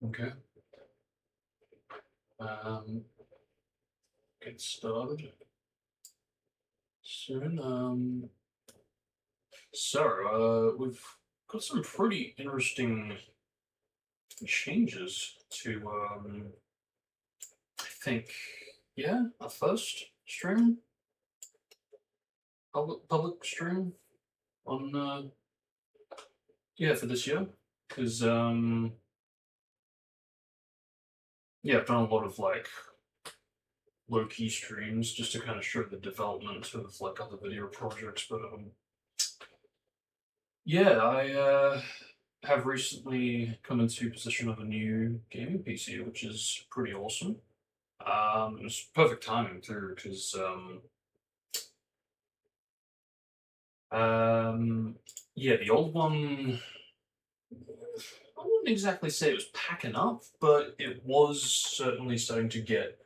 Okay. Um, get started soon. We've got some pretty interesting changes to, I think, yeah, a first stream, public stream on, yeah, for this year. Because, yeah, I've done a lot of like low key streams just to kind of show the development of like other video projects. But yeah, I have recently come into possession of a new gaming PC, which is pretty awesome. It was perfect timing too, because um, yeah, the old one, I wouldn't exactly say it was packing up, but it was certainly starting to get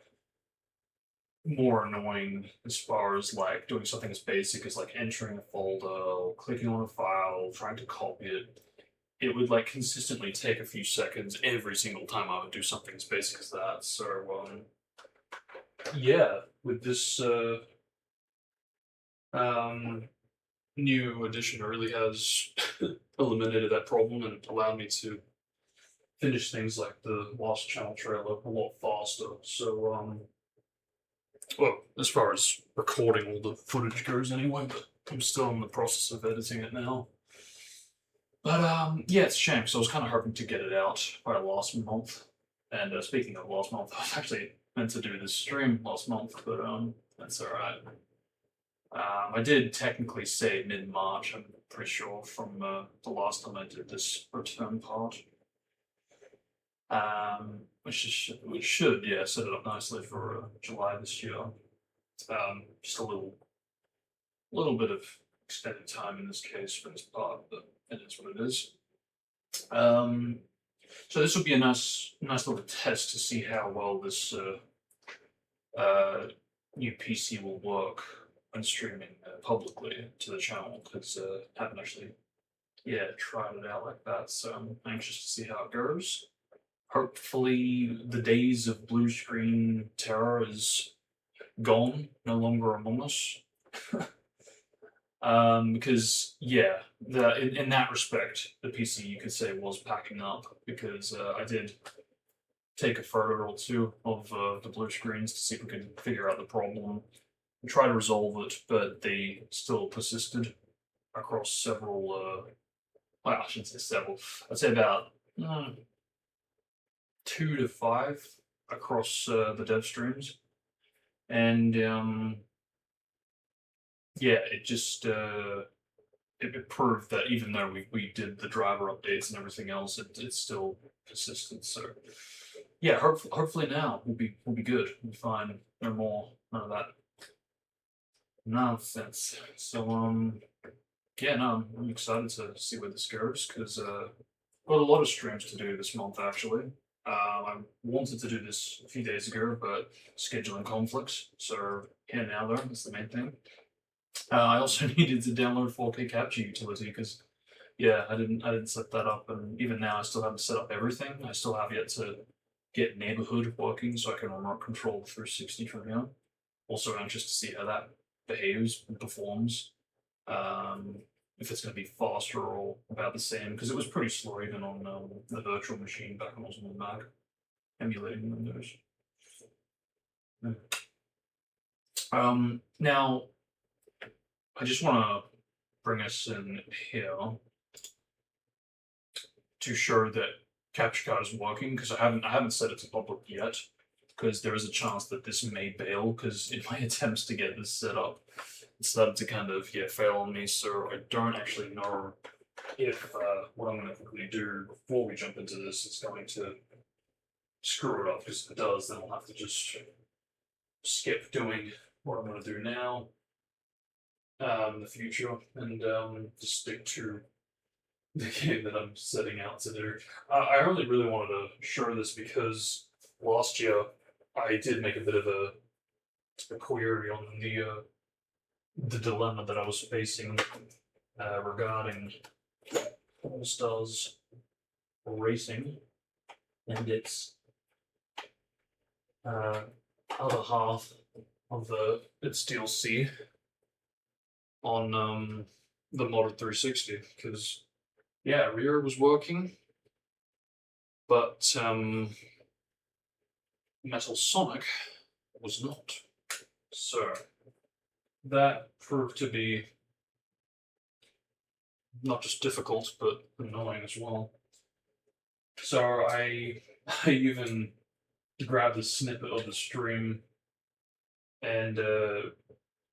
more annoying as far as like doing something as basic as like entering a folder or clicking on a file, trying to copy it. It would like consistently take a few seconds every single time I would do something as basic as that. So yeah, with this um, new edition, it really has eliminated that problem and allowed me to finish things like the Lost Channel trailer a lot faster. So well, as far as recording all the footage goes, anyway, but I'm still in the process of editing it now. But yeah, it's a shame because I was kind of hoping to get it out by last month. And speaking of last month, I was actually meant to do this stream last month, but that's all right. I did technically say mid-March. I'm pretty sure from the last time I did this return part. Which should yeah set it up nicely for July this year. Just a little bit of extended time in this case for this part, but it is what it is. Um, so this will be a nice little test to see how well this new PC will work when streaming publicly to the channel because I haven't actually yeah tried it out like that. So I'm anxious to see how it goes. Hopefully, the days of blue screen terror is gone, no longer among us. Because yeah, in that respect, the PC you could say was packing up because I did take a photo or two of the blue screens to see if we could figure out the problem and try to resolve it, but they still persisted across several. Well, I shouldn't say several. I'd say about 2 to 5 across the dev streams, and yeah, it just it proved that even though we did the driver updates and everything else, it's still persistent. So yeah, hopefully now we'll be good. We'll be fine. No more none of that nonsense. So yeah, no, I'm excited to see where this goes because got a lot of streams to do this month actually. I wanted to do this a few days ago, but scheduling conflicts. So here now though, that's the main thing. I also needed to download 4K capture utility because yeah, I didn't set that up, and even now I still haven't set up everything. I still have yet to get neighborhood working so I can remote control the 360 from here. Also anxious to see how that behaves and performs. Um, if it's going to be faster or about the same, because it was pretty slow even on the virtual machine back when I was on the Mac emulating Windows. Now I just want to bring us in here to show that capture card is working because I haven't set it to public yet because there is a chance that this may bail because in my attempts to get this set up, it started to kind of yeah fail on me. So I don't actually know if what I'm going to quickly do before we jump into this is going to screw it up because if it does, then I'll have to just skip doing what I'm going to do now in the future and just stick to the game that I'm setting out to do. I only really wanted to show this because last year I did make a bit of a query on the dilemma that I was facing regarding All Stars Racing. and its other half of its DLC on the modded 360, because yeah, Rear was working, but Metal Sonic was not. So that proved to be not just difficult, but annoying as well. So I even grabbed a snippet of the stream and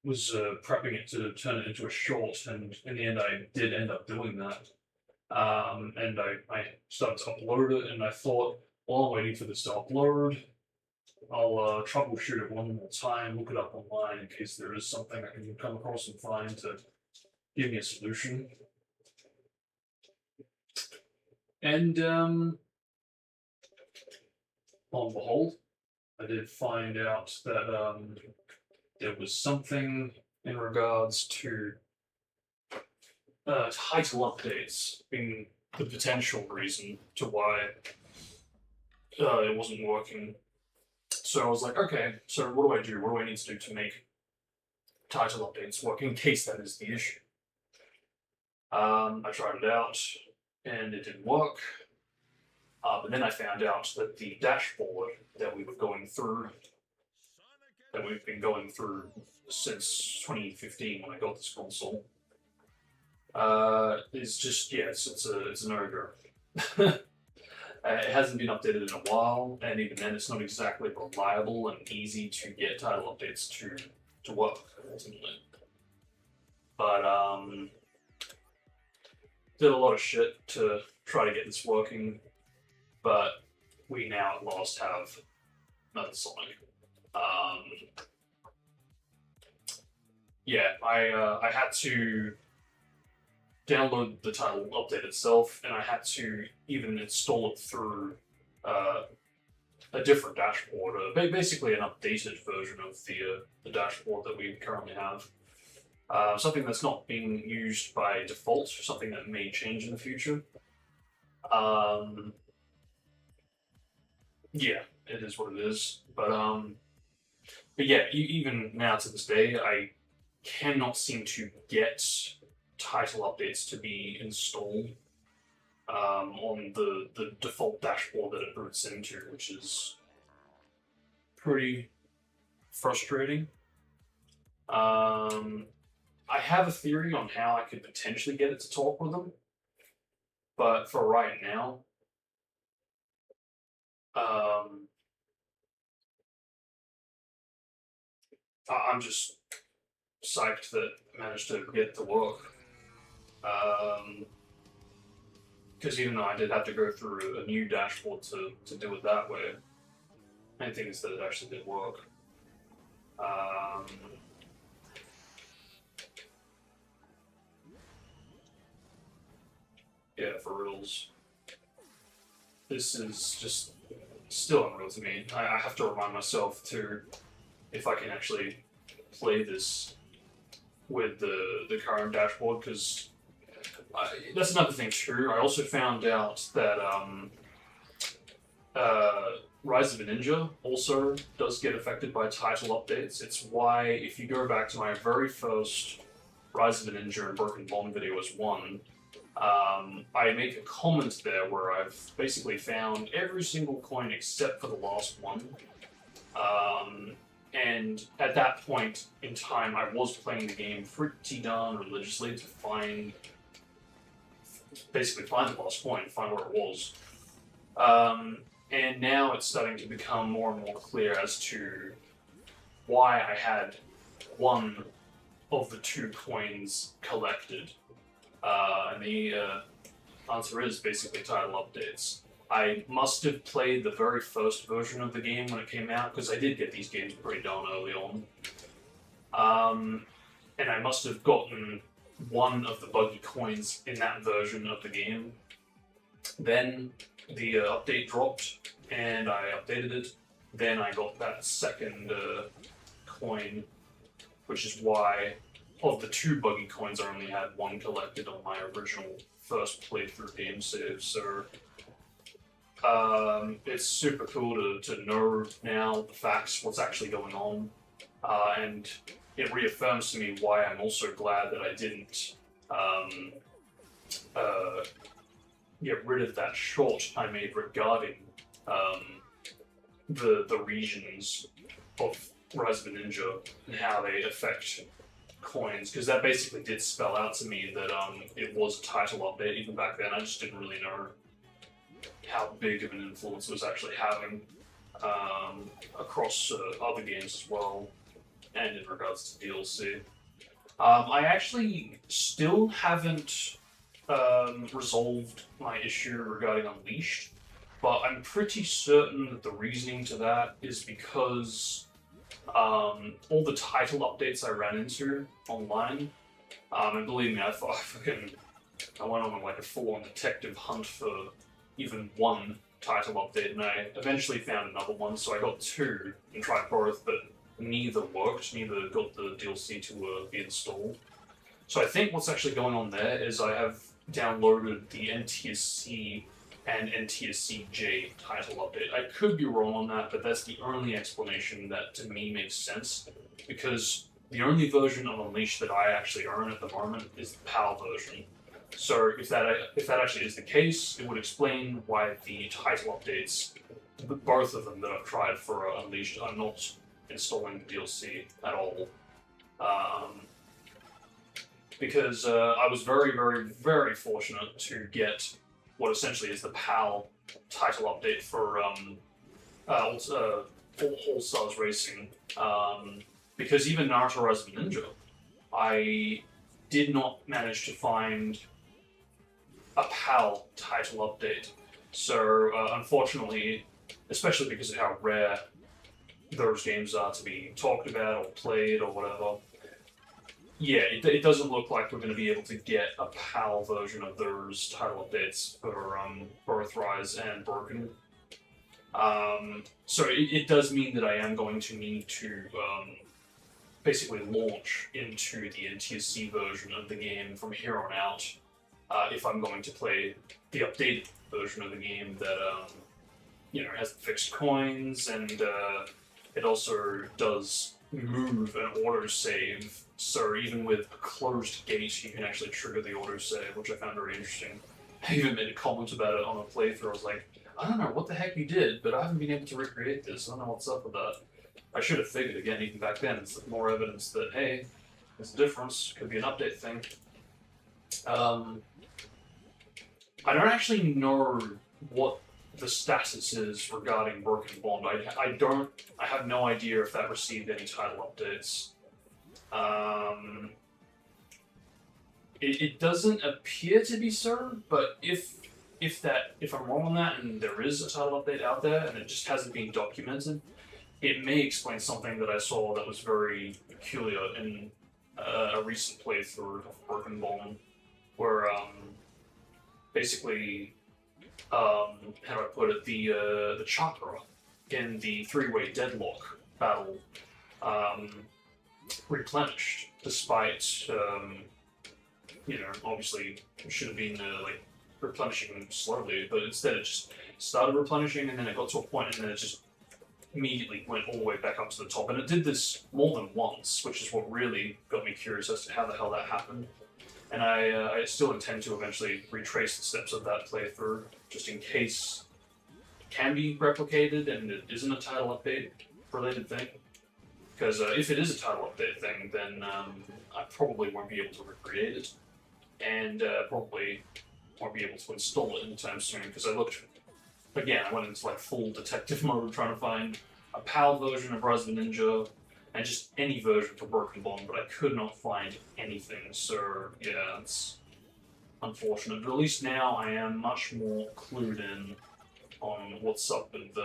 was prepping it to turn it into a short, and in the end I did end up doing that. And I started to upload it, and I thought, while I'm waiting for this to upload, I'll troubleshoot it one more time, look it up online in case there is something I can come across and find to give me a solution. And on behold, I did find out that there was something in regards to title updates being the potential reason to why it wasn't working. So I was like, okay, so what do I do? What do I need to do to make title updates work in case that is the issue? I tried it out and it didn't work. But then I found out that the dashboard that we were going through, that we've been going through since 2015 when I got this console, is just, yeah, it's an ogre. It hasn't been updated in a while, and even then it's not exactly reliable and easy to get title updates to work, ultimately. But, did a lot of shit to try to get this working, but we now at last have Metal Sonic. Yeah, I had to download the title update itself, and I had to even install it through a different dashboard, basically an updated version of the dashboard that we currently have. Something that's not being used by default, something that may change in the future. Yeah, it is what it is. But yeah, even now to this day, I cannot seem to get title updates to be installed on the default dashboard that it boots into, which is pretty frustrating. I have a theory on how I could potentially get it to talk with them, but for right now, I'm just psyched that I managed to get it to work. Because even though I did have to go through a new dashboard to do it that way, main thing is that it actually did work. Yeah, for reals. This is just still unreal to me. I have to remind myself to, if I can actually play this with the current dashboard, because that's another thing too. I also found out that Rise of a Ninja also does get affected by title updates. It's why, if you go back to my very first Rise of a Ninja and Broken Bomb video as one, I make a comment there where I've basically found every single coin except for the last one. And at that point in time, I was playing the game pretty darn religiously to basically find the lost coin, find where it was. And now it's starting to become more and more clear as to why I had one of the two coins collected. And the answer is basically title updates. I must have played the very first version of the game when it came out, because I did get these games pretty darn early on. And I must have gotten one of the buggy coins in that version of the game. Then the update dropped, and I updated it. Then I got that second coin, which is why, of the two buggy coins, I only had one collected on my original first playthrough game save. So It's super cool to know now the facts, what's actually going on, and it reaffirms to me why I'm also glad that I didn't um, uh, get rid of that short I made regarding um, the regions of Rise of the Ninja and how they affect coins, because that basically did spell out to me that it was a title update even back then. I just didn't really know how big of an influence it was actually having across other games as well, and in regards to DLC. I actually still haven't resolved my issue regarding Unleashed, but I'm pretty certain that the reasoning to that is because all the title updates I ran into online, and believe me, I went on like a full-on detective hunt for even one title update, and I eventually found another one, so I got two and tried both, but neither worked, neither got the DLC to be installed. So I think what's actually going on there is I have downloaded the NTSC and NTSC-J title update. I could be wrong on that, but that's the only explanation that to me makes sense, because the only version of Unleashed that I actually own at the moment is the PAL version. So if that actually is the case, it would explain why the title updates, both of them that I've tried for Unleashed, are not installing the DLC at all. Because I was very, very, very fortunate to get what essentially is the PAL title update for All Stars Racing. Because even Naruto Rise of the Ninja, I did not manage to find a PAL title update. So unfortunately, especially because of how rare those games are to be talked about or played or whatever, yeah, it doesn't look like we're going to be able to get a PAL version of those title updates for both Rise and Broken. So it does mean that I am going to need to basically launch into the NTSC version of the game from here on out if I'm going to play the updated version of the game that has the fixed coins, and it also does move an autosave. So even with a closed gate, you can actually trigger the autosave, which I found very interesting. I even made a comment about it on a playthrough. I was like, I don't know what the heck you did, but I haven't been able to recreate this. I don't know what's up with that. I should have figured, again, even back then, it's more evidence that, hey, there's a difference. Could be an update thing. I don't actually know what the status is regarding Broken Bond. I have no idea if that received any title updates. It doesn't appear to be so, but if I'm wrong on that and there is a title update out there and it just hasn't been documented, it may explain something that I saw that was very peculiar in a recent playthrough of Broken Bond, where basically, how do I put it, the chakra in the three-way deadlock battle replenished, despite obviously it should have been replenishing slowly, but instead it just started replenishing, and then it got to a point, and then it just immediately went all the way back up to the top. And it did this more than once, which is what really got me curious as to how the hell that happened. And I still intend to eventually retrace the steps of that playthrough, just in case it can be replicated and it isn't a title update related thing. Because if it is a title update thing, then I probably won't be able to recreate it, and probably won't be able to install it anytime soon. Because I went into like full detective mode trying to find a PAL version of Rise of the Ninja, and just any version for Broken Bond, but I could not find anything. So yeah, it's unfortunate. But at least now I am much more clued in on what's up with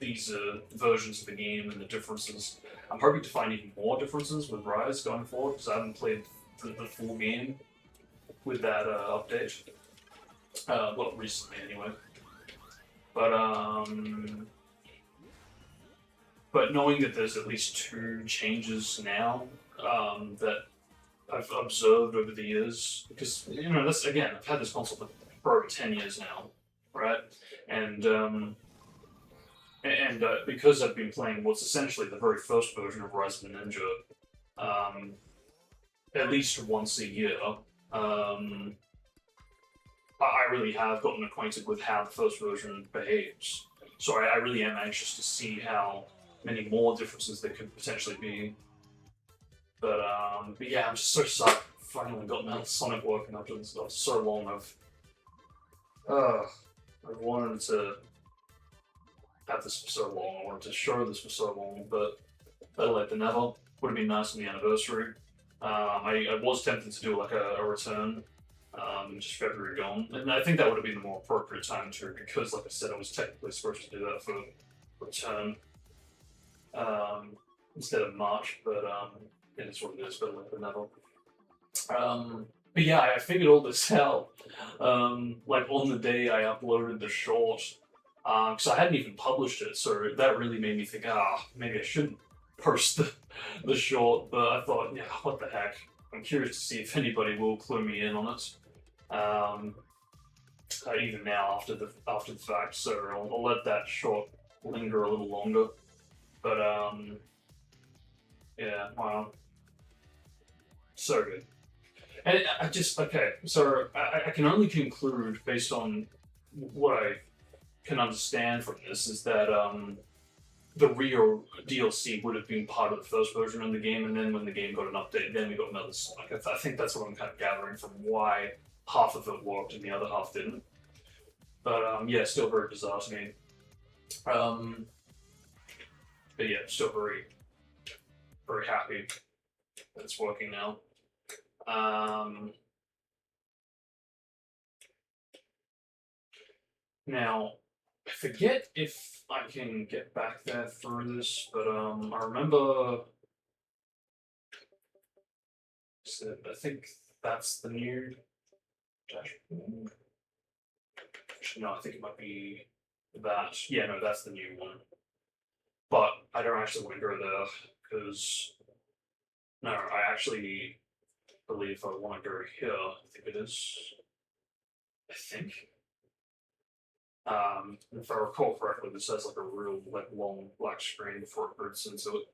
these versions of the game and the differences. I'm hoping to find even more differences with Rise going forward, because I haven't played the full game with that update. Well, recently anyway. But knowing that there's at least two changes now that I've observed over the years, because that's, again, I've had this console for over 10 years now, right? And because I've been playing what's essentially the very first version of Rise of the Ninja, um, at least once a year, I really have gotten acquainted with how the first version behaves. So I really am anxious to see how many more differences there could potentially be. But yeah, I'm just so psyched. Finally got Metal Sonic working after so long. I've wanted to have this for so long. I wanted to show this for so long, but better late than never. Would have been nice on the anniversary. I was tempted to do like a return, just February gone, and I think that would have been the more appropriate time too, because like I said, I was technically supposed to do that for return instead of March, but it is what it is. Better late than never. But yeah, I figured all this out. Like on the day I uploaded the short, because I hadn't even published it, so that really made me think, maybe I shouldn't post the short. But I thought, yeah, what the heck? I'm curious to see if anybody will clue me in on it. Even now after the fact, so I'll let that short linger a little longer. But yeah, wow, so good. And I just, okay, so I can only conclude based on what I can understand from this is that the Rio DLC would have been part of the first version of the game, and then when the game got an update, then we got Metal Sonic. I think that's what I'm kind of gathering from why half of it worked and the other half didn't. But yeah, still very bizarre to me. But yeah, still very, very happy that it's working now. Now, I forget if I can get back there through this, but I remember. So I think that's the new dashboard. Actually, no, I think it might be that. Yeah, no, that's the new one. But I don't actually want to go there because no, I actually believe I want to go here. I think it is. I think. If I recall correctly, this has like a real like long black screen before it boots into it.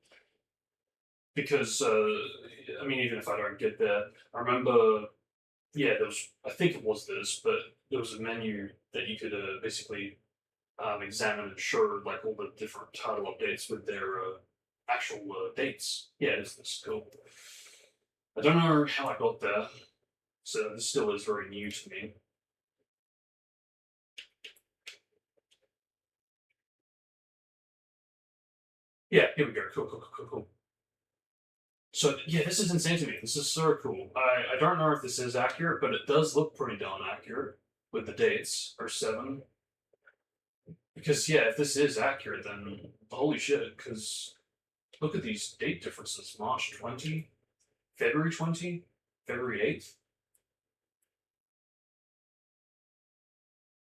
Because I mean, even if I don't get there, I remember, yeah, there was. I think it was this, but there was a menu that you could basically examine and show like all the different title updates with their actual dates. Yeah, it is this cool. I don't know how I got there, so this still is very new to me. Yeah, here we go. Cool. So yeah, this is insane to me. This is so cool. I don't know if this is accurate, but it does look pretty darn accurate with the dates or 7. Because yeah, if this is accurate, then holy shit. Because look at these date differences: March 20, February 20, February 8th.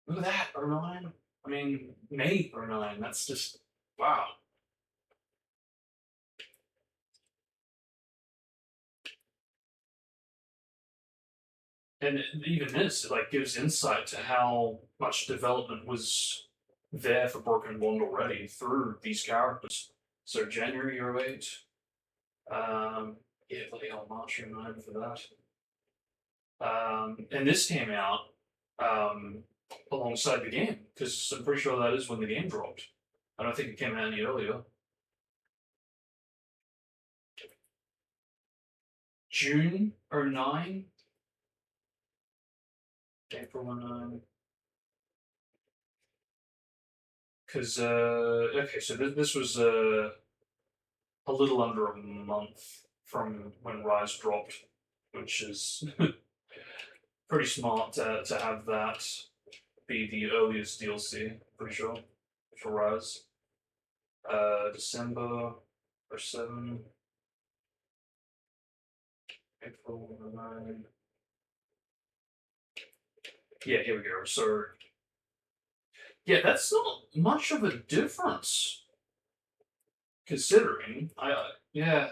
Look at that, 09. I mean, May 09. That's just wow. And even this, it like gives insight to how much development was there for Broken Bond already through these characters. So January 08, yeah, bloody hell, March 09 for that. And this came out alongside the game because I'm pretty sure that is when the game dropped. I don't think it came out any earlier. June 09, April 09. Because okay, so this was a little under a month from when Rise dropped, which is pretty smart to have that be the earliest DLC, pretty sure, for Rise. December or 7, April 9. Yeah, here we go. So, yeah, that's not much of a difference. Considering, yeah,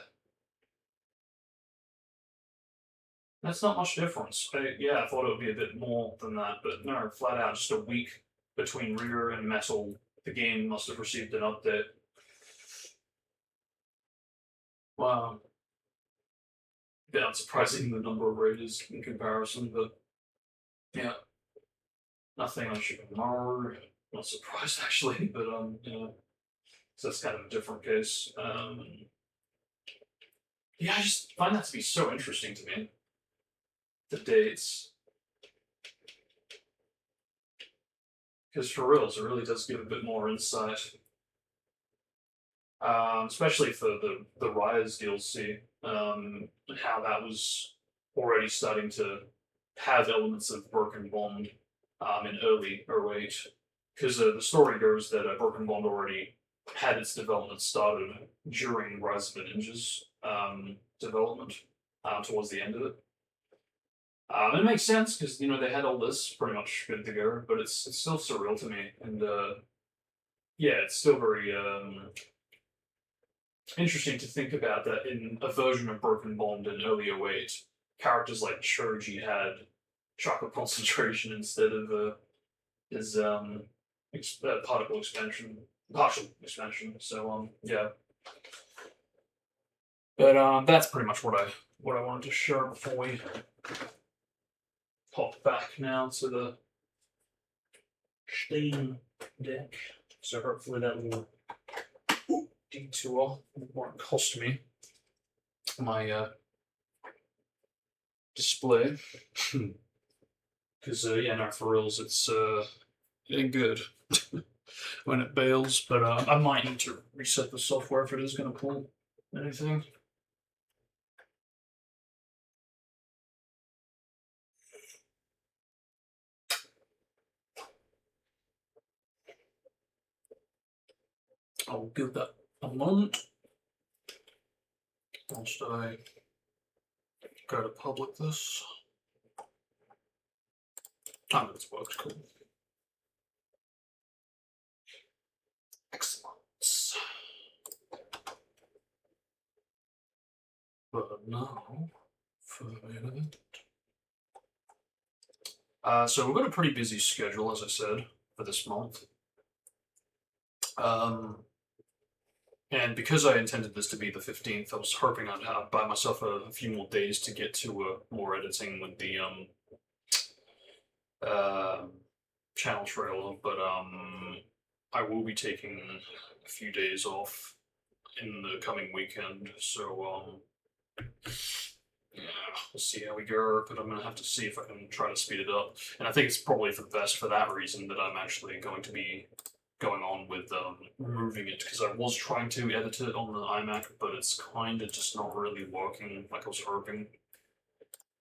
that's not much difference. Yeah, I thought it would be a bit more than that, but no, flat out just a week between rear and metal, the game must have received an update. Wow. Yeah, unsurprising the number of raiders in comparison, but yeah, nothing I should ignore. Not surprised actually, but yeah, so that's kind of a different case. Yeah, I just find that to be so interesting to me. The dates, because for reals, it really does give a bit more insight, especially for the Rise DLC, and how that was already starting to have elements of Broken Bond in early 08. Because the story goes that Broken Bond already had its development started during Rise of the Ninjas development towards the end of it. And it makes sense because they had all this pretty much good to go, but it's still surreal to me, and yeah, it's still very interesting to think about that in a version of Broken Bond in early 08, characters like Shoji had chakra concentration instead of his particle expansion, partial expansion. So yeah, but that's pretty much what I wanted to share before we hop back now to the Steam deck. So hopefully that will detour won't cost me my display. Because yeah, no, for reals, it ain't good when it bails. But I might need to reset the software if it is going to pull anything. I'll give that a moment whilst I go to public this. Oh, it's worked. Cool. Excellent. But now, for a minute. So we've got a pretty busy schedule, as I said, for this month. And because I intended this to be the 15th, I was hoping I'd buy myself a few more days to get to more editing with the channel trailer, but I will be taking a few days off in the coming weekend, so yeah, we'll see how we go, but I'm going to have to see if I can try to speed it up. And I think it's probably for the best for that reason that I'm actually going to be going on with removing it, because I was trying to edit it on the iMac, but it's kind of just not really working like I was hoping.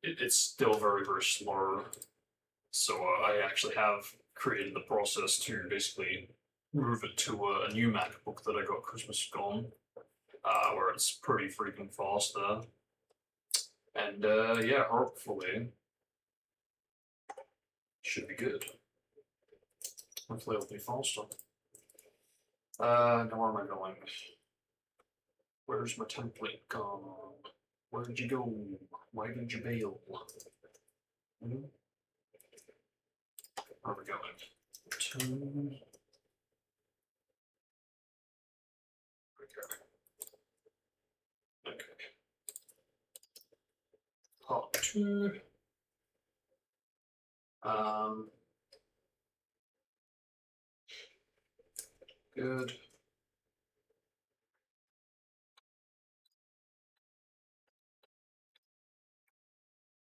It's still very, very slow. So I actually have created the process to basically move it to a new MacBook that I got Christmas gone, where it's pretty freaking fast there. And yeah, hopefully should be good. Hopefully it'll be faster. Now where am I going? Where's my template gone? Where did you go? Why did you bail? Hmm? Where are we going? Return. Okay. Part 2. Good.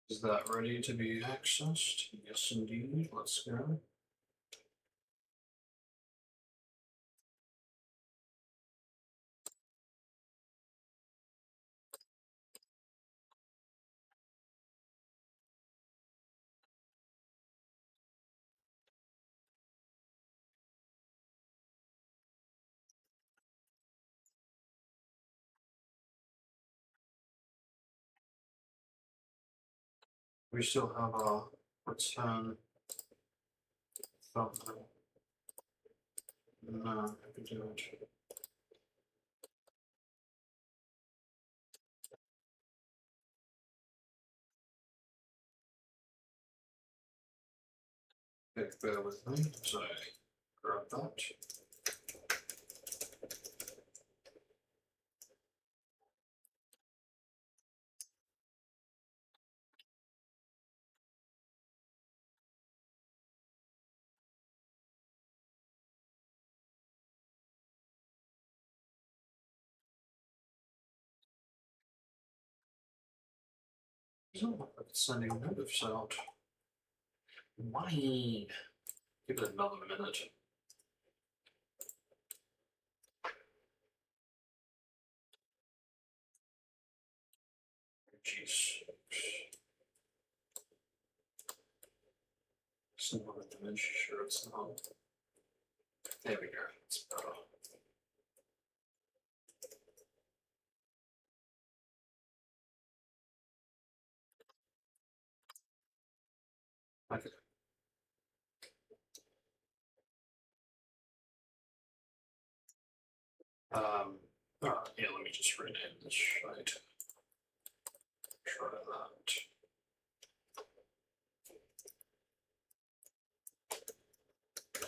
Is that ready to be accessed? Yes, indeed. Let's go. We still have a return thumbnail. No, I can do it. Okay, bear with me. Sorry. Grab that. Oh, it's sending notice out. Why? Give it another minute. Jeez. Some other dimension, sure it's not. There we go. It's better. Okay. Yeah, let me just rename this shite. Try that.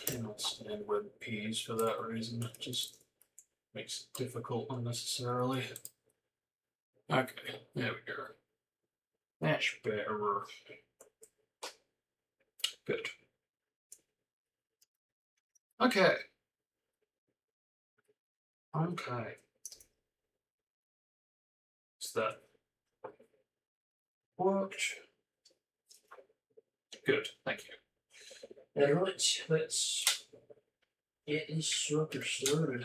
Cannot stand web P's for that reason. It just makes it difficult unnecessarily. Okay, there we go. That's better. Good. Okay. Okay. So that worked. Good, thank you. Alright, let's get this sucker started.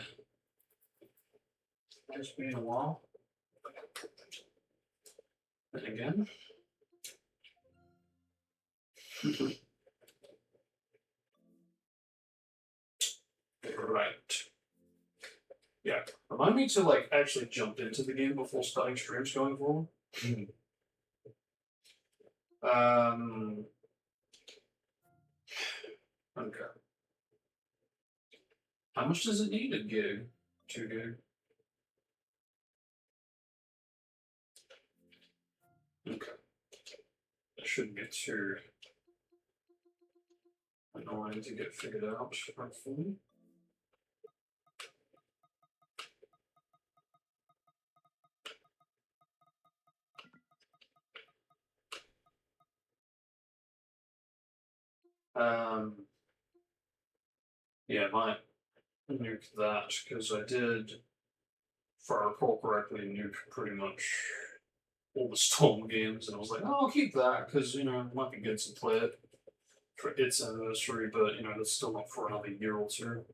It's been a while. And again. Right. Yeah. Remind me to like actually jump into the game before starting streams going forward. Okay. How much does it need? A gig? 2 gig? Okay. It shouldn't get too annoying to get figured out, hopefully. Yeah, I might nuke that because I did, if I recall correctly, nuke pretty much all the Storm games, and I was like, oh, I'll keep that because it might be good to play it for its anniversary, but that's still not for another year or two.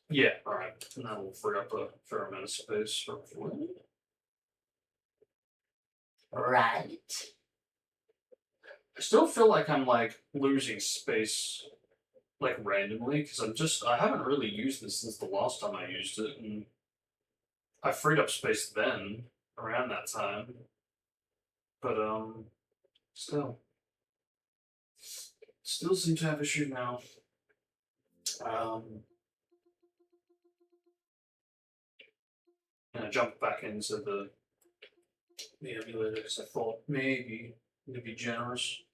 Yeah, all right, and that will free up a fair amount of space, hopefully. Right. I still feel like I'm like losing space like randomly because I haven't really used this since the last time I used it, and I freed up space then around that time. But still seem to have issue now. And I jumped back into the emulator because I thought maybe it'd be generous.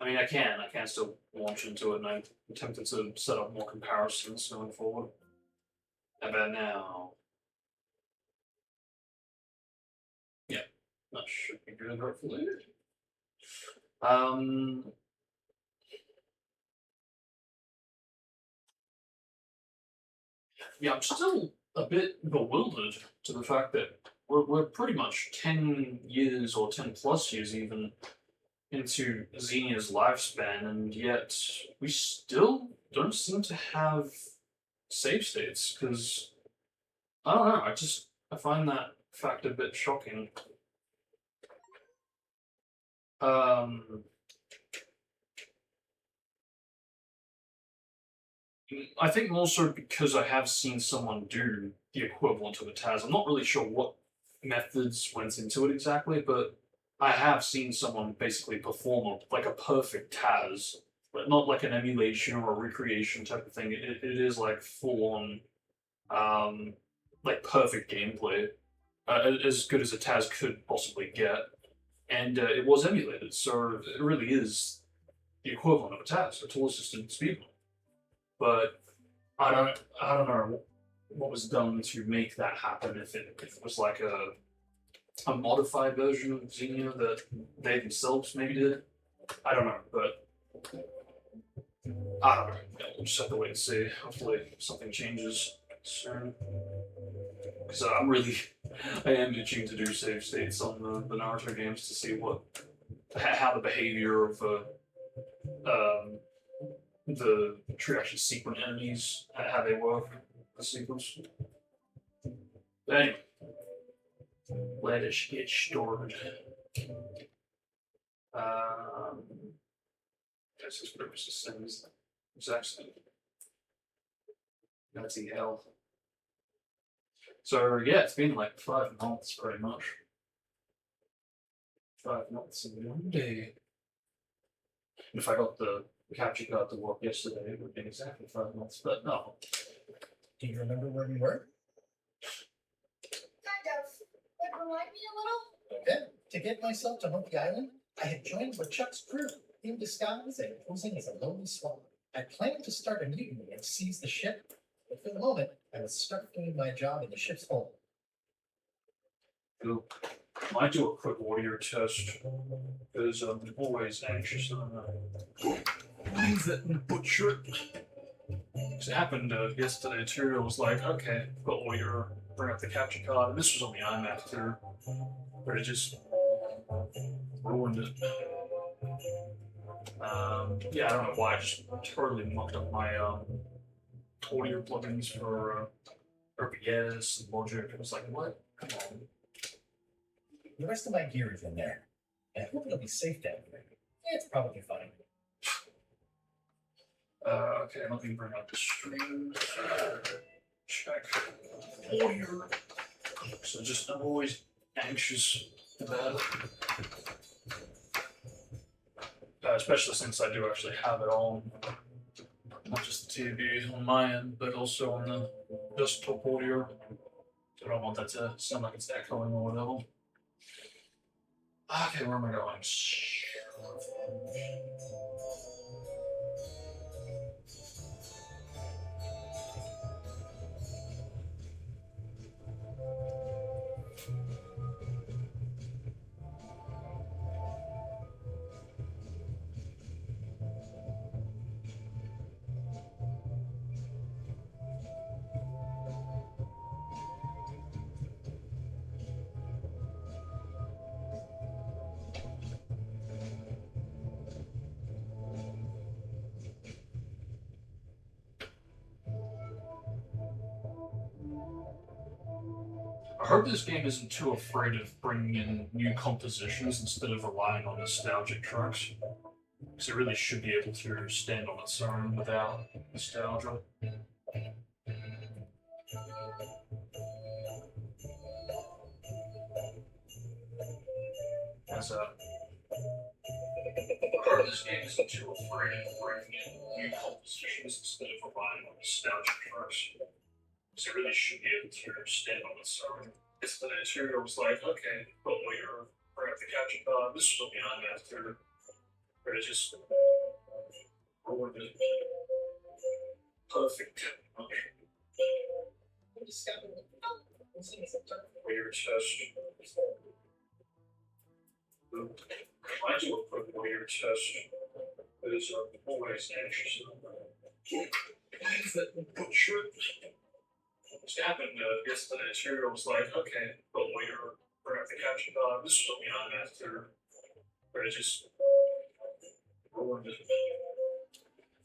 I mean, I can still launch into it, and I'm tempted to set up more comparisons going forward. How about now? Yeah, that should be good, hopefully. Yeah, I'm still a bit bewildered to the fact that we're pretty much 10 years or 10 plus years even into Xenia's lifespan, and yet we still don't seem to have save states, because I don't know, I find that fact a bit shocking. I think more so because I have seen someone do the equivalent of a TAS. I'm not really sure what methods went into it exactly, but I have seen someone basically perform like a perfect TAS, but not like an emulation or a recreation type of thing. It is like full on, like perfect gameplay, as good as a TAS could possibly get, and it was emulated. So it really is the equivalent of a task, a tool assisted speed bump. But I don't know what was done to make that happen. If it was like a modified version of Xenia that they themselves maybe did. I don't know, but I don't know. Yeah, we'll just have to wait and see. Hopefully something changes soon. Because I am itching to do save states on the Naruto games to see how the behavior of the actually sequent enemies, how they work, the sequence. But anyway, let us get started. This is pretty much the same as the exact same. That's hell. So yeah, it's been like 5 months pretty much. 5 months and 1 day. If I got the capture card to work yesterday, it would have been exactly 5 months, but no. Do you remember where we were? Kind of. Like, remind me a little? Okay. To get myself to Monkey Island, I had joined LeChuck's crew in disguise and posing as a lone swallow. I planned to start a mutiny and seize the ship, but for the moment, I was stuck doing my job in the ship's hold. Cool. I might do a quick warrior test because I'm always anxious on leave it and butcher it. It happened yesterday too. I was like, okay, I've got warrior, bring up the capture card. And this was on the iMac too, but it just ruined it. Yeah, I don't know why. I just totally mucked up my audio plugins for OBS and Logic. It was like, what? Come on. The rest of my gear is in there, and I hope it'll be safe down here. It's probably fine. Okay, let me bring up the stream. Check audio. So I'm always anxious about it. Especially since I do actually have it on, not just the TV on my end, but also on the desktop audio. So I don't want that to sound like it's echoing or whatever. Okay, where am I going? I hope this game isn't too afraid of bringing in new compositions instead of relying on nostalgic tracks. Because it really should be able to stand on its own without nostalgia. As I hope this game isn't too afraid of bringing in new compositions instead of relying on nostalgic tracks. Because it really should be able to stand on its own. It's the interior was like, okay, but later, bring up the capture card, this will be on after. But it just ruined it. Perfect. Weird test. I do a quick weird test. Because I'm always anxious. Leave it and butcher it. It happened yesterday too. I was like, okay, but later, bring up the capture card, this will be on after. But it just ruined it.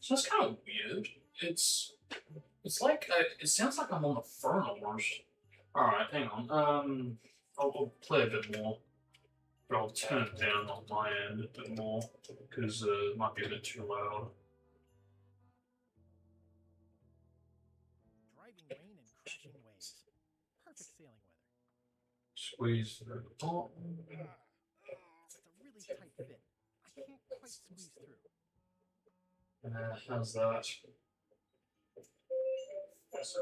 So it's kind of weird. It's like it sounds like I'm on the phone almost. All right, hang on. I'll play a bit more, but I'll turn it down on my end a bit more because it might be a bit too loud. Driving rain and crashing waves. Perfect sailing weather. Squeeze through the top. It's a really tight fit. I can't quite squeeze through. How's that? That's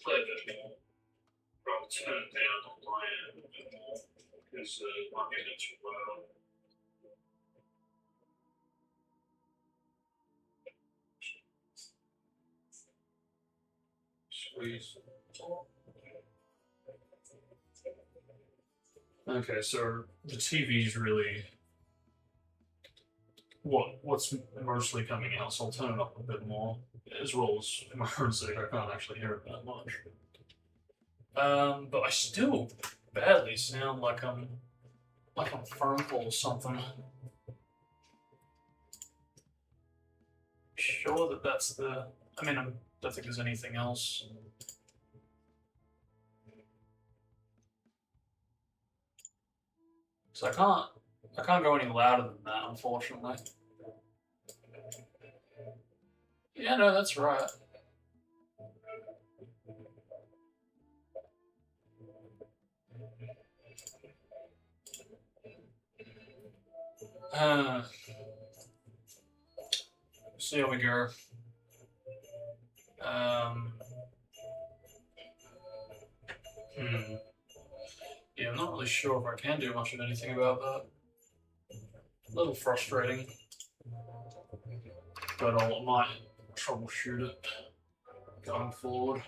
play a bit more. turn it down on my end because it might be a bit too loud. Squeeze. Okay, so the TV is really what's mostly coming out, so I'll turn it up a bit more. As well as for my own sake, I can't actually hear it that much. But I still badly sound like I'm on a phone call or something. Sure that that's the. I mean, I don't think there's anything else. So I can't go any louder than that, unfortunately. Yeah, no, that's right. See how we go. Yeah, I'm not really sure if I can do much of anything about that. A little frustrating, but I might troubleshoot it going forward.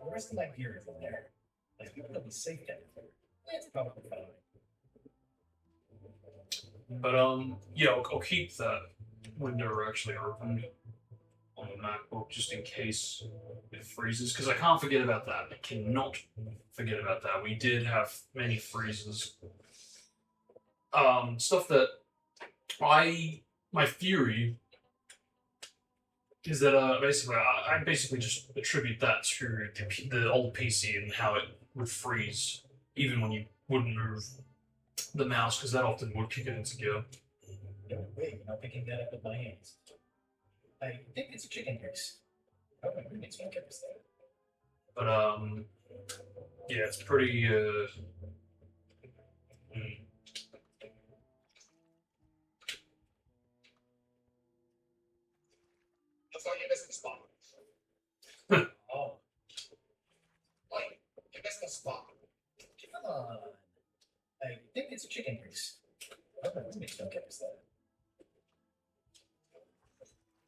The rest of my gear is in there. I think it'll be safe down there. It's probably fine. But yeah, I'll keep that window actually open on the MacBook just in case it freezes, because I can't forget about that. I cannot forget about that. We did have many freezes. Stuff that my theory is that basically I basically just attribute that to the old PC and how it would freeze even when you wouldn't move the mouse, because that often would kick it into gear. No way, I'm not picking that up with my hands. I think it's chicken grease. Oh, my roommate's gonna get this thing. But yeah, it's pretty I thought you missed the spot. Oh. Wait, you missed the spot. Come on. I think it's chicken grease. Oh, my roommate's gonna get this thing.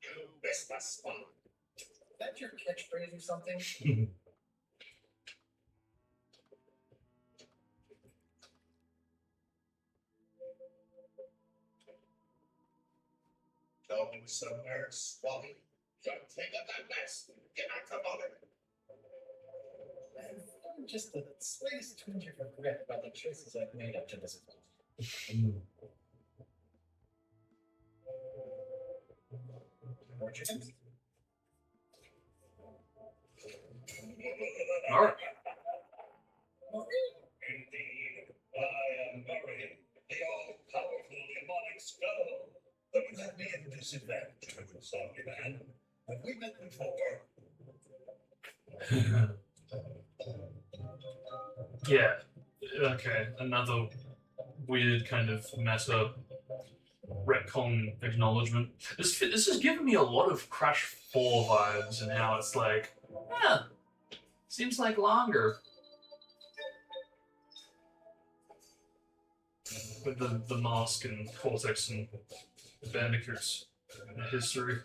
You missed the spot. Is that your catchphrase or something? Go somewhere, Swally. Don't take up that mess. Get out the mother. I'm just the slightest twinge of regret about the choices I've made up to this point. More chickens? all right. Indeed, I am Murray, the all-powerful demonic skull. But would that be a disadvantage, I would say, man? Have we met before? Yeah. Okay. Another weird kind of meta retcon acknowledgement. This has given me a lot of Crash 4 vibes, and how it's like, seems like longer. With the mask and Cortex and Bandicoot's history.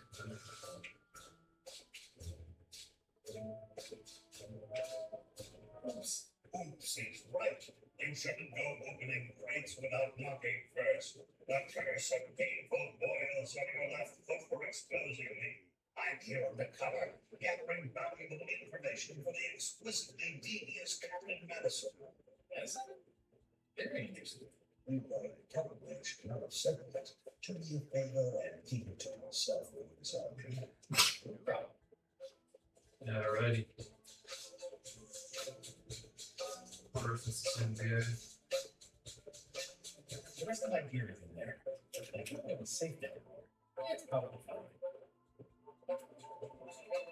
Oops, he's right. You shouldn't go opening crates without knocking first. The curse of painful boils on your left foot for exposing me. I'm here undercover, gathering valuable information for the explicitly devious Captain Medicine. Yes? Very interesting. We will probably should not have said that. To me a favor and keep it to myself when it's on me. No problem. Alrighty. Wonder if it's the same VA. The rest of my gear is in there. I think it was safe down there. It's probably fine.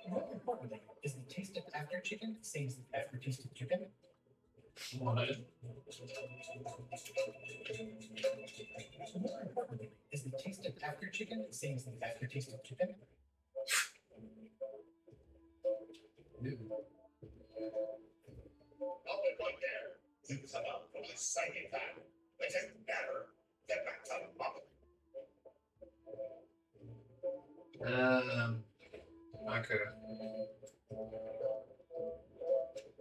More importantly, is the taste of after chicken the same as the aftertaste of chicken? What? More importantly, is the taste of after chicken the same as the aftertaste of chicken? But I never get back to mom. Okay.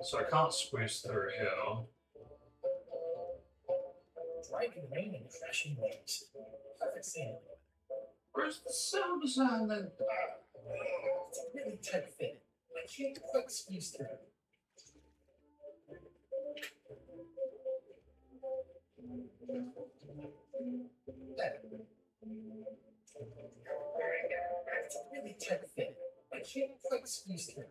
So I can't squeeze through here. Driving rain and crashing waves. Perfect sailing. Where's the Silver's Island? It's a really tight fit. I can't quite squeeze through. There. It's a really tight fit. I can't quite squeeze through.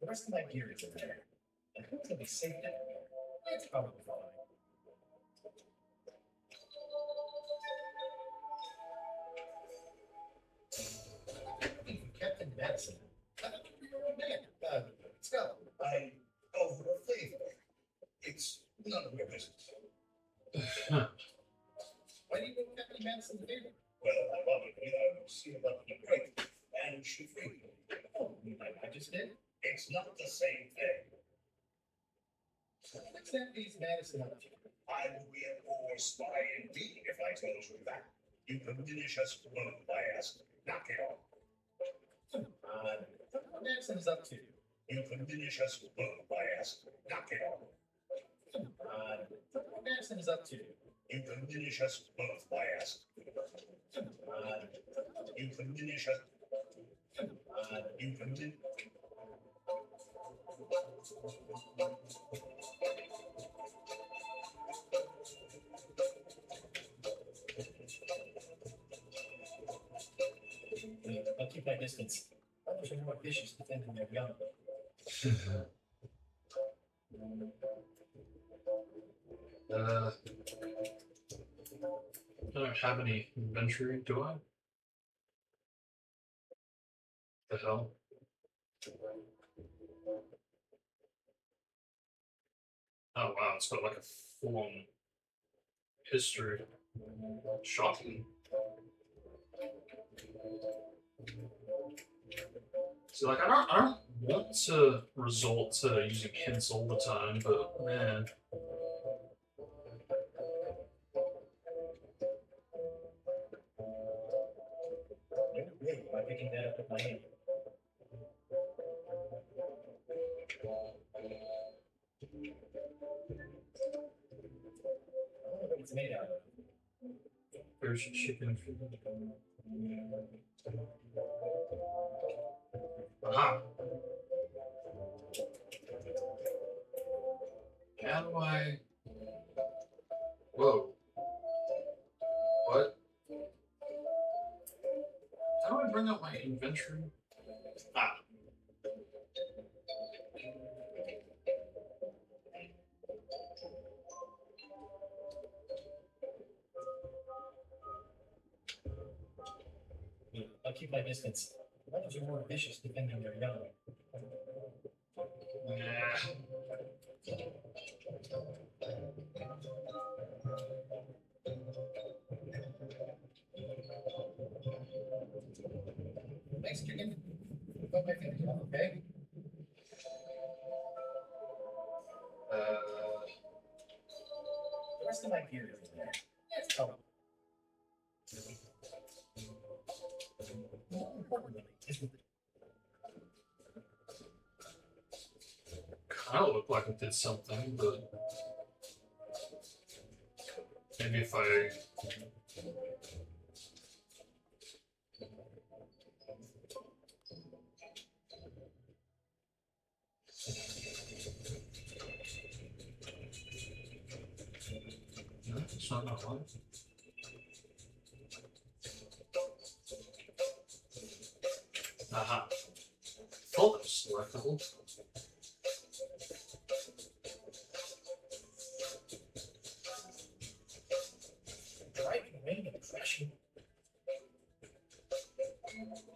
The rest of my gear is in there. I hope it'll be safe down here. It's probably fine. Captain Madison. I thought you were a man. Let's go. I over a favor. It's none of your business. Why do you go Captain Madison a favor? Well, I wanted to see about the break, and she freed me. Oh, I just did? It's not the same thing. What's that piece Madison up to? I will be a poor spy indeed if I told you that. You can finish us both by asking. Knock it off. Come on. What Madison is up to? You can finish us both by asking. Knock it off. Come on. What Madison is up to? You can finish us both by asking. Come on. You can finish us. Come on. You can finish. I'll keep my distance. Others are more vicious defending their young. I don't have any inventory, do I? The hell? Oh wow, it's got like a full-on history. Shocking. So like I don't want to resort to using hints all the time, but man. Wait, am I picking that up with my hand? I don't know what it's made out of. There's chicken. Aha! How do I? Whoa! What? How do I bring up my inventory? Ah. I'll keep my distance. Others are more vicious defending their young. Thanks, chicken. Got my fingers off, okay? The rest of my gear is in there. Let's go. More importantly, is with Kind of looked like it did something, but maybe if I. No, it's not that one. Aha. Thought that was selectable. Driving rain and crashing.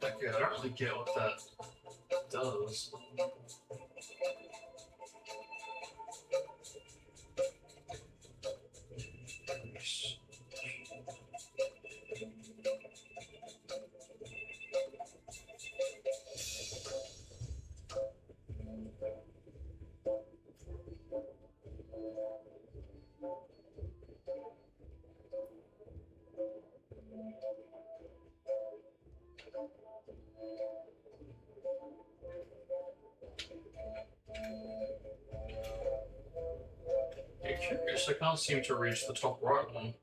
Okay, I don't really get what that does. Yeah, curious, I can't seem to reach the top right one.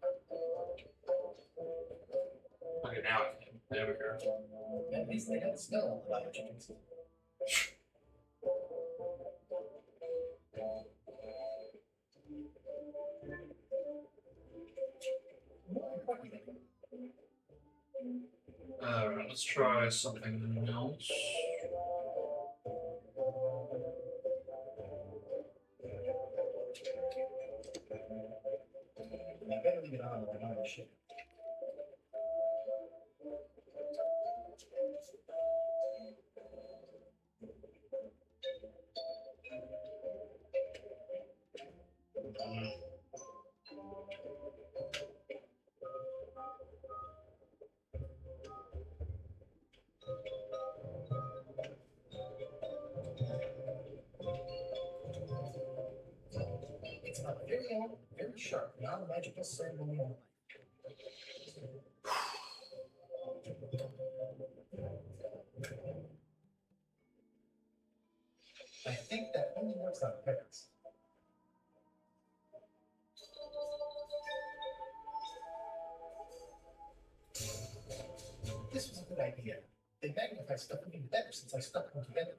Okay, now I can. There we go. At least they don't smell a lot of chickens. More importantly, Alright, let's try something else. I better leave it on or I'm on the ship. It's a very old, very sharp, non-magical ceremonial I think that only works on purpose. This was a good idea. They magnify stuff even better since I stuck them together.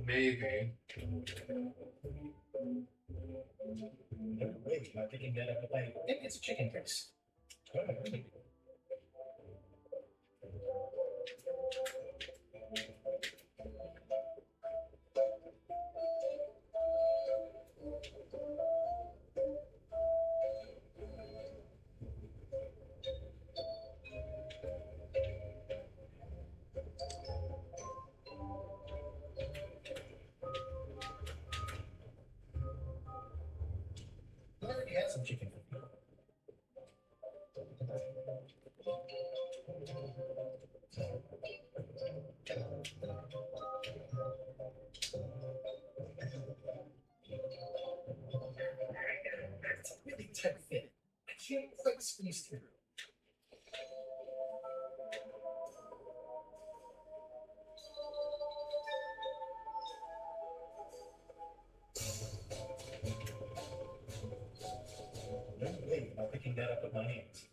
Maybe. No way, I'm picking that up. I think it's chicken grease. I already had some chicken. It's a really tight fit. I can't quite squeeze through. clean that up with my hands.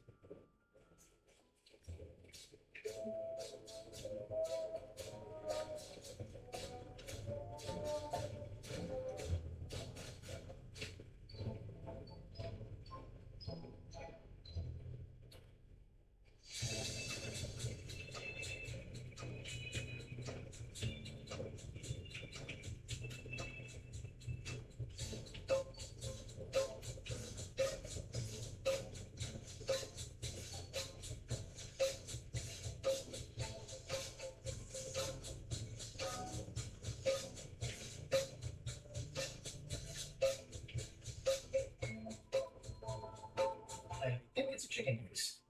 I think it's chicken grease.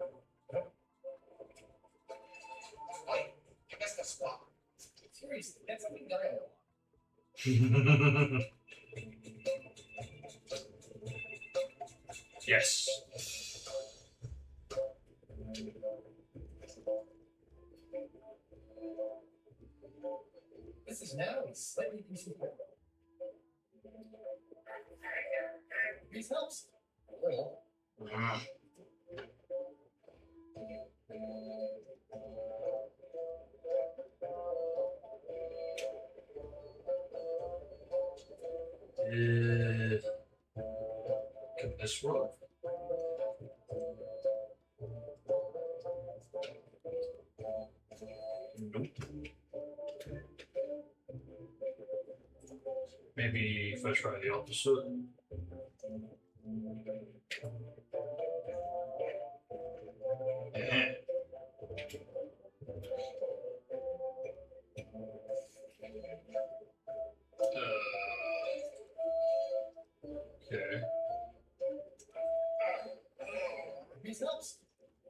Wait, I guess that's squat. Seriously, that's something that I want. Yes. This is now a slightly decent one. Grease helps. A little. Can this work? Nope. Maybe if I try the opposite. Eh. Okay. Grease helps.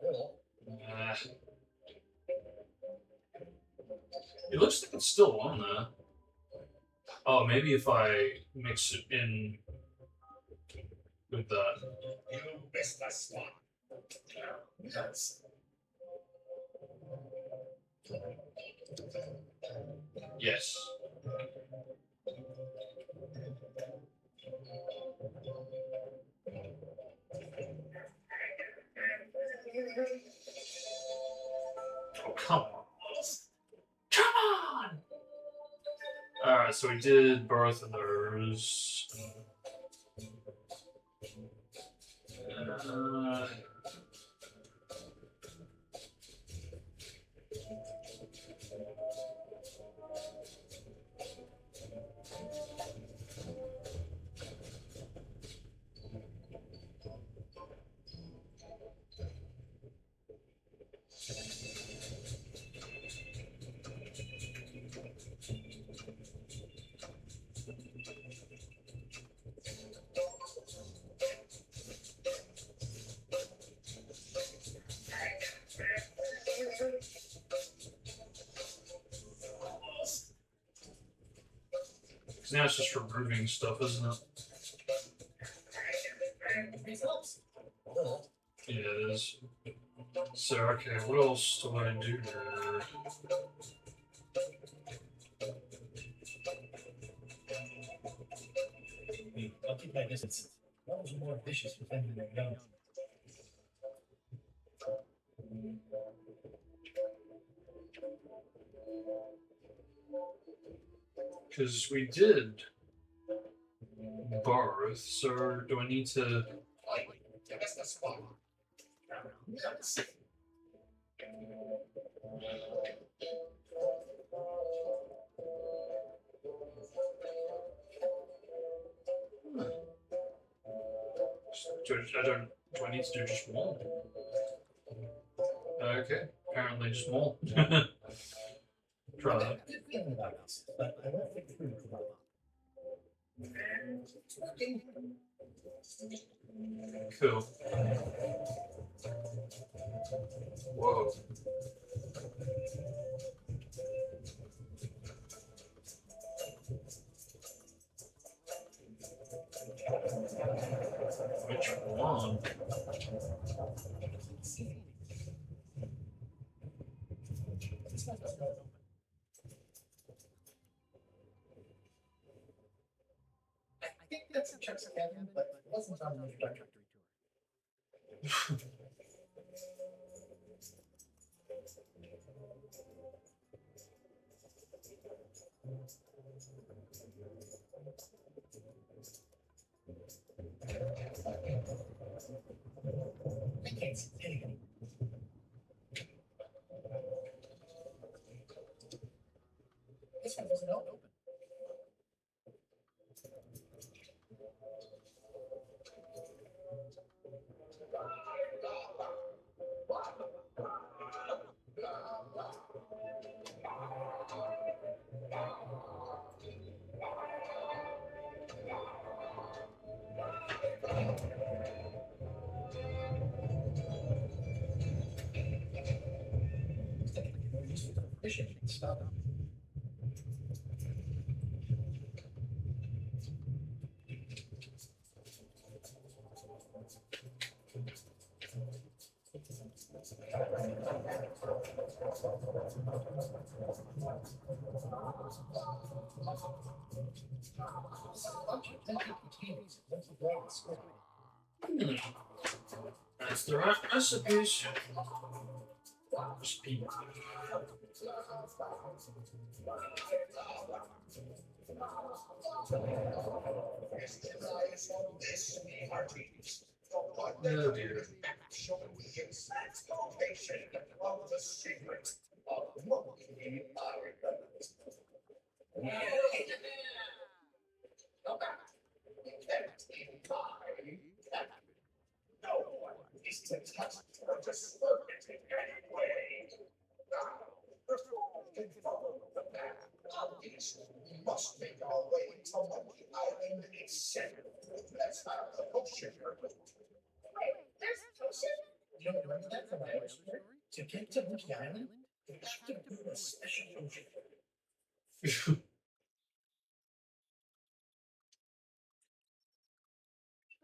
A little. It looks like it's still on there. Oh, maybe if I mix it in with that. You missed that spot. Yes. Yes. Oh, come on. Come on! Alright, so we did both of those. Because now it's just removing stuff, isn't it? Grease helps. A little. Yeah, it is. So, okay, what else do I do here? I'll keep my distance. Those are more vicious with them than young. Because we did both, so do I need to... I guess that's spot. Yes. Do I need to do just one? Okay, apparently just one. Try I have that. a good feeling about this, but I won't think through it for long. It's working. Cool. Whoa. Which one? It's not that open. I think that's Chuck's cabin, but it wasn't on the introductory. I can't see anything. This one doesn't open. Fishing stuff. That's the right recipes. Recipe. Oh dear. Must make our way to Monkey Island itself. That's how the potion. Wait, there's a potion? You don't remember that from my old story? To get to Monkey Island, you have to brew a special potion.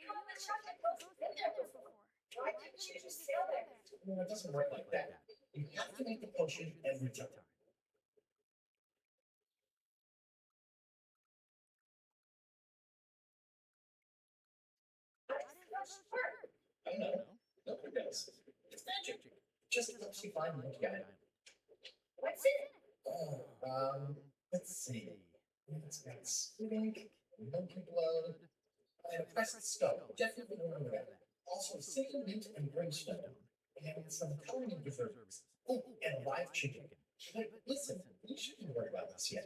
How much chocolate potion's been there before? Why didn't you just sail there? No, it doesn't work like that. You have to make the potion every time. How does the potion work? I know. Nobody does. It's magic. Just helps you find Monkey Island. What's in it? Let's see. It's got squid, monkey blood, and a pressed skull. Definitely remember that. Also, cinnamon, mint, and brimstone. And some coloring preservatives. Oh, and live chicken. But listen, you shouldn't worry about this yet.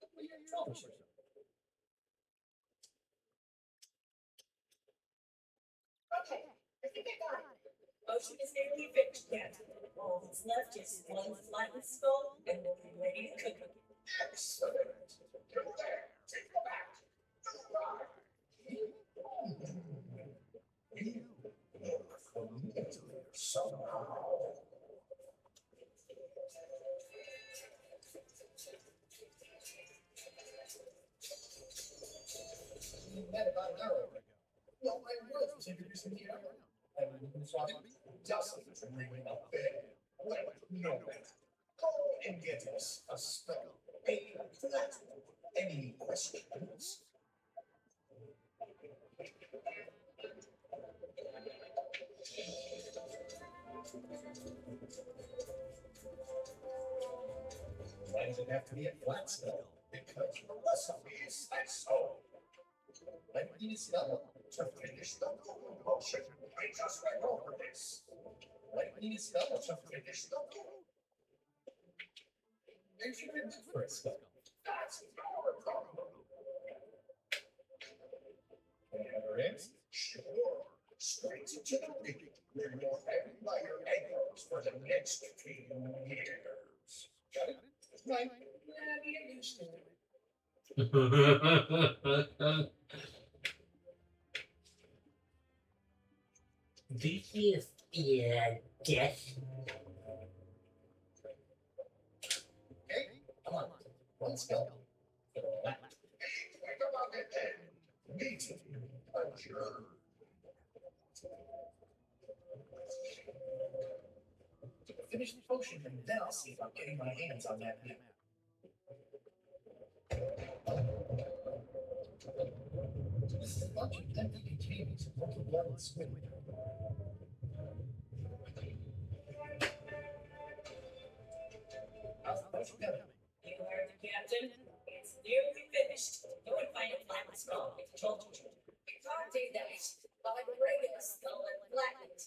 What are your troubles? Okay, I think I got it. Ocean is nearly fixed, Captain. All that's left is one flattened skull, and we'll be ready to cook it. Excellent. Go there. Take it back. Somehow. You met about an hour ago. Well, my world was introducing me around. And so dozens ringing up there. Well, no better. Go and get us a spell. A flat. Any questions? Why does it have to be a flat spell? Because the recipe says so. Why do you need a spell? To finish the cooking potion. I just went over this. Why do you need a spell? To finish the cooking. You should have looked for a spell. That's our problem. Any other eggs? Sure. Straight into the ring. Where you'll have by your ankles for the next few years. Got it? Right. Yeah, be used to it. Do you fear death? Okay, come on. Let's go. Think about it then. Meeting adjourned. Finish the potion and then I'll see if I'm getting my hands on that map. This is a bunch of empty containers of monkey blood and squid. How's it going? You heard the captain? It's nearly finished. Go and find a flat skull. I told you. We can't do that. I'll break a skull and flatten it.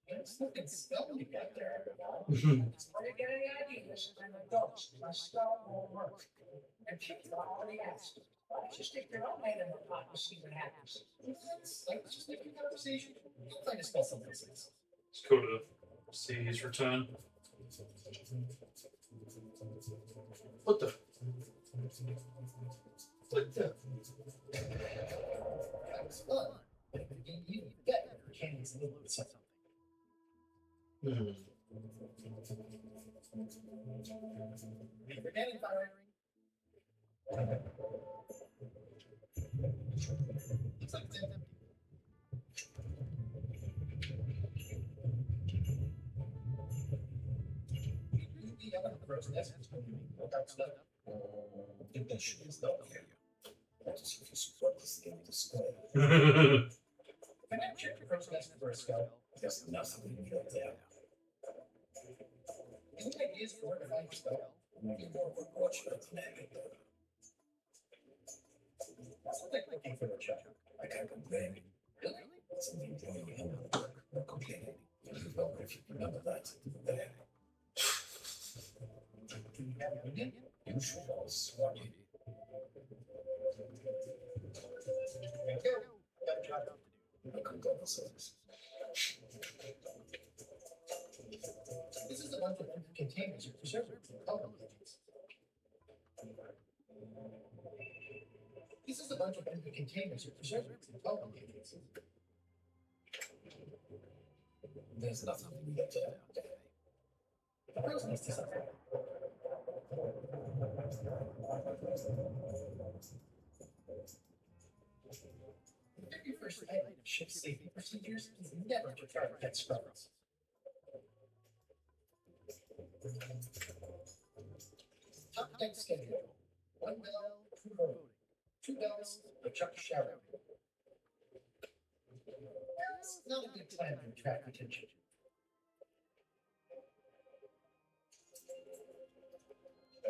Nice looking skull you got there, Aragorn. What are you getting ideas? I'm a ghost. My skull won't work. And she's already asked. Why don't you stick your own head in the pot and see what happens? Let's just make a conversation. You'll find a skull someplace else. It's cool to see his return. What the? What the? That was fun. But you bet your cannon's a little bit something. Hmm. Never getting firing. Looks like it's empty. You'd be yelling at the crow's nest when you look out stuff. Get that shit stuff here. That's if you support this game to square. Can I check the crow's nest for a skull? There's nothing in here there. Any ideas for where to find the skull? Maybe more fortunate than that. That's what they're looking for the chuck. I can't complain. Really? Something doing in the work, no complaining. You know, if you remember that. There. Do you have a union? You should all sworn in. There you go. Got a job. I couldn't go service. This is a bunch of empty containers or preservatives and color agents. This is a bunch of empty containers or preservatives and color agents. There's nothing we get to. The crow's nest is up there. The very first item of ship safety procedures is never to try to get scrubbers. Top deck schedule. 1 bell, 2 voting. 2 bells, a chuck shower. It's not a good time to attract attention.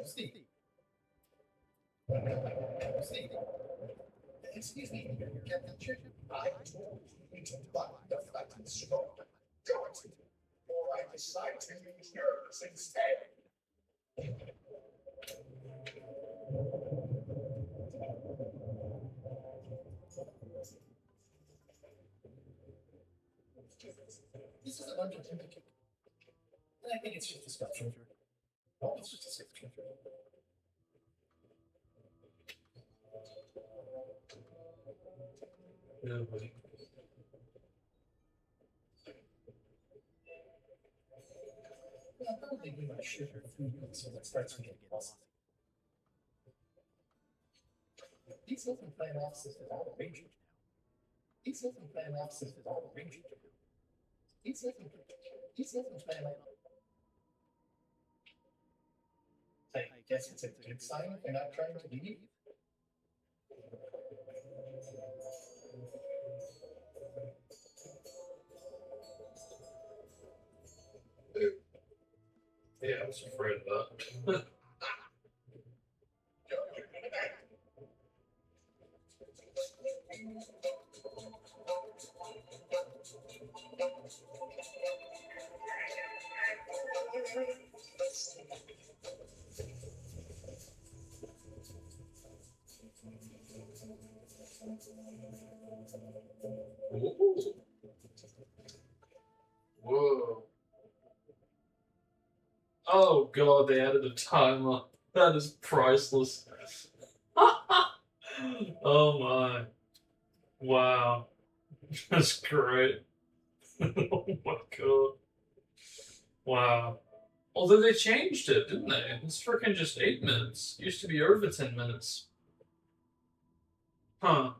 Steve. Steve. Excuse me, Captain Chip. I told you to buy the flattened skull. Do it, or I decide to use yours instead. This is a bunch of empty. I think it's just a sculpture. Oh, it's just a sculpture. Yeah, buddy. I'll probably do my shirt for 3 weeks when it starts to get lost. These open plan offices with all the range. These open plan offices with all the range. These open plan. I guess it's a good sign if you're not trying to leave. Yeah, I was afraid of that. Ooh. Whoa. Oh god, they added a timer. That is priceless. Oh my. Wow. That's great. Oh my god. Wow. Although they changed it, didn't they? It's freaking just 8 minutes. It used to be over 10 minutes. Huh.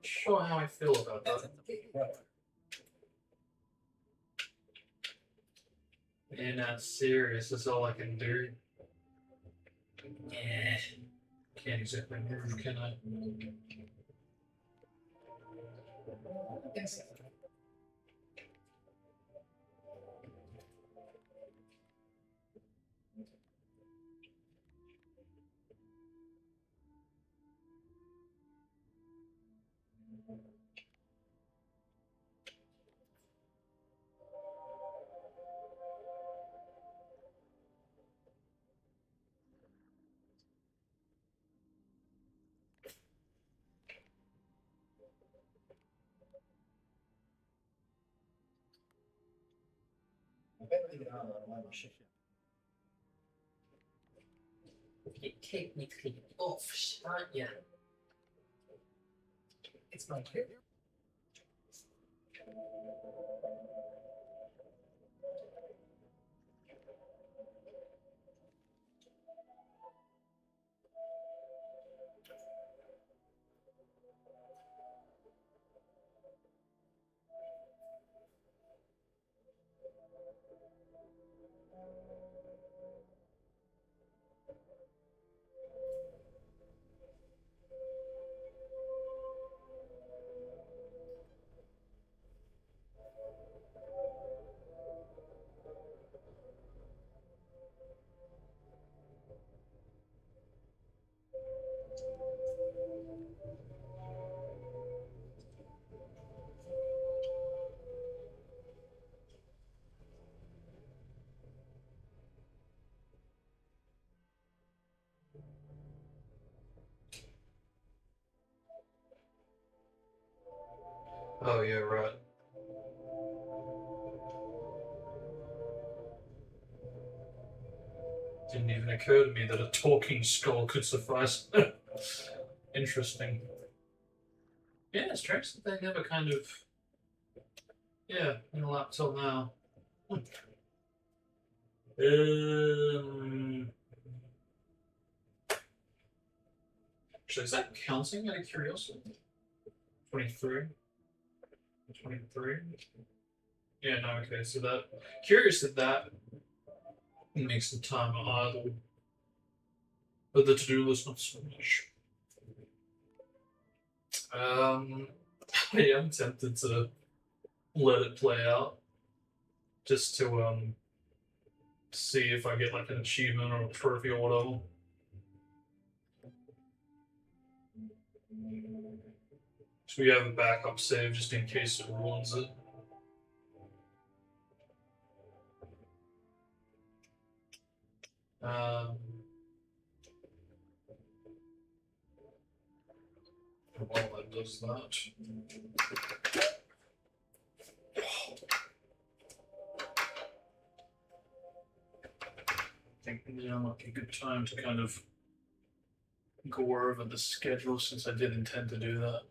Sure how I feel about that. You're not serious, that's all I can do. Yeah. Can't exactly move, can I? You better get on my ship. You're technically off, aren't you? It's my turn. Oh yeah, right. Didn't even occur to me that a talking skull could suffice. Interesting. Yeah, it's strange that they never kind of. Yeah, been up till now. So is that counting out of curiosity? 23? 23? Yeah, no, okay, so that. Curious that makes the time idle. But the to do list, not so much. I am tempted to let it play out. Just to, see if I get like an achievement or a trophy or whatever. So we have a backup save just in case it ruins it. While that does that. I think now might be a good time to kind of go over the schedule since I did intend to do that.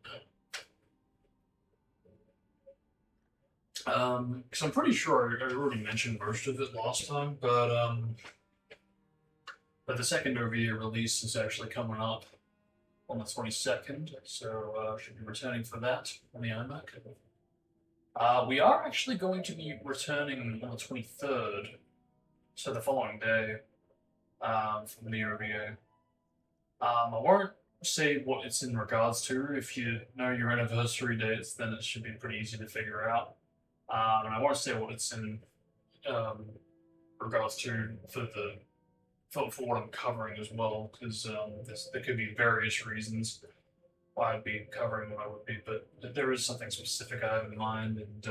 Because I'm pretty sure I already mentioned most of it last time, but the second OVA release is actually coming up on the 22nd, so should be returning for that on the iMac. We are actually going to be returning on the 23rd, so the following day, from the OVA. I won't say what it's in regards to. If you know your anniversary dates, then it should be pretty easy to figure out. And I won't say what it's in regards to for what I'm covering as well, because there could be various reasons why I'd be covering what I would be, but there is something specific I have in mind, and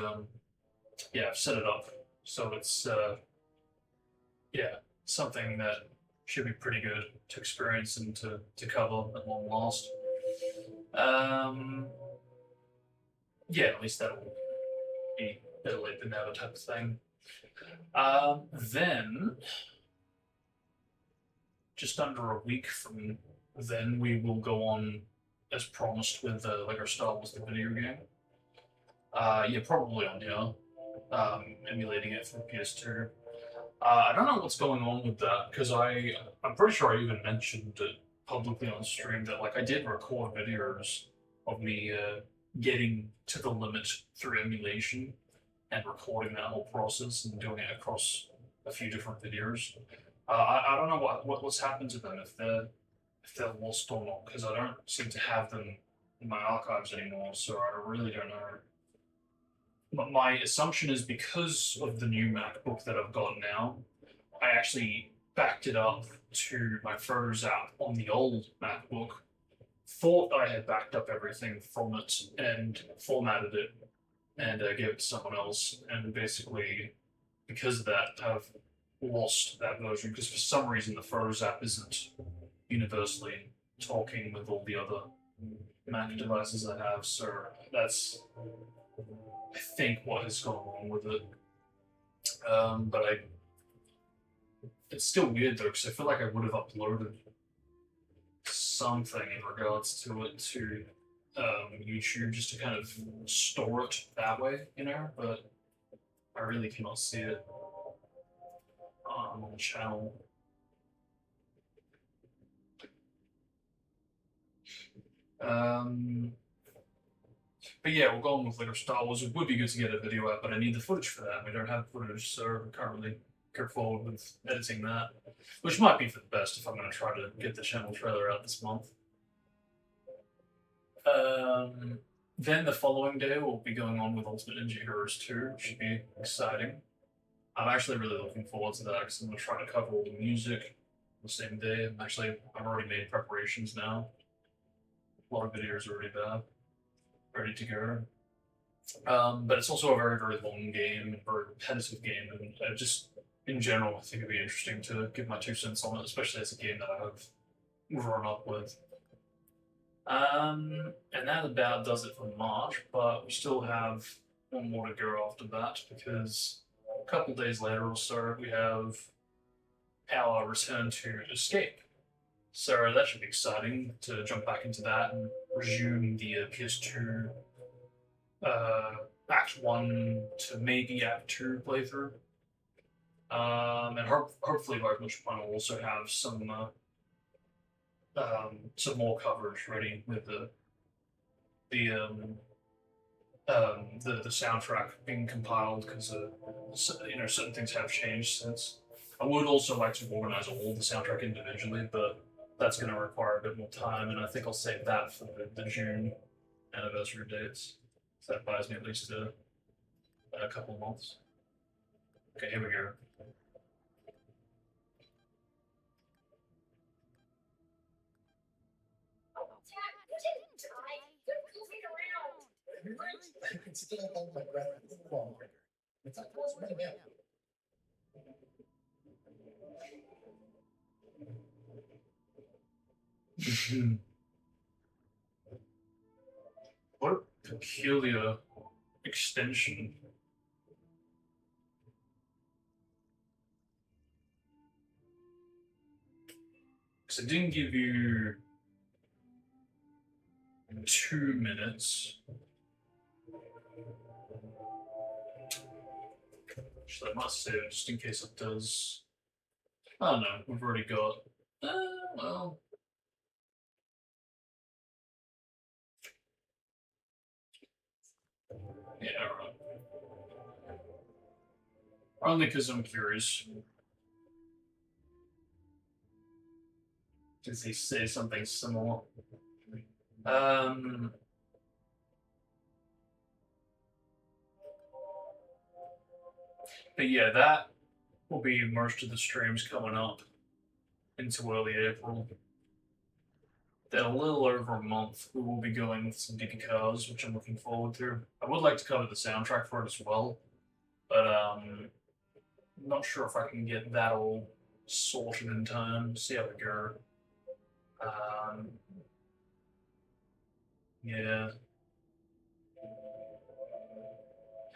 yeah, I've set it up so it's something that should be pretty good to experience and to cover at long last. Yeah, at least that'll be better late than never type of thing. Then, just under a week from then, we will go on as promised with Lego Star Wars the video game. Yeah, probably on here, emulating it for PS2. I don't know what's going on with that because I'm pretty sure I even mentioned it publicly on stream that like I did record videos of me getting to the limit through emulation and recording that whole process and doing it across a few different videos. I don't know what's happened to them, if they're lost or not, because I don't seem to have them in my archives anymore, so I really don't know. But my assumption is because of the new MacBook that I've got now, I actually backed it up to my Photos app on the old MacBook thought I had backed up everything from it and formatted it and gave it to someone else, and basically because of that, I've lost that version because for some reason the Photos app isn't universally talking with all the other Mac devices I have. So that's, I think, what has gone wrong with it. But it's still weird though because I feel like I would have uploaded something in regards to it to YouTube just to kind of store it that way, you know. But I really cannot see it on the channel. But yeah, we're going with Lego Star Wars. It would be good to get a video out, but I need the footage for that. We don't have footage, so we can't really go forward with editing that. Which might be for the best if I'm going to try to get the channel trailer out this month. Then the following day, we'll be going on with Ultimate Ninja Heroes 2, which should be exciting. I'm actually really looking forward to that because I'm going to try to cover all the music the same day. I've already made preparations now. A lot of videos are already there, ready to go. But it's also a very, very long game, a very repetitive game, and just in general, I think it'd be interesting to give my 2 cents on it, especially as a game that I've grown up with. And that about does it for March, but we still have one more to go after that because a couple days later or so we have our return to Escape. So that should be exciting to jump back into that and resume the PS2 Act 1 to maybe Act 2 playthrough. And hopefully by which point we'll also have some more coverage ready with the soundtrack being compiled because certain things have changed since. I would also like to organize all the soundtrack individually, but that's going to require a bit more time, and I think I'll save that for the June anniversary dates. So that buys me at least a couple months. Okay, here we go. You're right. I can still hold my breath a little longer. It's not close running out. What a peculiar extension. Because it didn't give you 2 minutes. Actually, I must save it just in case it does. Oh no, we've already got. Well. Yeah, alright. Only because I'm curious. Does he say something similar? But yeah, that will be most of the streams coming up into early April. Then a little over a month, we will be going with some DP cars, which I'm looking forward to. I would like to cover the soundtrack for it as well, but I'm not sure if I can get that all sorted in time. See how we go. Yeah.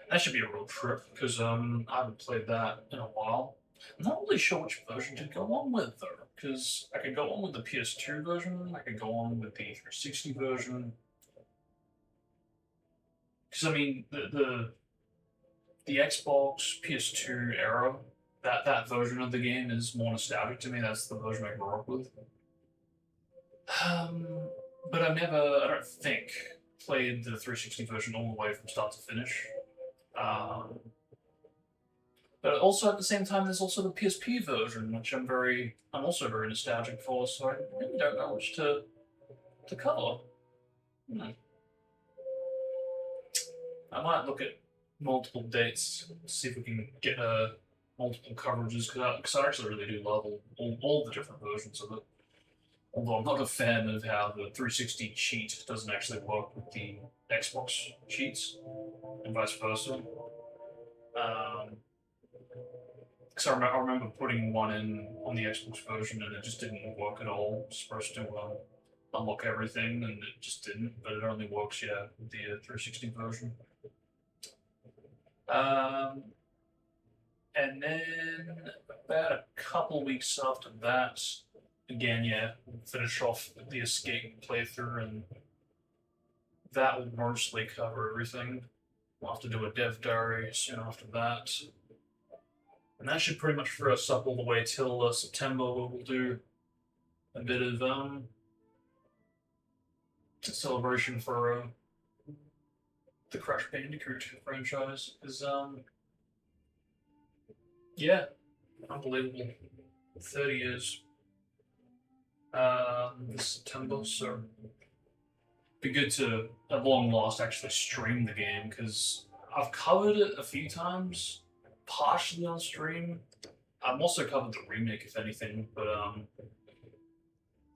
That should be a real trip, because I haven't played that in a while. I'm not really sure which version to go on with, though, because I could go on with the PS2 version, I could go on with the 360 version. Because, I mean, the Xbox PS2 era, that version of the game is more nostalgic to me. That's the version I grew up with. But I don't think, played the 360 version all the way from start to finish. But also at the same time, there's also the PSP version, which I'm also very nostalgic for. So I really don't know which to cover. I might look at multiple dates, see if we can get multiple coverages, because I actually really do love all the different versions of it. Although I'm not a fan of how the 360 cheat doesn't actually work with the Xbox cheats, and vice versa. Because I remember putting one in on the Xbox version and it just didn't work at all. It's supposed to unlock everything and it just didn't, but it only works, yeah, with the 360 version. And then about a couple weeks after that, again, yeah, finish off the Escape playthrough, and that will mostly cover everything. We'll have to do a dev diary soon after that. And that should pretty much free us up all the way till September, where we'll do a bit of celebration for the Crash Bandicoot franchise. Because, yeah, unbelievable. 30 years this September, so be good to, at long last, actually stream the game, because I've covered it a few times, partially on stream. I've also covered the remake, if anything, but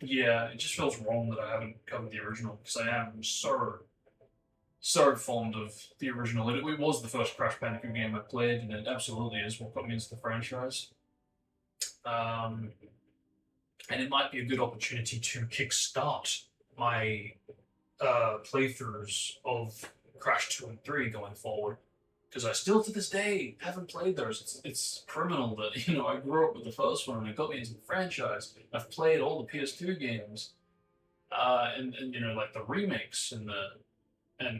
yeah, it just feels wrong that I haven't covered the original, because I am so fond of the original. It was the first Crash Bandicoot game I played, and it absolutely is what got me into the franchise. And it might be a good opportunity to kickstart my playthroughs of Crash 2 and 3 going forward, because I still to this day haven't played those. It's criminal that, you know, I grew up with the first one and it got me into the franchise. I've played all the PS2 games, and you know, like the remakes and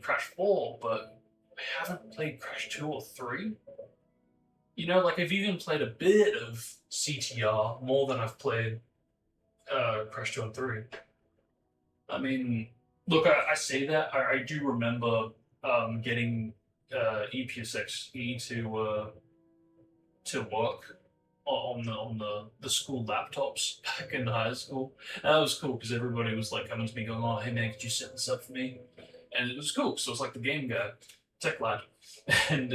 Crash 4, but I haven't played Crash 2 or 3. You know, like I've even played a bit of CTR more than I've played Crash 2 and 3. I mean, look, I say that. I do remember getting EPSXE to work on the school laptops back in high school. And that was cool because everybody was like coming to me going, "Oh, hey man, could you set this up for me?" And it was cool because I was like the game guy, tech lad, and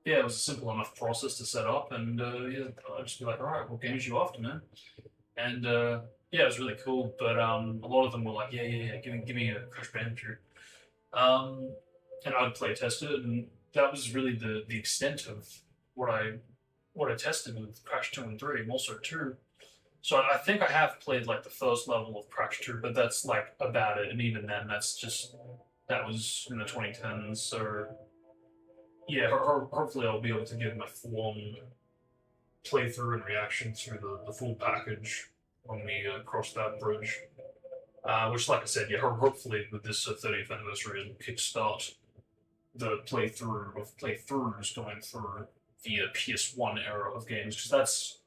yeah, it was a simple enough process to set up. And yeah, I'd just be like, "All right, what games you after, man?" And yeah, it was really cool. But a lot of them were like, "Yeah, give me a Crash Bandicoot." And I'd play test it, and that was really the extent of what I tested with Crash 2 and 3, and also 2. So I think I have played like the first level of Crash 2, but that's like about it. And even then, that was in the 2010s. So yeah, hopefully I'll be able to give my full-on playthrough and reaction through the full package when we cross that bridge. Which, like I said, yeah, hopefully with this 30th anniversary, it'll kickstart the playthrough of playthroughs going through the PS1 era of games, because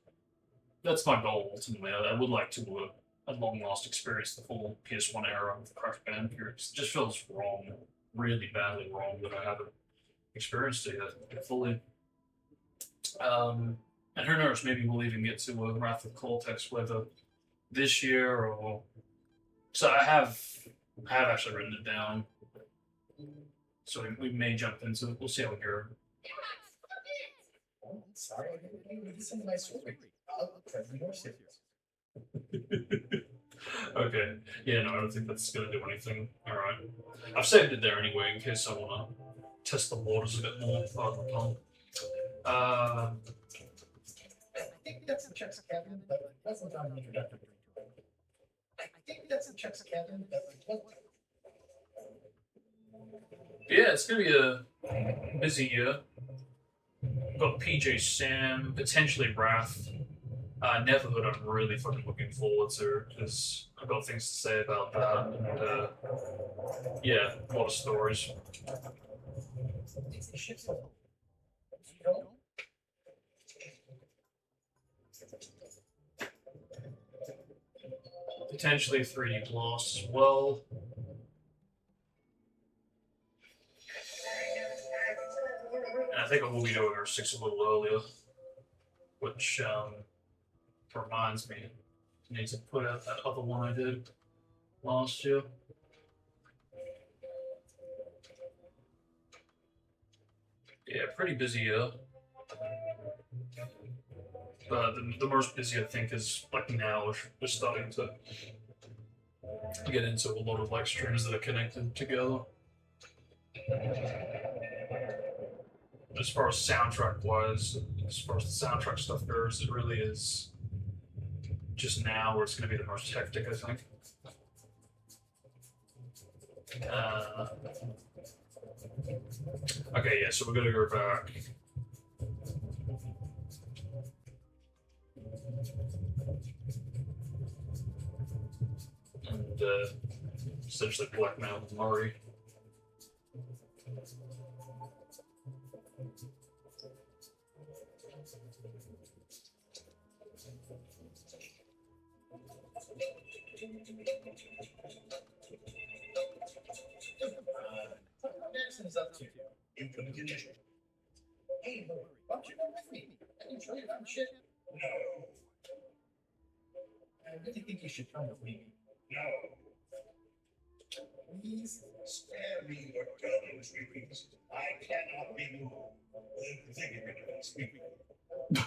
that's my goal ultimately. I would like to, at long last, experience the full PS1 era of Crash Bandicoot. It just feels wrong, really badly wrong, that I haven't experienced it yet fully. And who knows, maybe we'll even get to Wrath of Cortex, whether this year or. So I have actually written it down. So we may jump into it. We'll see how we go. Oh, sorry, I didn't listen to my story. I'll try to be more serious. Okay. Yeah, no, I don't think that's going to do anything. Alright. I've saved it there anyway in case I want to test the waters a bit more. I think that's the Chuck's cabin, but it wasn't on the introductory. I think that's the Chuck's cabin, but it wasn't. Yeah, it's going to be a busy year. Got PJ Sam, potentially Wrath. Neverhood I'm really fucking looking forward to, because I've got things to say about that, and yeah, a lot of stories. It's the ship's level. You know? Potentially 3D Blast as well. And I think I will be doing our 6 a little earlier, which reminds me, I need to put out that other one I did last year. Yeah, pretty busy year. But the most busy, I think, is like now we're starting to get into a lot of like streams that are connected together. As far as soundtrack wise, as far as the soundtrack stuff goes, it really is just now where it's going to be the most hectic, I think. Okay, yeah, so we're going to go back. And essentially blackmail Murray. Jackson's up to input condition. Hey, Murray, why don't you come with me? I can show you some shit. No. I really think you should come with me. No. Please spare me your dirty sweepings. I cannot be moved. Vigorous sweeping. I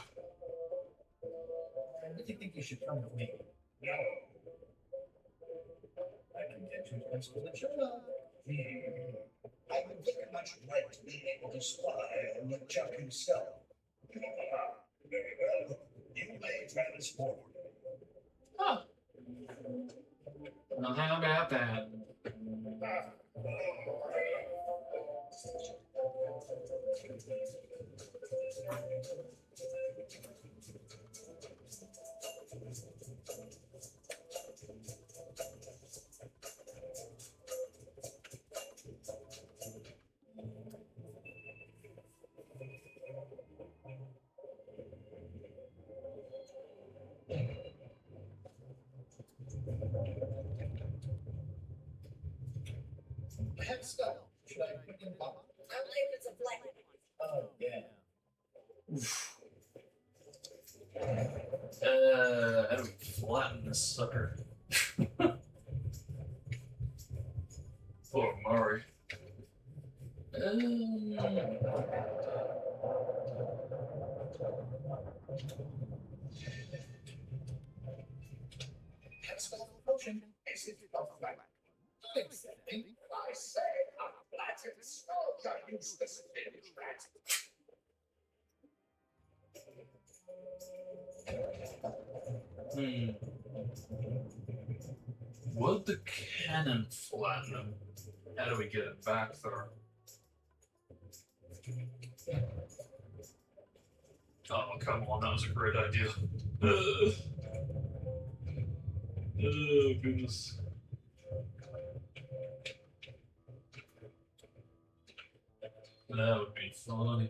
really think you should come with me. No. I can get you close to the job. I would very much like to be able to spy on the Chuck himself. Very well. You may transport. Oh. Well, how about that? I have stuff. Should I put in pop? Only if it's a flat. Oh, yeah. How do we flatten this sucker? Poor Murray. Have stuff potion. Is it a flat? Exactly. I say a flattened skull got useless finish rat. Would the cannon flatten him? How do we get it back there? Oh, come on, that was a great idea. Oh, goodness. That would be funny.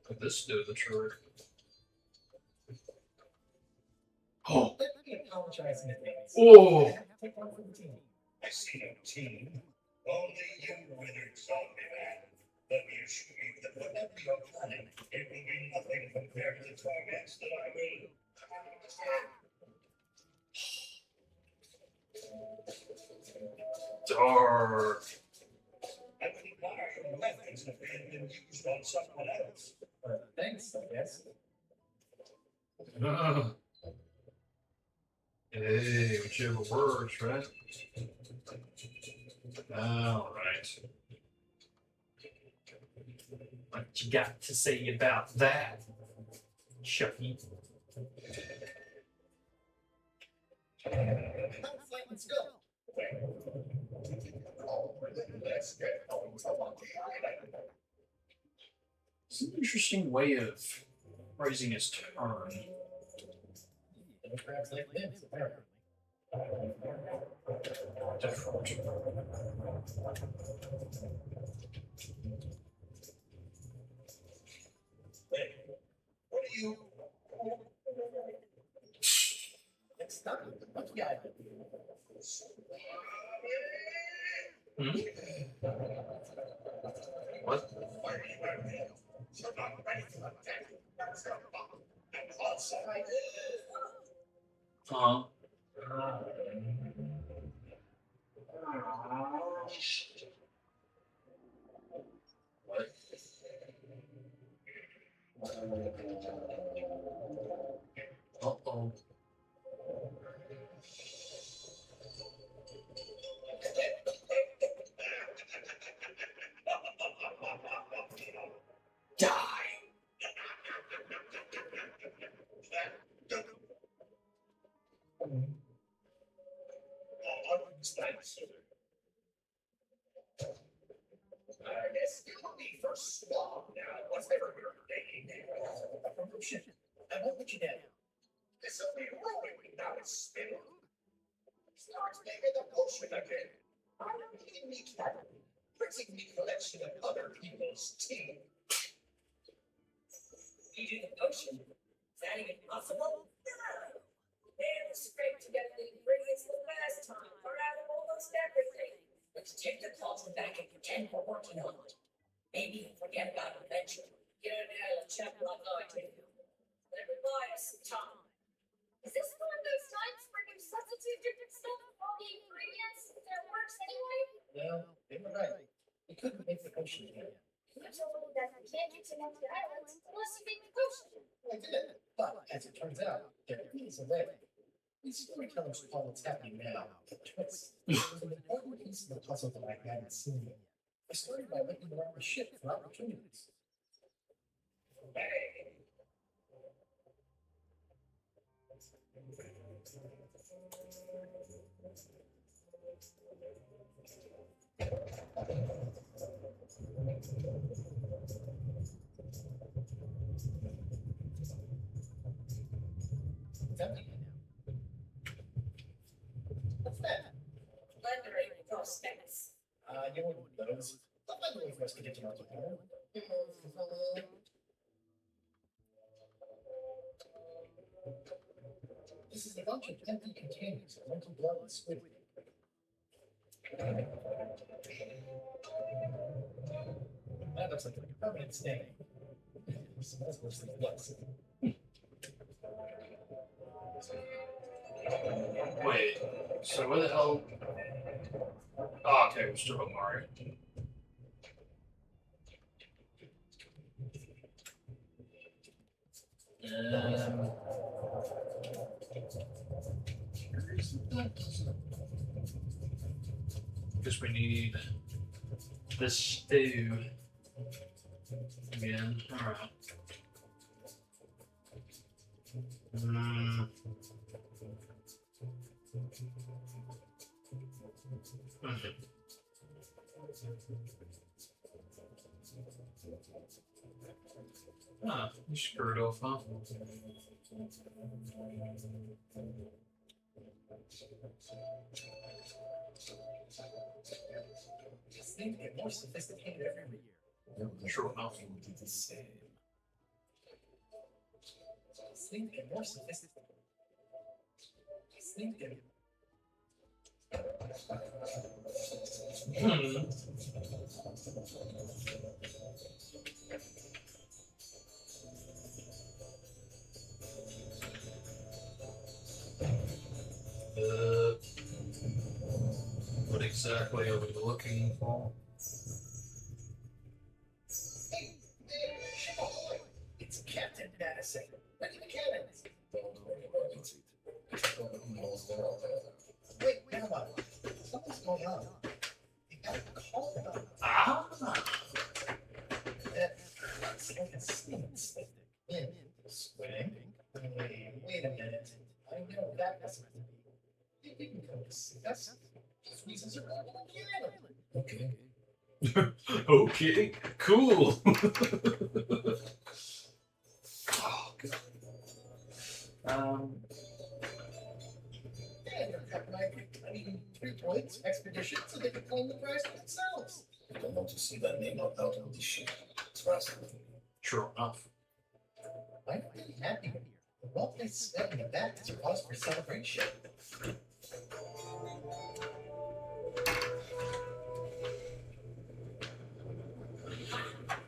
Could this do the trick? Oh! Let me apologize in advance. Oh! I have to take one for the team. I see no team. Only you, withered zombie man. Let me assure you that whatever you're planning, it will be nothing compared to the torments that I will. Dark. I would admire your methods if they had been used on someone else. Thanks, I guess. Hey, whichever works, right? All right. What you got to say about that, Chucky? Let's go. Let's get on with the It's an interesting way of raising his turn. Democrats like this, apparently. Different. Hey, what are you? Next time, what guy? Hmm? What? You're not ready for the death. That's your bomb. And also, What? Uh-oh. Die! This will be for swab now. Whatever we're taking. A promotion. I won't let you down. This will be rolling now. It's spinning. Starts making the potion again. I don't need me cattle. Printing me collection of other people's tea. You do the potion? Is that even possible? No! Man, scraped together the ingredients the last time, or out of almost everything. Let's take the closet back and pretend we're working on it. Maybe you'll forget about it eventually. You don't have to check like I do. Let me buy us some time. Is this one of those times where you substitute different stuff for all the ingredients that works anyway? No, they were right. We couldn't make the potion again. You told me that you can't get to next islands unless you make the potion. I did. But as it turns out, there is a way. These storytellers call what's happening now the twist. It was an important piece of the puzzle that I hadn't seen yet. I started by looking around the ship for opportunities. Hey. It's empty now. What's that? Plundering prospects. You wouldn't know those. I'll find a way for us to get to know each other. This is a bunch of empty containers of mental blood and squid. That looks like a permanent stain. It smells mostly blood. Wait, so where the hell? Oh, okay, we're still on Mario. Guess we need this stew again. Alright. Ah, you screwed off, huh? These things get more sophisticated every year. Sure enough. The same. These things get more sophisticated. These things get. What exactly are we looking for? Hey, ship ahoy! It's Captain Madison. Ready the cannons. Wait, never mind. Something's going on. You gotta call it on. Ah! That's like a sneeze. In swing. Wait a minute. I know that doesn't. You didn't come to see us. These reasons are going on the island. Okay. Okay, cool. Oh, God. Yeah, you're cut my, 3 points, expedition, so they can claim the prize for themselves. I don't want to see that name out on the ship. Trust me. Sure enough. I'm really happy. The well-placed step in the back is a cause for celebration.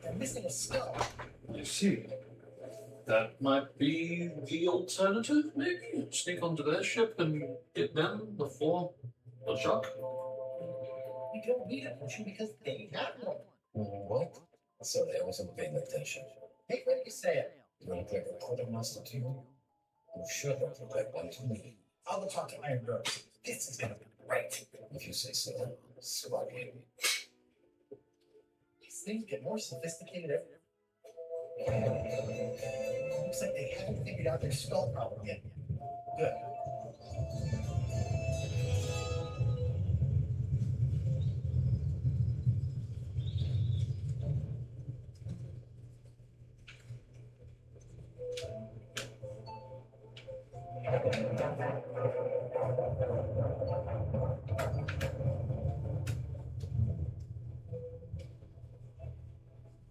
I'm missing a skull. You see, that might be the alternative, maybe? Sneak onto their ship and get them before the shock? We don't need a potion because they have one. What? Sorry, I wasn't paying attention. Get ready to say it. You want to play a quartermaster to you? You should have played one to me. I'll go talk to Iron Rose. This is gonna be great. If you say so. Swaggy. These things get more sophisticated every. Looks like they haven't figured out their skull problem yet. Good.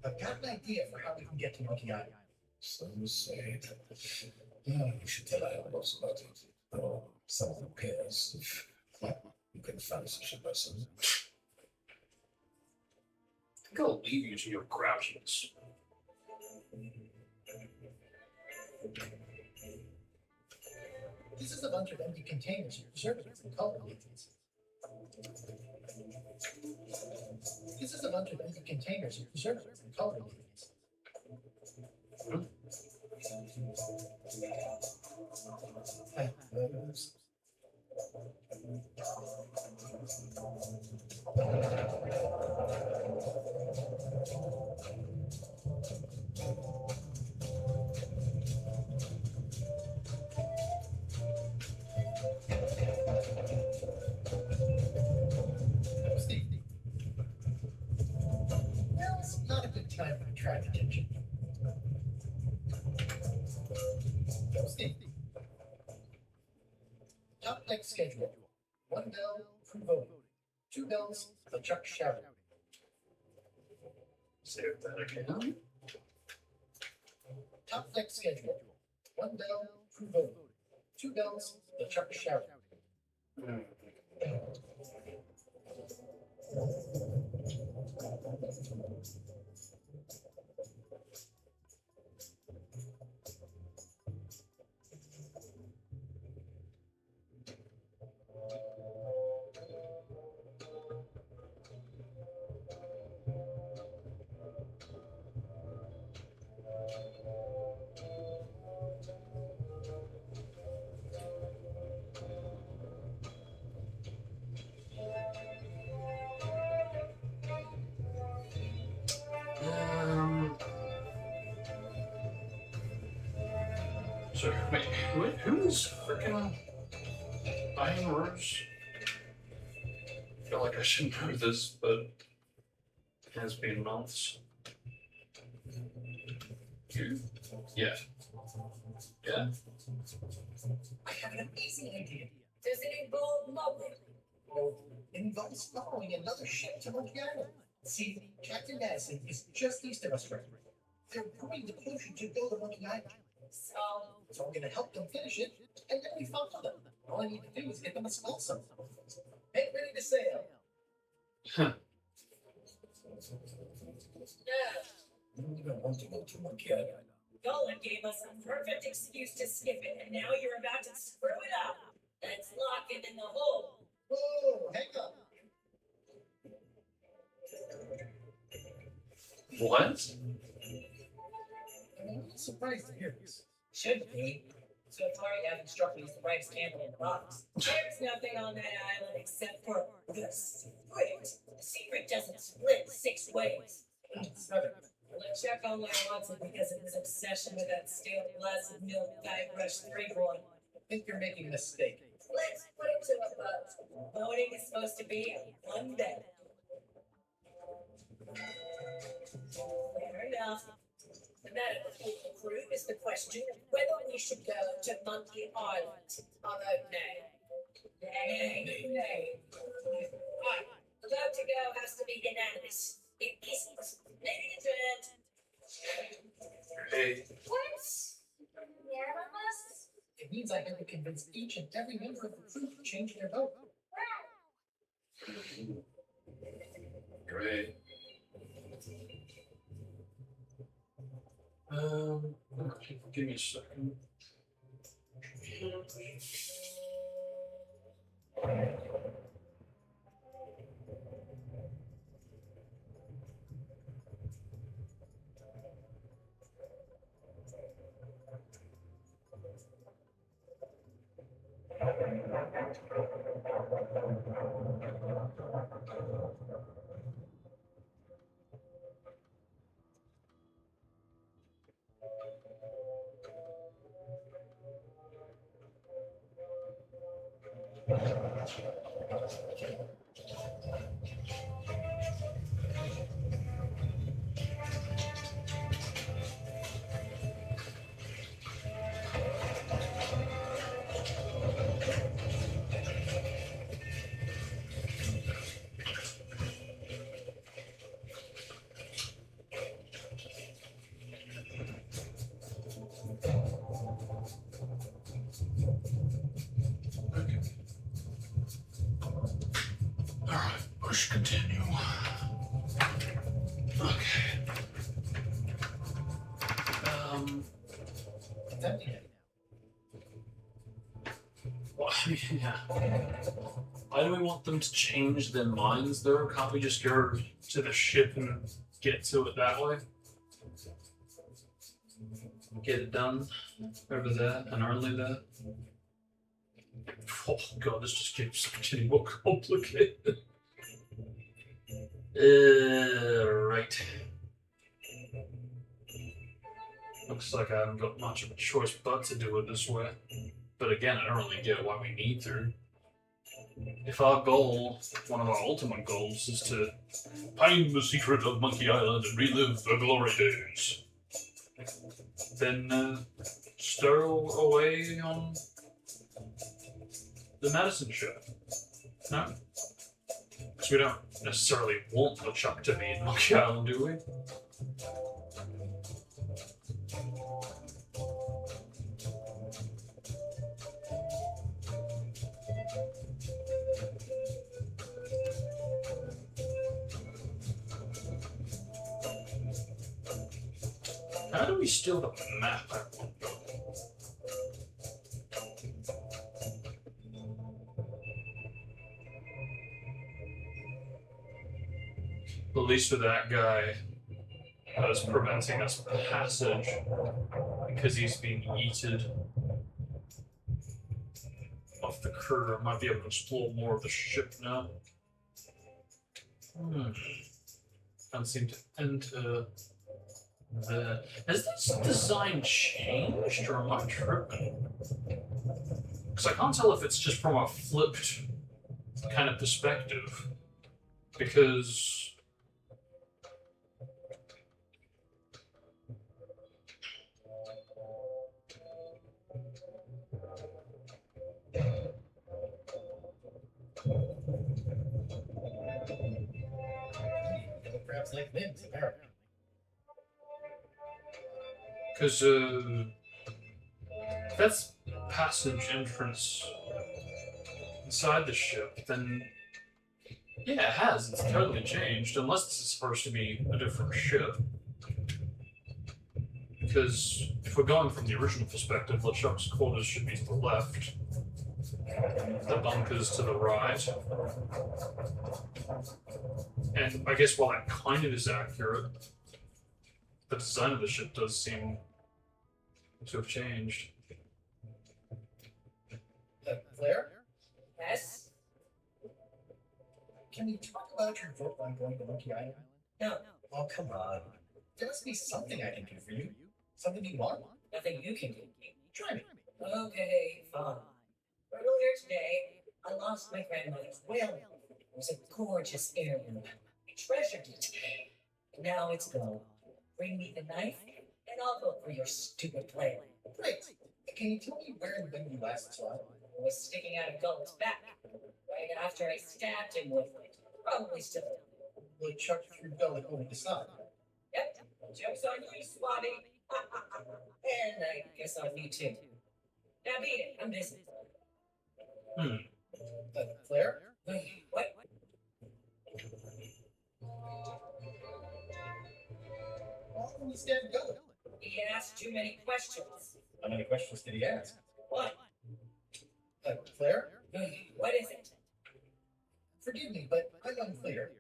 I've got an idea for how we can get to Monkey Island. So say. Yeah, you should tell Ironos about it. Or some of the peers, if you can find such a person. I think I'll leave you to your grouchiness. This is a bunch of empty containers for preservatives and color agents. This is a bunch of empty containers for preservatives and color agents. Oops. Steve. Well, it's not a good time to attract attention. Steve. Top deck schedule. 1 bell for voting. 2 bells for Chuck shouting. Say that again. Top deck schedule. 1 bell for voting. 2 bells for Chuck shouting. So, wait, who is freaking Iron Rose? I feel like I should know this, but it has been months. You? Yeah. Yeah? I have an amazing idea. Does it involve mobbing? Well, it involves following another ship to Monkey Island. See, Captain Madison is just east of us right now. They're brewing the potion to go to Monkey Island. So I'm gonna help them finish it, and then we follow them. All I need to do is get them to smell something. Get ready to sail. No. You don't want to go to Monkey Island. Golan gave us a perfect excuse to skip it, and now you're about to screw it up. Let's lock it in the hole. Whoa, hang on. What? I'm a little surprised to hear this. Shouldn't be. So far, you haven't struck me as the brightest candle in the box. There's nothing on that island except for the secret. The secret doesn't split 6 ways. 7. Let Chuck only wants it because of his obsession with that stale glass of milk Guybrush 3 boy. I think you're making a mistake. Let's put it to a vote. Voting is supposed to be one bet. Fair enough. The matter with the crew is the question of whether we should go to Monkey Island. I'll vote nay. Nay. Nay. Right. The vote to go has to be unanimous. It isn't. Maybe it's Hey. What? Unanimous? It means I have to convince each and every member of the crew to change their vote. Great. Give me a second. Alright, push continue. Okay. It's empty now. Well, yeah. Why do we want them to change their minds though? Can't we just go to the ship and get to it that way? Get it done over there and only there. Oh god, this just keeps getting more complicated. Right. Looks like I haven't got much of a choice but to do it this way. But again, I don't really get why we need to. If our goal, one of our ultimate goals, is to find the secret of Monkey Island and relive the glory days, then stow away on the medicine ship. No? Because we don't necessarily want LeChuck to be in Monkey Island, do we? How do we steal the map? I wonder? At least with that guy is preventing us passage because he's being yeeted off the crew. I might be able to explore more of the ship now. Can't seem to enter there. Has this design changed or am I tripping? Because I can't tell if it's just from a flipped kind of perspective. Because Perhaps like limbs, apparently. Because that's passage entrance inside the ship, then yeah, it has. It's totally changed, unless this is supposed to be a different ship. Because if we're going from the original perspective, LeChuck's quarters should be to the left, the bunkers to the right. And I guess while that kind of is accurate, the design of the ship does seem to have changed. Claire, Yes? can we talk about your vote on going to Monkey Island? No, Oh, come on. There must be something I can do for you. Something you want? nothing you can do. Try me. Okay, fine. Earlier today, I lost my grandmother's will. It was a gorgeous heirloom. I treasured it. Now it's gone. Bring me the knife, and I'll vote for your stupid plan. Great. Can you tell me where and when you last saw it? It was sticking out of Gull's back, right after I stabbed him with it. Probably still. Well, Chuck threw Bellic over the side. Yep, joke's on you, Swabby. And I guess on you too. Now beat it, I'm busy. Claire? What? Why did he stab Bellic? He asked too many questions. How many questions did he ask? What? Claire? What is it? Forgive me, but I'm unclear.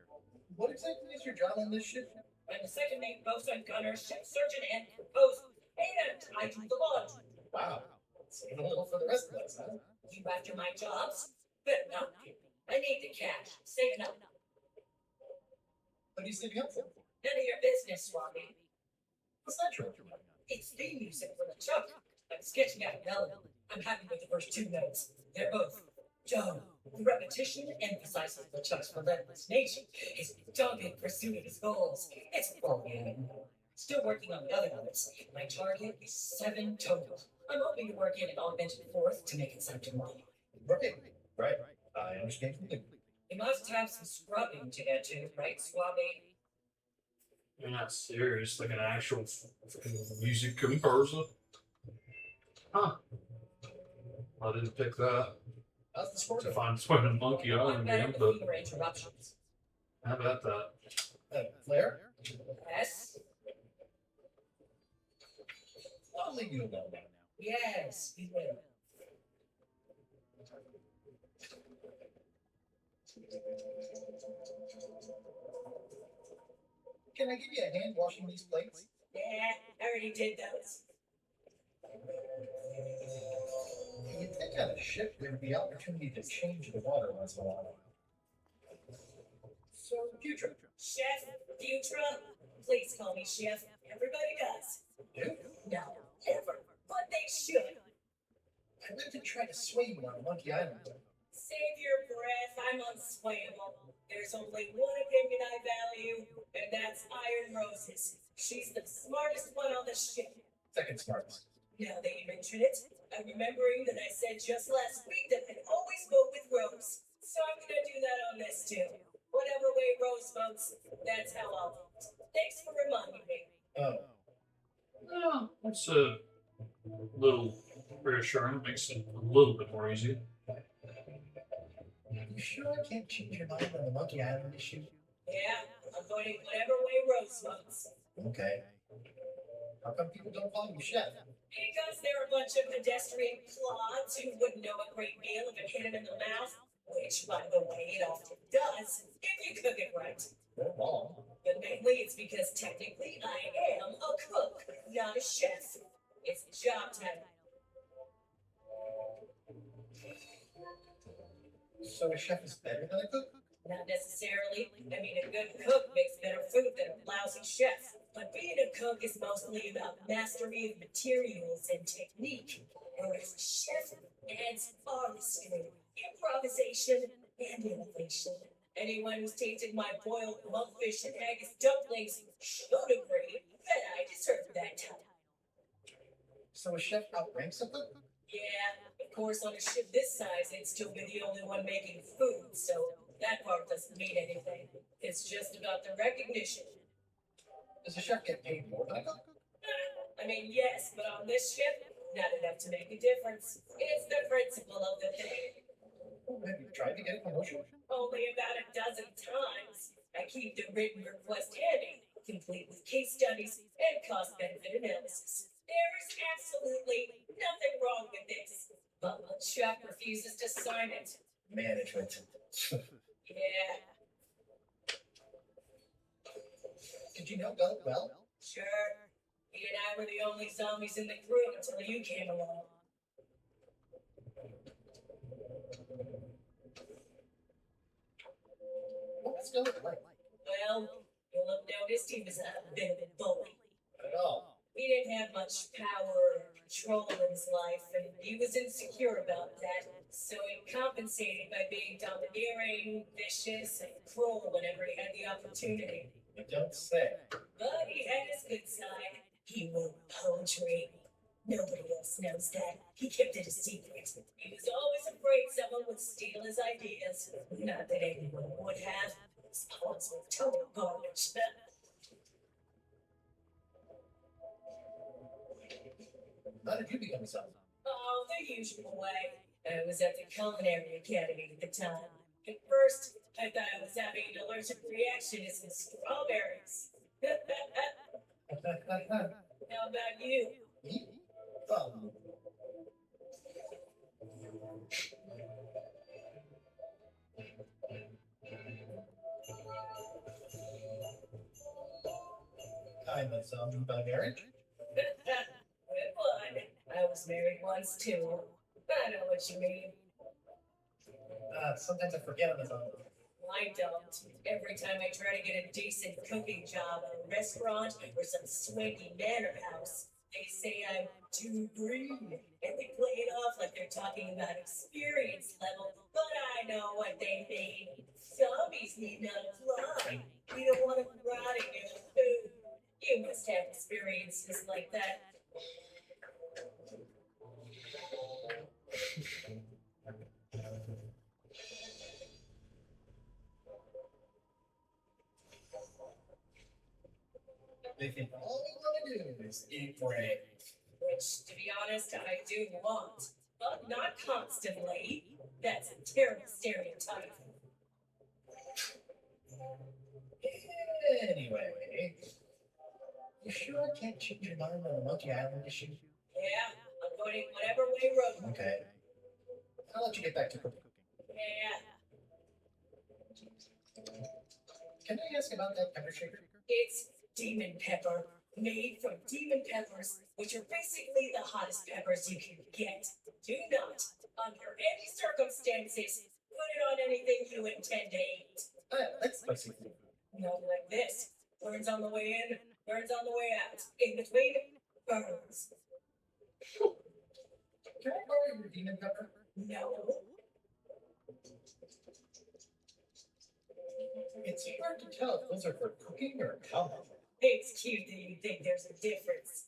What exactly is your job on this ship? I'm the second mate bosun gunner, ship surgeon, and composer. And I do the laundry. Wow. Save a little for the rest of us, huh? You after my jobs? Better not. I need the cash. Saving up. What are you saving up for? None of your business, Swabby. What's that true? It's theme music for the truck. I'm sketching out a melody. I'm happy with the first two notes. They're both Dough. The repetition emphasizes LeChuck's relentless nature, his dogged pursuit of his goals. It's programming. Still working on the other ones. My target is 7 total. I'm hoping to work in an augmented fourth to make it sound tomorrow. Right. I understand completely. You must have some scrubbing to get to, right, Swabby? You're not serious, like an actual fucking music composer? Huh. I didn't pick that. How's the sport? To find Swimming Monkey I'm Island better game, with but fewer interruptions. how about that? Flair? Yes? I'll leave you alone now. Yes, he will. Can I give you a hand washing these plates? Yeah, I already did those. You'd think on a ship there'd be opportunity to change the water once in a while. So, future. Chef, Futra, please call me Chef. Everybody does. Do? No, never. But they should. I meant to try to sway you on Monkey Island. Save your breath, I'm unswayable. There's only one opinion I value, and that's Iron Rose's. She's the smartest one on the ship. Second smartest. Now that you mention it, I'm remembering that I said just last week that I'd always vote with Rose. So I'm gonna do that on this too. Whatever way Rose votes, that's how I'll vote. Thanks for reminding me. Oh, Yeah, that's a little reassuring. Makes it a little bit more easy. you sure I can't change your mind on the Monkey Island issue? Yeah, I'm voting whatever way Rose votes. Okay. How come people don't call you chef? Because they're a bunch of pedestrian clods who wouldn't know a great meal if it hit them in the mouth. Which, by the way, it often does, if you cook it right. They're wrong. But mainly it's because technically I am a cook, not a chef. It's a job title. So a chef is better than a cook? Not necessarily. I mean, a good cook makes better food than a lousy chef. But being a cook is mostly about mastery of materials and technique. Whereas a chef adds artistry, improvisation, and innovation. Anyone who's tasted my boiled monkfish and haggis dumplings should agree that I deserve that title. So a chef outranks a cook? Yeah, of course, on a ship this size, I'd still be the only one making food, so that part doesn't mean anything. It's just about the recognition. Does a chef get paid more than a cook? I mean, yes, but on this ship, not enough to make a difference. It's the principle of the thing. Have you tried to get a promotion? Only about a dozen times. I keep the written request handy, complete with case studies and cost-benefit analysis. There is absolutely nothing wrong with this. But Chuck refuses to sign it. Management. Yeah, Did you know Bell well? sure. He and I were the only zombies in the crew until you came along. What was Bell like? Well, you'll have noticed he was a bit of a bully. Not at all. He didn't have much power or control in his life, and he was insecure about that. So he compensated by being domineering, vicious, and cruel whenever he had the opportunity. You don't say. But he had his good side. He wrote poetry. Nobody else knows that. He kept it a secret. He was always afraid someone would steal his ideas. Not that anyone would have. His poems were total garbage. How did you become a zombie? Oh, the usual way. I was at the Culinary Academy at the time. At first, I thought I was having an allergic reaction to some strawberries. How about you? Me? I'm a zombie by marriage. Good one. I was married once too. I know what you mean. Sometimes I forget I'm a zombie. I don't. Every time I try to get a decent cooking job at a restaurant or some swanky manor house, They say I'm too green, and they play it off like they're talking about experience level, but I know what they mean. Zombies need not apply. We don't want them rotting in the food. You must have experiences like that. They think all we want to do is eat brains. Which, to be honest, I do want, but not constantly. That's a terrible stereotype. Anyway, you sure I can't change your mind on the Monkey Island issue? Yeah, I'm going whatever way road. Okay. I'll let you get back to cooking. Yeah, Can I ask about that pepper shaker? it's demon pepper, made from demon peppers, which are basically the hottest peppers you can get. Do not, under any circumstances, put it on anything you intend to eat. That's spicy food. Not like this. Burns on the way in, burns on the way out. In between, burns. Can I borrow your demon pepper? No. It's hard to tell if those are for cooking or cowboy. It's cute that you think there's a difference.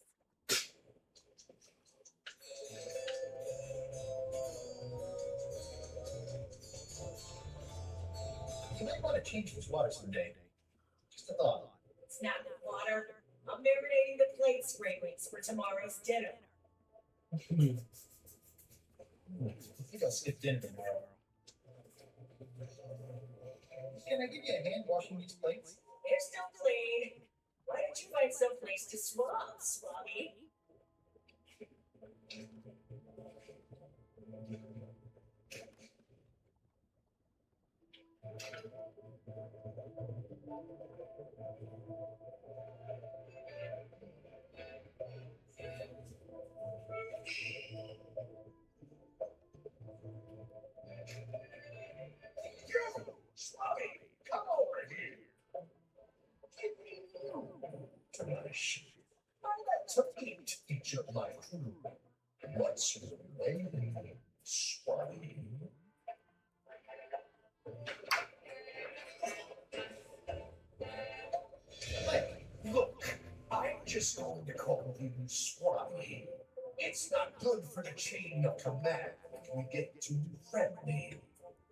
You might want to change this water someday. Just a thought. It's not water. I'm marinating the plate scrapings for tomorrow's dinner. I think I'll skip dinner tomorrow. Can I give you a hand washing these plates? They're still clean. Why don't you find some place to swab, Swabby? You, Slobby, come over here. Gosh, I like to eat each of my food. What's your name, Swabby? Hey, look, I'm just going to call you Swabby. It's not good for the chain of command if we get too friendly.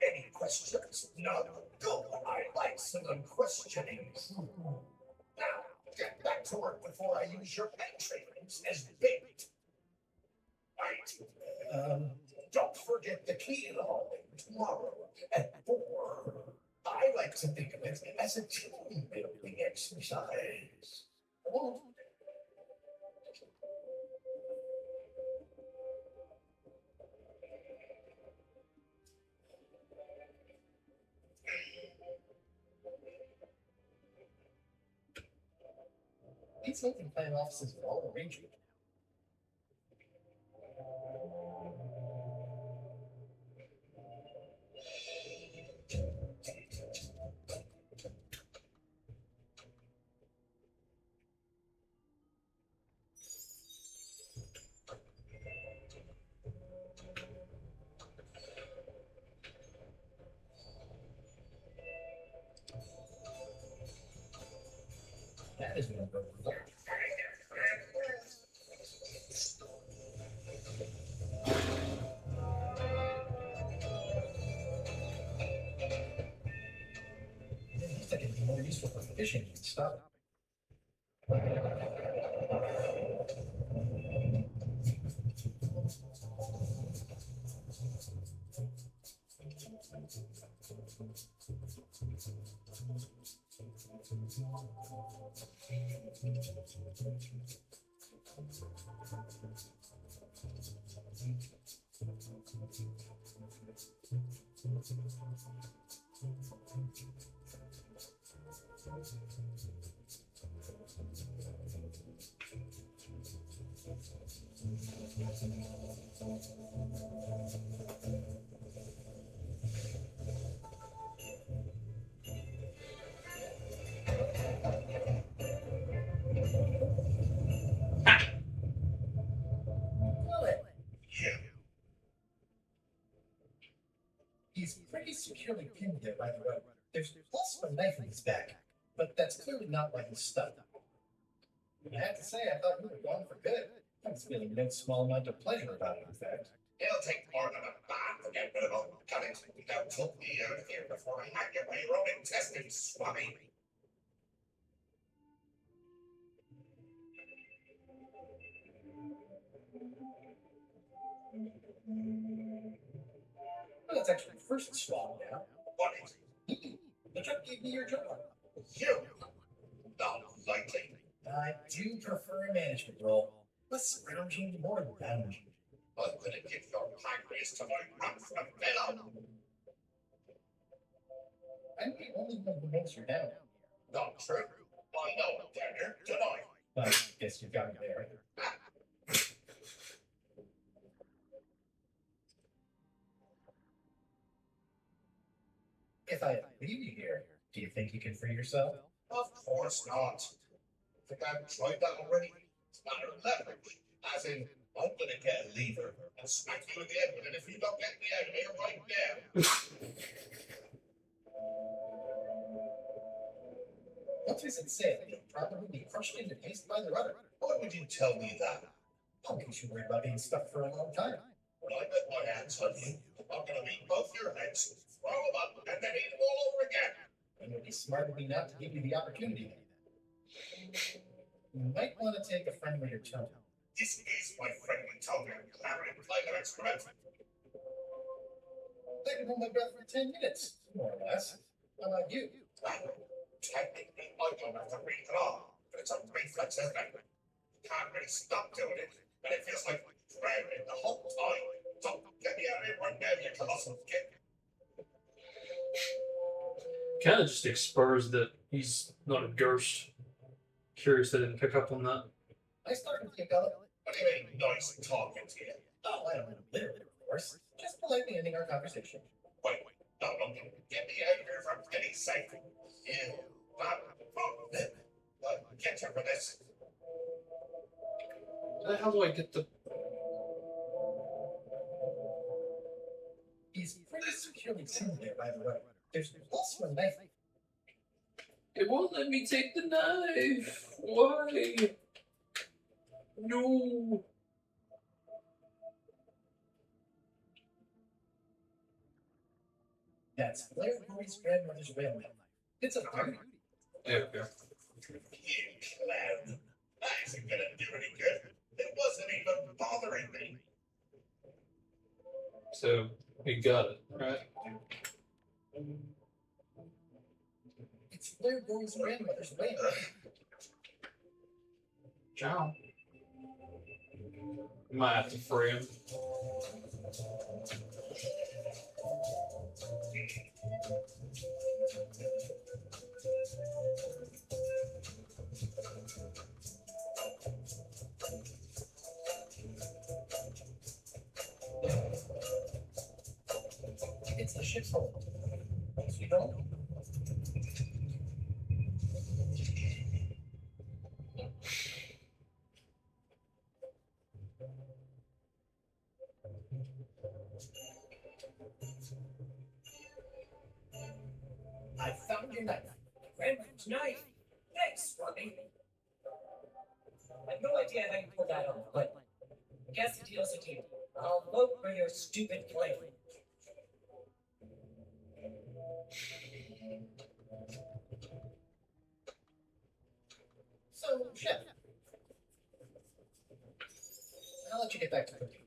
Any questions? No. Good. I like some unquestioning. Now, get back to work before I use your entrails as bait. Right. Don't forget the key hauling tomorrow at 4. I like to think of it as a team building exercise. Oh. These open plan offices are all arranged. That is no good. At least I can be more useful for fishing and stuff. securely pinned there by the rope. There's also a knife in his back, but that's clearly not why he's stuck. I have to say, I thought you were gone for good. I was feeling no small amount of pleasure about it, in fact. It'll take more than a bath to get rid of all cut it. Now took me out of here before I hack away your own intestines, Swami. Well, that's actually the first swallow now. What is it? The truck gave me your job. You? Not likely. I do prefer a management role. Less scrounging, more lounging. I'm gonna give your pancreas to my rats and fellow. I'm the only one who knows you're down. Not true. I know I'm down here tonight. But I guess you've got me there. If I leave you here, do you think you can free yourself? Of course not. Think I've tried that already? It's a matter of leverage. As in, I'm gonna get a lever and smack you in the head with it if you don't get me out of here right now. Once we set sail, you'll probably be crushed into paste by the rudder. Why would you tell me that? I'll get you worried about being stuck for a long time. When I get my hands on you, I'm gonna eat both your heads, throw them up, and then eat them all over again. And it'll be smart of me not to give you the opportunity. You might want to take a friendlier tone. This is my friendly tone and clamoring climate excrement. I can hold my breath for 10 minutes, more or less. How about you? Well, technically, I don't have to breathe at all, but it's a reflex, isn't it? You can't really stop doing it, and it feels like drowning the whole time. So get me out of here right now, you colossal kid. Kind of just exposed that he's not a ghost. Curious they didn't pick up on that. Nice talking to you, Gullet. What do you mean, nice talking to you? Oh, I don't mean literally, of course. Just politely ending our conversation. Wait, no, get me out of here for pity's sake. You, I'll get you for this. How do I get the... He's pretty securely pinned there by the rope. There's also a knife. It won't let me take the knife. Why? No. That's Blair Murray's grandmother's whale knife. It's a beauty. There we go. You clown. That isn't gonna do any good. It wasn't even bothering me. So, we got it, right? It's Blair Murray's grandmother's whale knife. Ciao. Might have to free him. It's the ship's hole. Once we go, I found your knife. Grandma's knife. Thanks, Swami. I have no idea how you pulled that off, but I guess the deal's a deal. I'll vote for your stupid claim. So, Chef, I'll let you get back to cooking.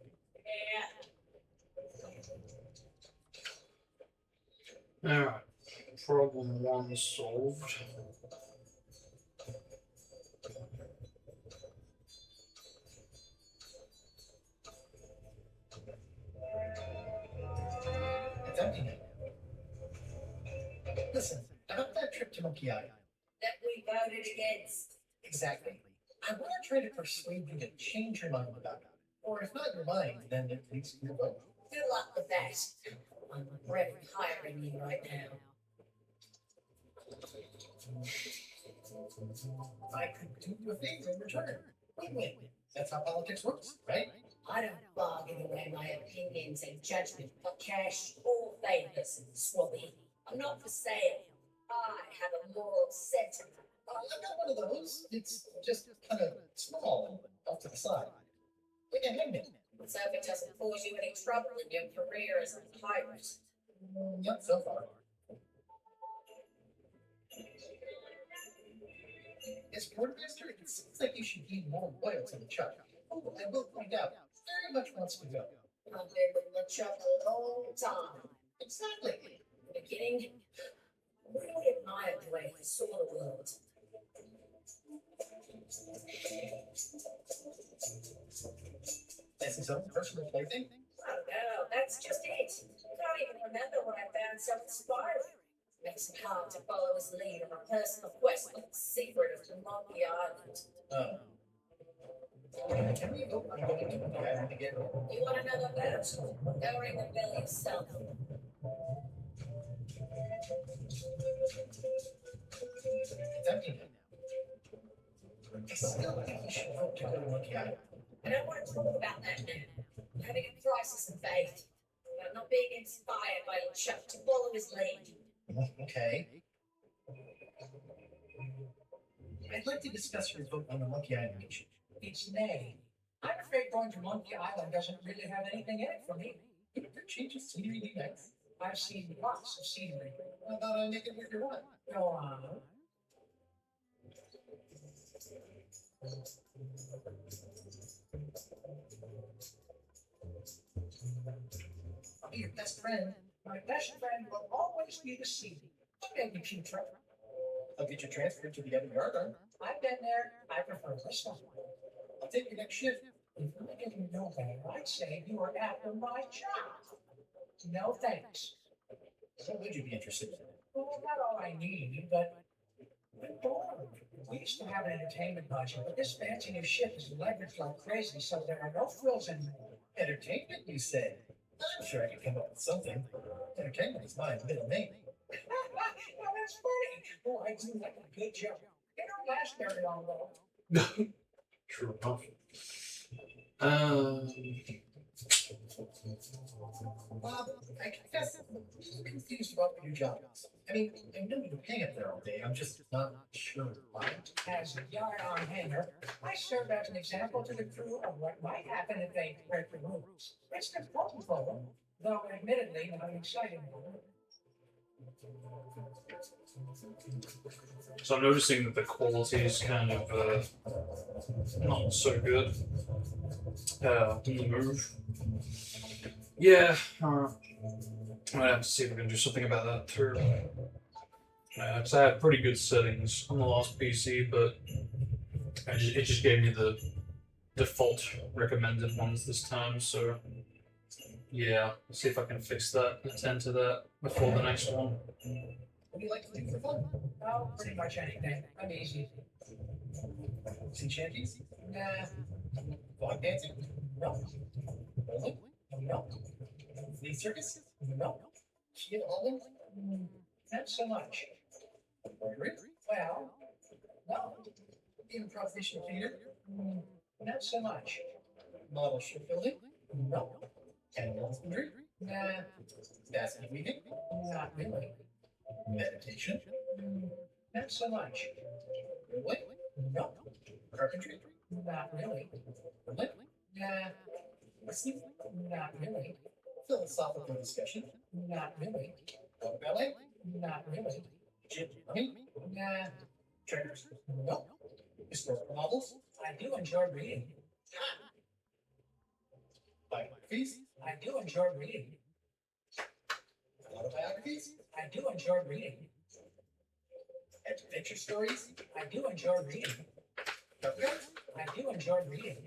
Yeah. Alright. Problem 1 solved. It's empty now. Listen, about that trip to Monkey Island. That we voted against. Exactly. I want to try to persuade you to change your mind about it. Or if not your mind, then at least your vote. Good luck with that. I'm regretting hiring you right now. I could do you a favor in return. Win-win. That's how politics works, right? I don't bargain away my opinions and judgment for cash or favors, Swabby. I'm not for sale. I have a moral sentiment. I've got one of those. It's just kind of small and off to the side. Like a hangman. So if it doesn't cause you any trouble in your career as a pirate. Yep, so far. As quartermaster, it seems like you should be more loyal to the Chuck. Oh, I will point out, very much wants to go. I've been with LeChuck a long time. Exactly. In the beginning, I really admired the way he saw the world. That's his own personal plaything. Oh no, that's just it. Can't even remember what I found so inspiring. Makes it hard to follow his lead on a personal quest like the secret of Monkey Island. Oh. Can we go? I'm going to the island again. You want another boat? Go ring the bell yourself. It's empty now. I still think we should vote to go to Monkey Island. I don't want to talk about that now. I'm having a crisis of faith. I'm not being inspired by LeChuck to follow his lead. Okay. I'd like to discuss your vote on the Monkey Island mission. It's nay. I'm afraid going to Monkey Island doesn't really have anything in it for me. Could a change of scenery be nice? I've seen lots of scenery. How about I make it with your wife? Go on. I'll be your best friend. My best friend will always be the sea. Maybe future. I'll get you transferred to the other yard arm. I've been there. I prefer this one. I'll take your next shift. If I didn't know better, I'd say you were after my job. No thanks. What would you be interested in? Well, not all I need, but I'm bored. We used to have an entertainment budget, but this fancy new ship is leveraged like crazy, so there are no frills anymore. Entertainment, you say? I'm sure I could come up with something. Entertainment is my middle name. Well, that's funny. Oh, I do like a good joke. It don't last very long, though. True enough. Bob, I confess, I'm a little confused about what your job is. I mean, I know you're paying up there all day. I'm just not sure why. As a yardarm hanger, I serve as an example to the crew of what might happen if they break the rules. It's an important for them, though admittedly not an exciting one. So I'm noticing that the quality is kind of not so good on the move. Yeah, I might have to see if we can do something about that too. Because I had pretty good settings on the last PC, but it just gave me the default recommended ones this time. So yeah, let's see if I can fix that, attend to that before the next one. What do you like to do for fun? Oh, pretty much anything. I'm easy. See shanties? Nah, Fog dancing? no, Bowling? no, Flea circus? no, Kid Almond? not so much. Embroidery? Well, no, Improvisation theater? not so much. Model shipbuilding? No, Animal husbandry? nah, Basket weaving? not really. Meditation? Not so much. Railway? No, Carpentry? not really. Berlin? Nah, Listening? not really. Philosophical discussion? Not really. Dog ballet? Not really. Gin rummy? Nah, Treasures? no. Historical novels? I do enjoy reading. Biographies? I do enjoy reading. Autobiographies? I do enjoy reading. Adventure stories? I do enjoy reading. Cover I do enjoy reading.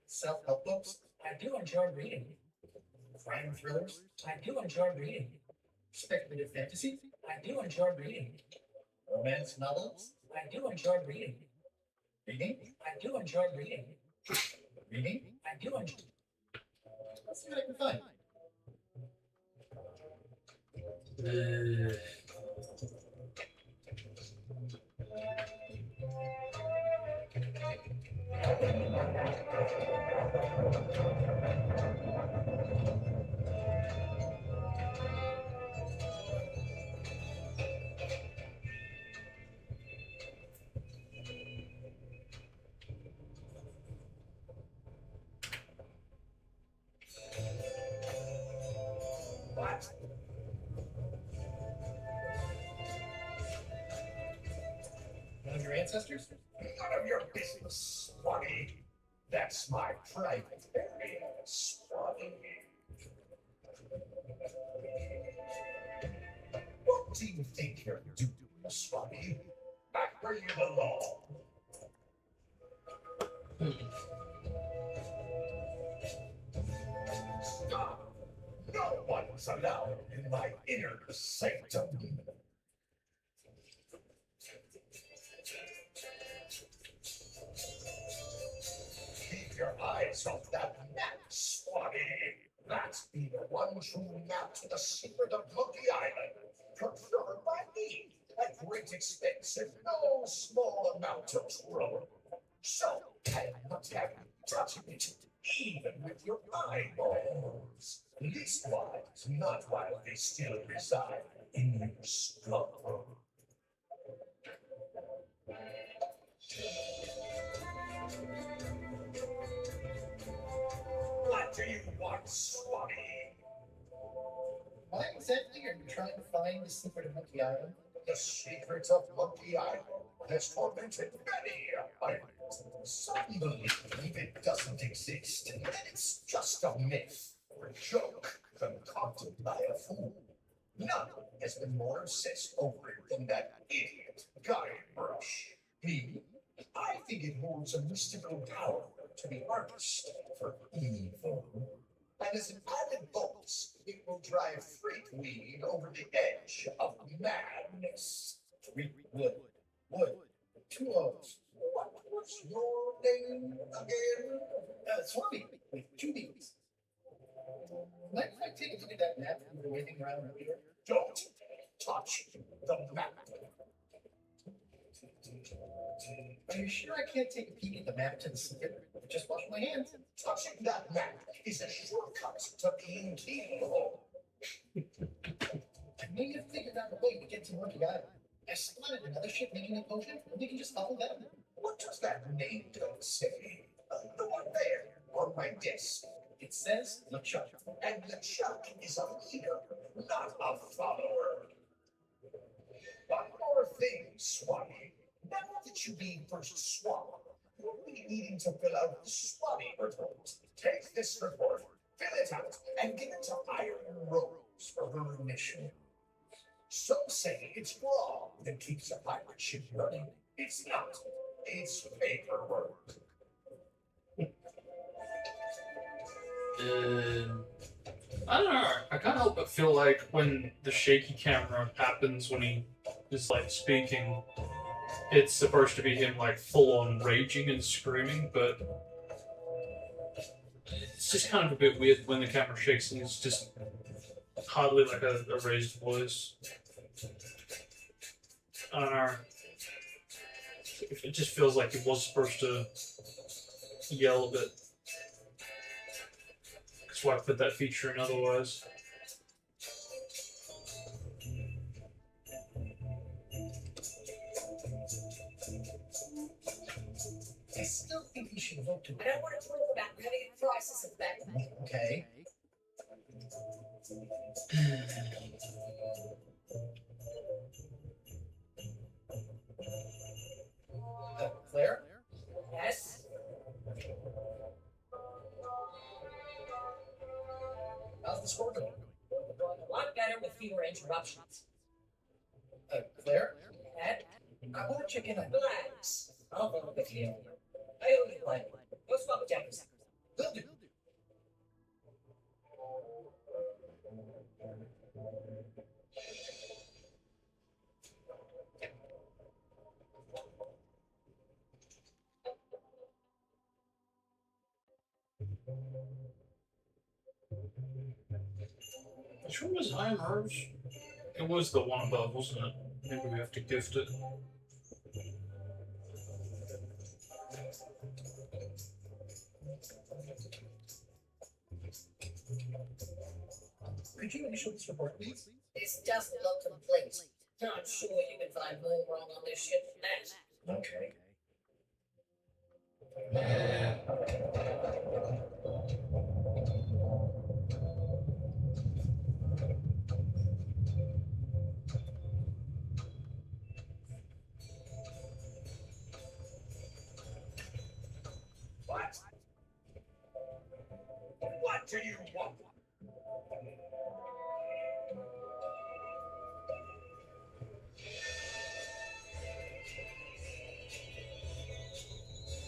Self-help books? I do enjoy reading. Crime thrillers? I do enjoy reading. Speculative fantasy? I do enjoy reading. Romance novels? I do enjoy reading. Reading? I do enjoy reading. Reading? I do enjoy. Let's see what I can find. ancestors? None of your business, Swami. That's my private area, Swami. What do you think you're doing, Swami? Back where you belong. Stop! No one's allowed in my inner sanctum. Keep your eyes off that map, Swami. That's the one true map to the secret of Monkey Island, procured by me at great expense and no small amount of trouble. So, I not have you touching it, even with your eyeballs. Leastwise, not while they still reside in your skull. What do you want, Swami? Why exactly are you trying to find the secret of Monkey Island? The secret of Monkey Island has tormented many a mind. Some believe it doesn't exist, and that it's just a myth or a joke concocted by a fool. None has been more obsessed over it than that idiot Guybrush. I think it holds a mystical power to be harnessed for evil. And as an added bonus, it will drive Freakweed over the edge of madness. Wood. 2 O's. What was your name again? Swami, with 2 B's. Mind if I take a look at that map we were waving around earlier? Don't touch the map. Are you sure I can't take a peek at the map to the secret? Just wash my hands. Touching that map is a shortcut to being evil. I may have figured out a way to get to Monkey Island. I spotted another ship making a potion, and we can just follow them. What does that name tag say? The one there on my desk. It says LeChuck. And LeChuck is a leader, not a follower. One more thing, Swami. Now that you being first swallow, you'll be needing to fill out the Swami report. Take this report, fill it out, and give it to Iron Rose for her initial. Some say it's law that keeps a pirate ship running. It's not. It's paperwork. I don't know. I can't help but feel like when the shaky camera happens when he is like speaking, it's supposed to be him like full on raging and screaming, but it's just kind of a bit weird when the camera shakes and it's just hardly like a raised voice. I don't know. It just feels like he was supposed to yell a bit. That's why I put that feature in otherwise. I still think we should vote to. I don't want to talk about having a crisis effect. Okay. Claire? Yes? How's the score going? Going a lot better with fewer interruptions. Claire? Ed, I want to check in on relax. I'll vote with you. I owe you one. Go swap with Jefferson. Will do. Which one was Iron Rose? It was the one above, wasn't it? Maybe we have to gift it. Could you initial this report, please? This doesn't look complete. I'm sure you can find more wrong on this ship than that. Okay. What do you want?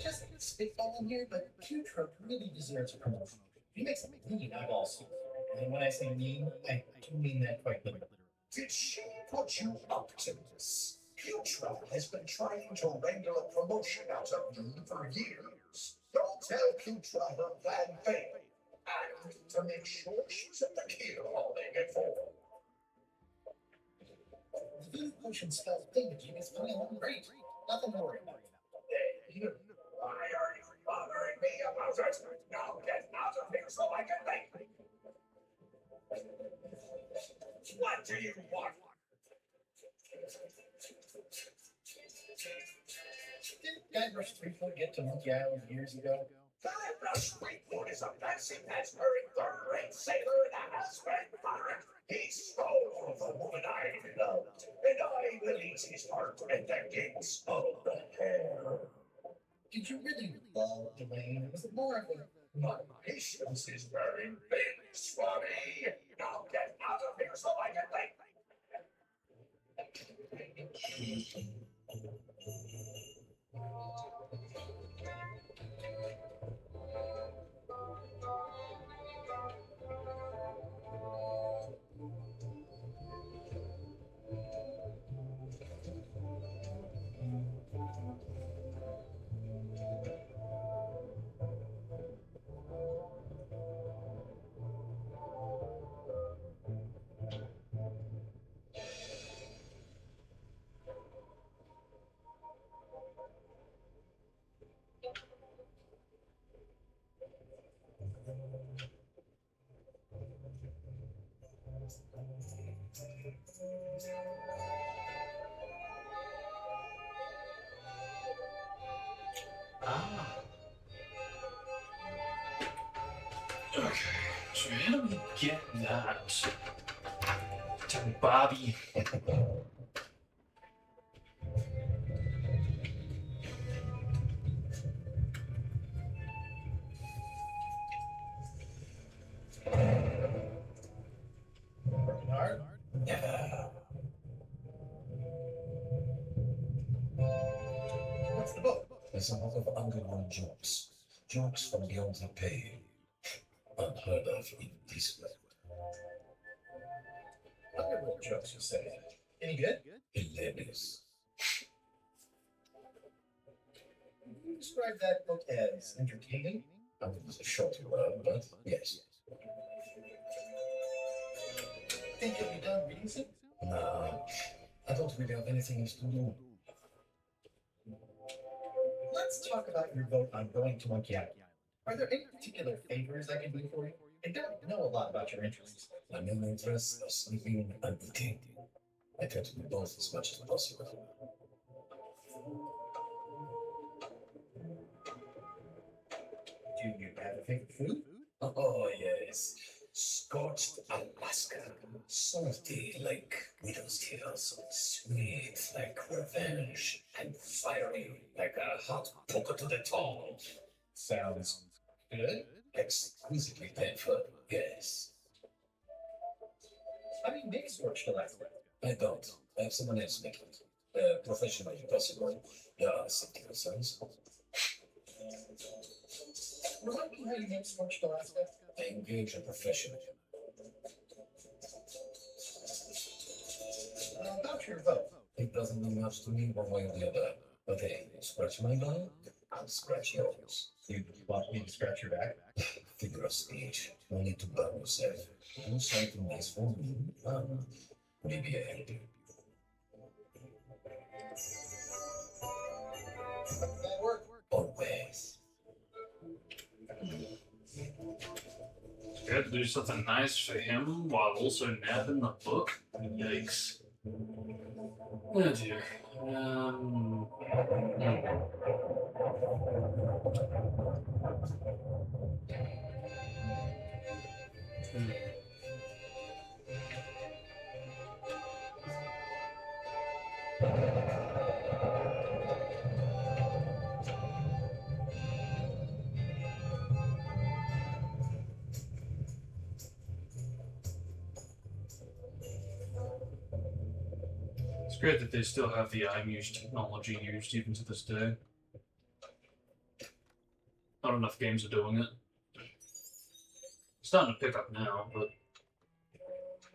Just spitballing here, but Q-Truck really deserves a promotion. He makes a mean eyeball soup. And when I say mean, I do mean that quite literally. Did she put you up to this? Putra has been trying to wrangle a promotion out of you for years. Don't tell Putra her plan failed. I need to make sure she's at the keel it for. The food potion spells imaging is coming along great. Nothing to worry about. Hey, why are you bothering me about it? Now get out of here so I can think. What do you want? Didn't Guybrush Threepwood get to Monkey Island years ago? Guybrush Threepwood is a fancy pants wearing third-rate sailor and a has-been pirate. He stole the woman I loved, and I will eat his heart at the gates of the hair. Did you really love Elaine? Was it more of a... My patience is very big, Swami. Now get out of here so I can think. Ah. Okay, so how do we get that to Bobby? Working hard? Yeah. What's the book? There's a lot of underground jokes. Jokes from beyond the pale. Unheard of in this world. Underworld jokes, you say. Any good? Hilarious. Would you describe that book as entertaining? I mean, it's a short word, but yes. Think you'll be done reading soon? No, I don't really have anything else to do. Let's talk about your vote on going to Monkey Island. Are there any particular favors I can do for you? I don't know a lot about your interests. My main interests are sleeping and eating. I try to do both as much as possible. Do you have a favorite food? Oh, yes. Scorched Alaska. Salty like widow's tears. Sweet like revenge. And fiery like a hot poker to the tongue. Sounds good. Exquisitely painful, yes. How do you make scorched Alaska? I don't. I have someone else make it. Professionally possible. There are safety concerns. Remind me how you make scorched Alaska. I engage a professional. About your vote. It doesn't mean much to me one way or the other. But hey, you scratch my back, I'll scratch yours. You want me to scratch your back? Figure of speech. No need to burn yourself. Do something nice for me. Maybe I help you. That work? Always. We had to do something nice for him while also nabbing the book? Yikes. Oh dear. great that they still have the iMuse technology used even to this day. Not enough games are doing it. It's starting to pick up now, but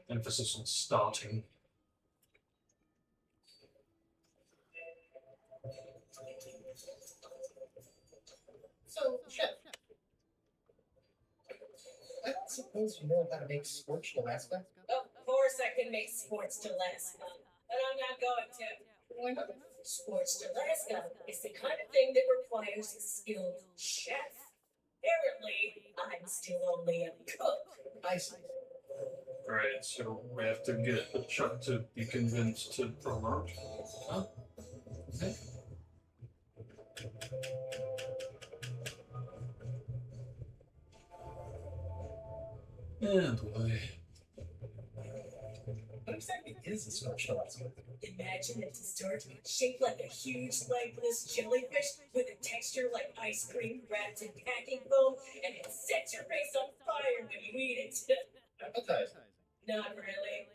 emphasis on starting. So, Chef, I don't suppose you know how to make scorched Alaska? Of course I can make sports to last, but I'm not going to. Why not? Sports to Alaska is the kind of thing that requires a skilled chef. Apparently, I'm still only a cook. I see. Right, so we have to get the Chuck to be convinced to promote. Huh? Okay. Oh boy. What exactly is a scorched Alaska? Imagine a dessert shaped like a huge legless jellyfish with a texture like ice cream wrapped in packing foam, and it sets your face on fire when you eat it. Appetizing. Not really.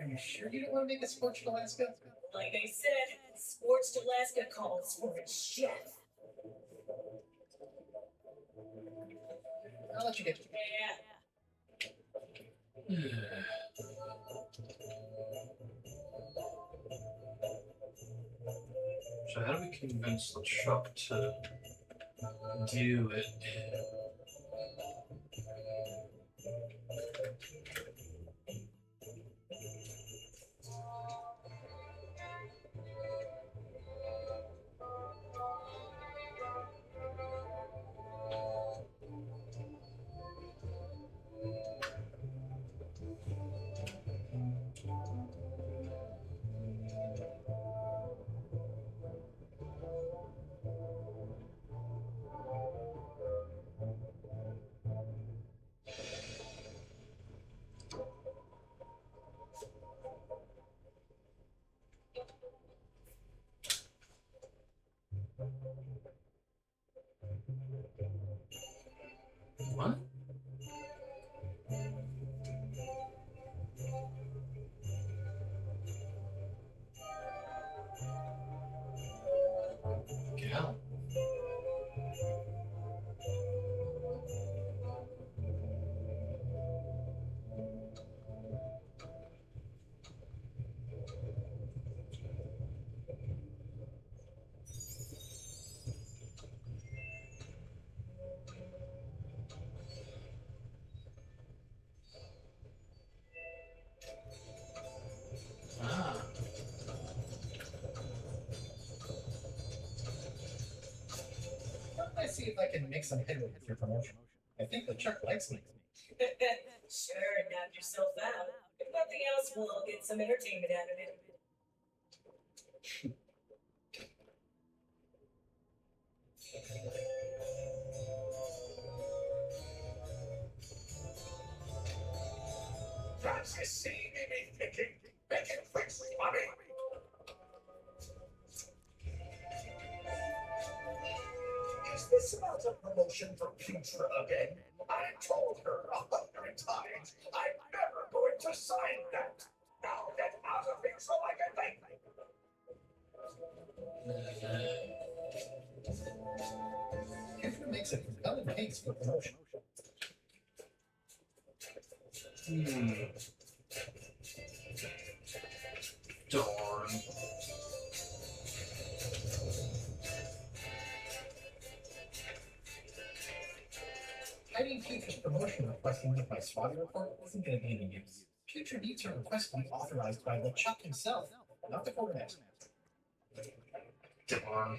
Are you sure you don't want to make a scorched Alaska? Like I said, Sports Alaska calls for a chef. I'll let you get to it. Yeah. So how do we convince the Chuck to do it? What? Gal. Ah. Why don't I see if I can make some headway with your promotion? I think the Chuck likes me. Sure, knock yourself out. If nothing else, we'll all get some entertainment out of it. Does this seem me thinking? Making things funny. Is this about a promotion for Putra again? I told her 100 times I'm never going to sign that. Now get out of here so I can think. Putra makes a compelling case for promotion. Darn. Hiding Putra's promotion request with my spotting report isn't going to be any use. Putra needs her request to be authorized by LeChuck himself, not the quartermaster. Darn.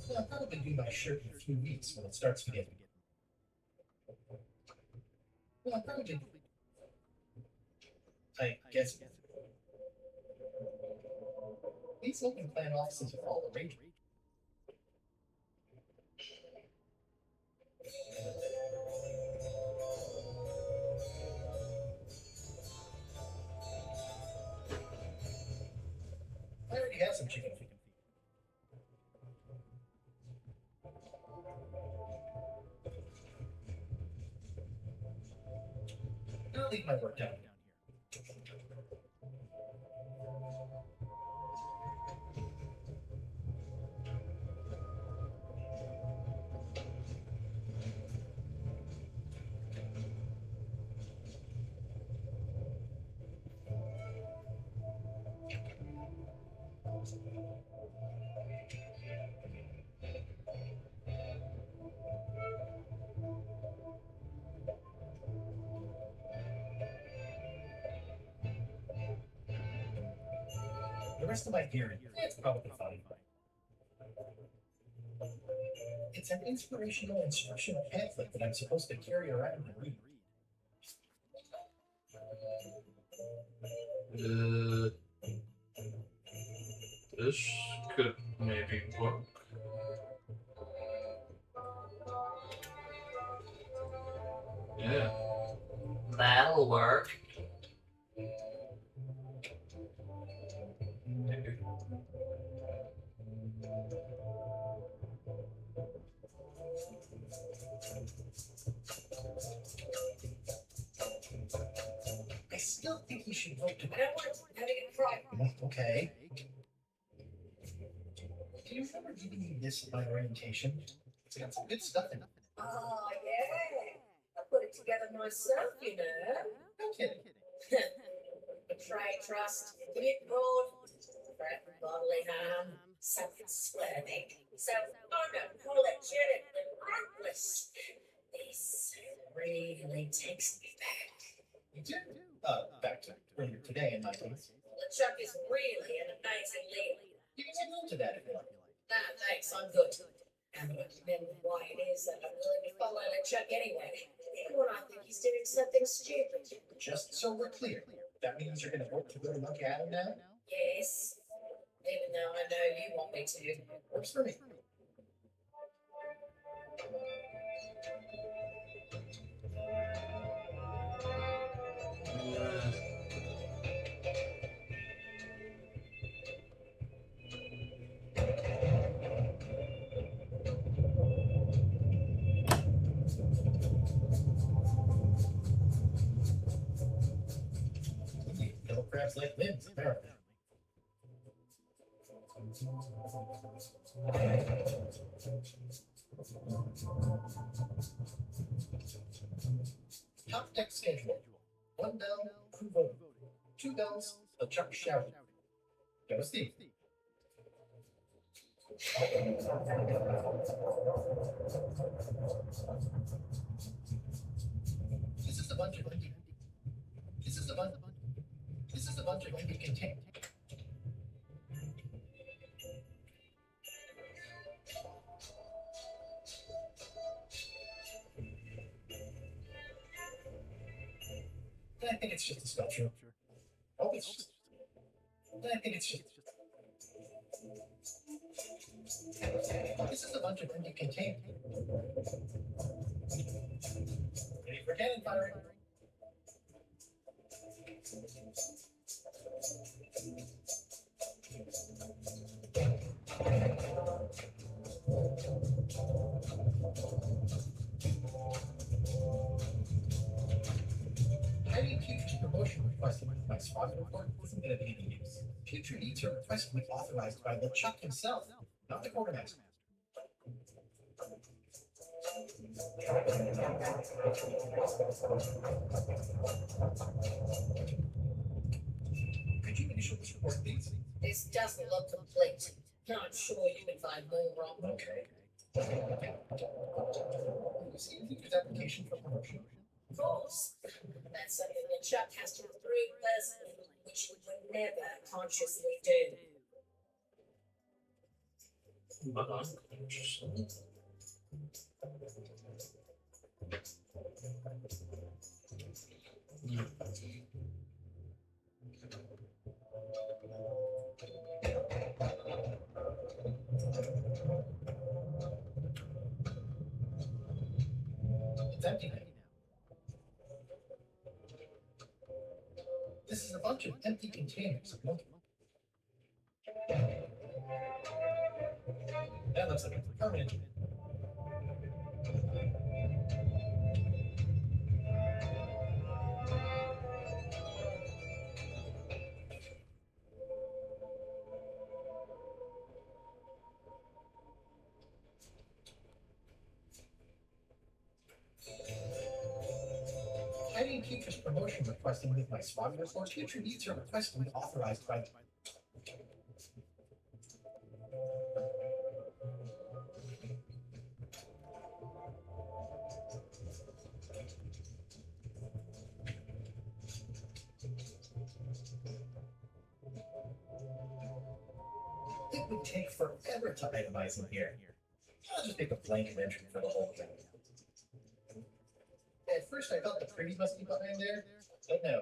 Well, I'll probably do my shirt in a few weeks when it starts to get. Well, I'll probably. I guess. These open plan offices are all the rage. I already have some chicken feet. I'll leave my work down here. The rest of my gear, it's probably fine. It's an inspirational instructional pamphlet that I'm supposed to carry around and read. This could maybe work. Yeah. That'll work. Maybe. I still think he should vote to. I don't want to having it private. Okay. Do you remember giving me this in my orientation? It's got some good stuff in it. Oh, yeah. I put it together myself, you know. No kidding. Betray trust, commit fraud, threaten bodily harm, something swerving. So unapologetically ruthless. This really takes me back. You do? Back to earlier today in my case. LeChuck is really an amazing leader. You can say no to that if you like. Nah, thanks, I'm good. And I remember why it is that I'm willing to follow LeChuck anyway. Even when I think he's doing something stupid. Just so we're clear, that means you're gonna vote to go to Monkey Island now? Yes. Even though I know you want me to. Works for me. Little crabs like limbs, apparently. Top deck schedule. 1 bell, crew voting. 2 bells, a Chuck shouting. Go Steve. This is a bunch of empty. This is a bunch of empty containers. I think it's just a sculpture. Oh, it's just. I think it's just. This is a bunch of empty containers. Ready for cannon firing. Hiding future promotion requested with my SWAT report isn't going to be any use. Future needs are requested to be authorized by the Chuck himself, not the quartermaster. Could you initial this report, please? This doesn't look complete. I'm sure you can find more wrong. Okay. You see the future's application for promotion? Of course. That's something that Chuck has to approve personally, which he would never consciously do. But unconsciously. It's empty now. This is a bunch of empty containers. Look. That looks like it's permanent. Hiding Future's promotion requesting with my SWAT report. Future needs are requested to be authorized by the It would take forever to itemize in here. I'll just make a blanket entry for the whole thing. At first I thought the pretty must be behind there, but no,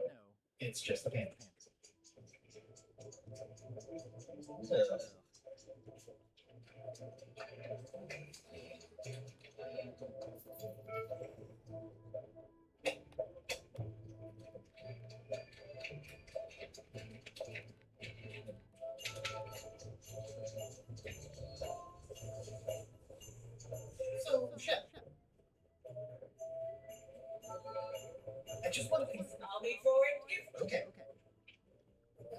it's just the pants. Ugh. So, Chef, I just want to confirm. I'll be for it. Okay,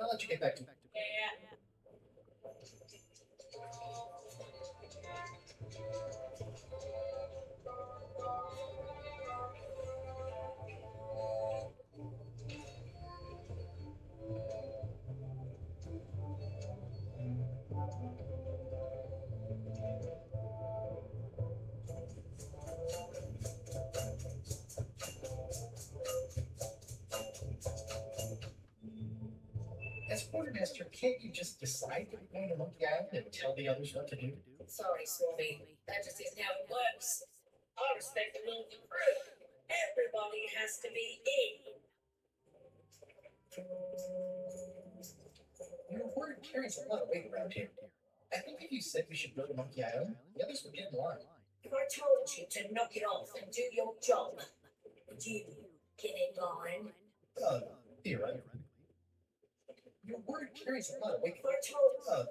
I'll let you get back to. Yeah. As quartermaster, can't you just decide that you're going to Monkey Island and tell the others what to do? Sorry, Swarmy. That just isn't how it works. I respect the will of the crew. Everybody has to be in. Your word carries a lot of weight around here. I think if you said we should go to Monkey Island, the others would get in line. If I told you to knock it off and do your job, would you get in line? Theoretically. Your word carries a lot of weight. If I told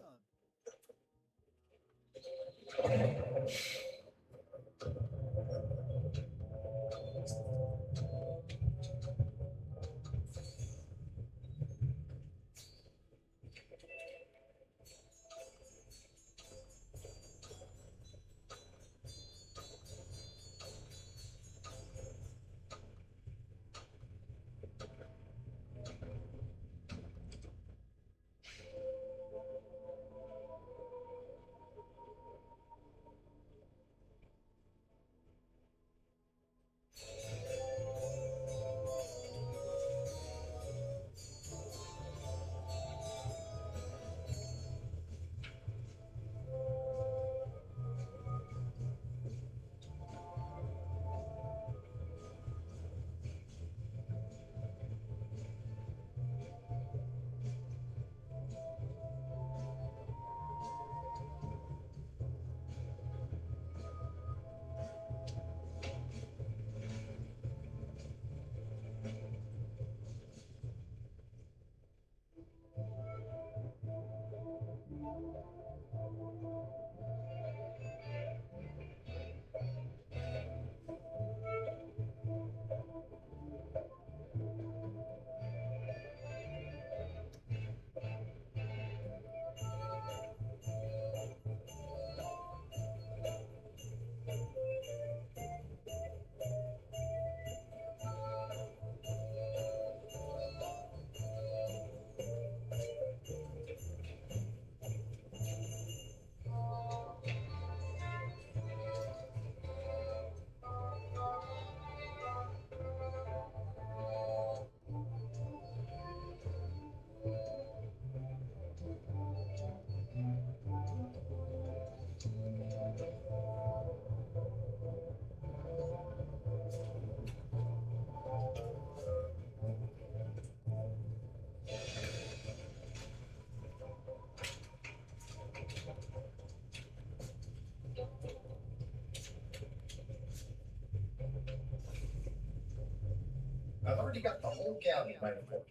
I've already got the whole galley in my report.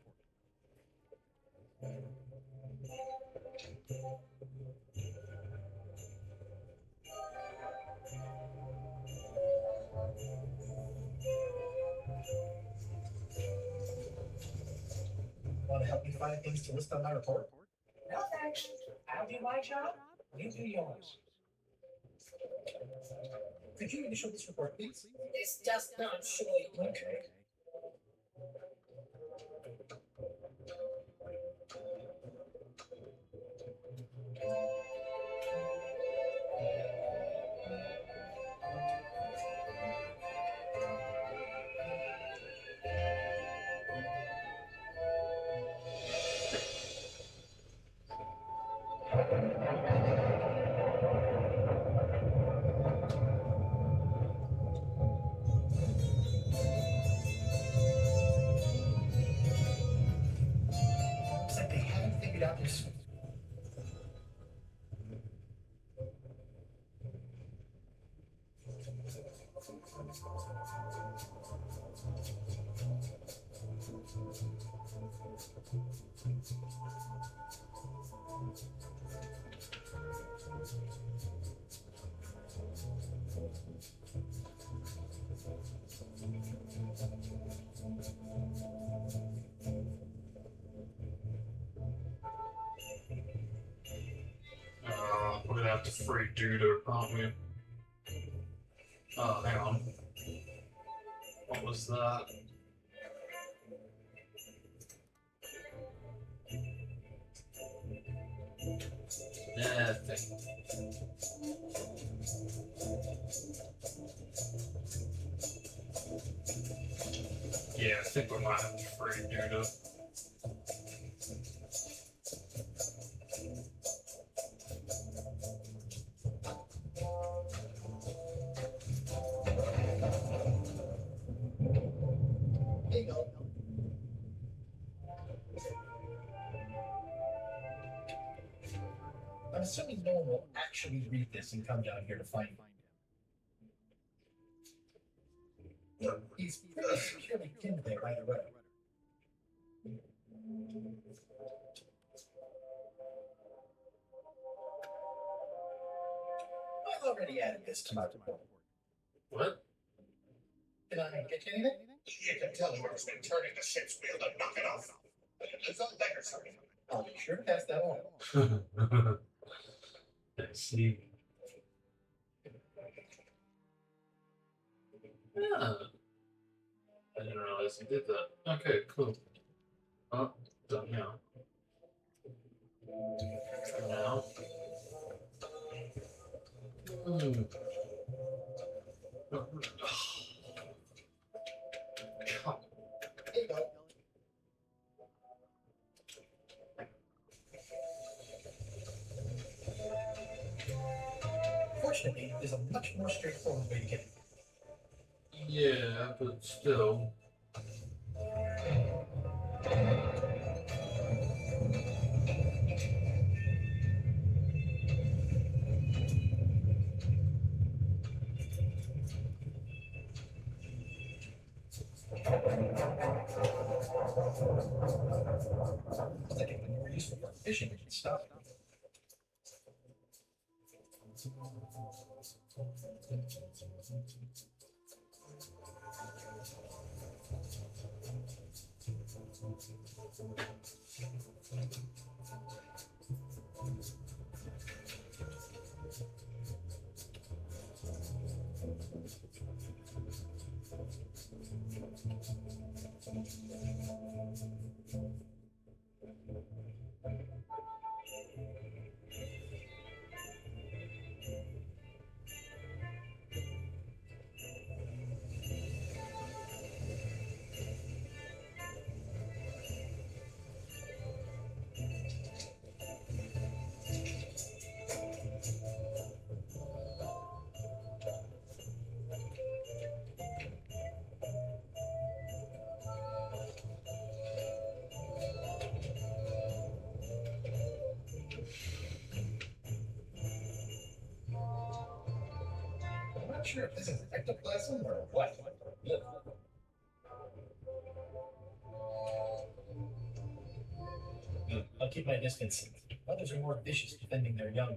Want to help me find things to list on my report? No thanks. I'll do my job, you do yours. Could you initial this report, please? This does not show you. Okay. Looks like they haven't figured out this. We're gonna have to free Duda, aren't we? Oh, hang on. What was that? Yeah, thing. Yeah, I think we might have to free Duda. There you go. I'm assuming no one will actually read this and come down here to find him. He's pretty securely pinned there by the rudder. I've already added this to my report. What? Can I get you anything? You can tell whoever's been turning the ship's wheel to knock it off. It's a letter, sorry. I'll be sure to pass that on. I see. Yeah. I didn't realize he did that. Okay, cool. Oh, done now. Now. There you go. Fortunately, there's a much more straightforward way to get it. Yeah, but still. It's like it would be more useful for fishing and stuff. I'm not sure if this is ectoplasm or what. Look. I'll keep my distance. Others are more vicious defending their young.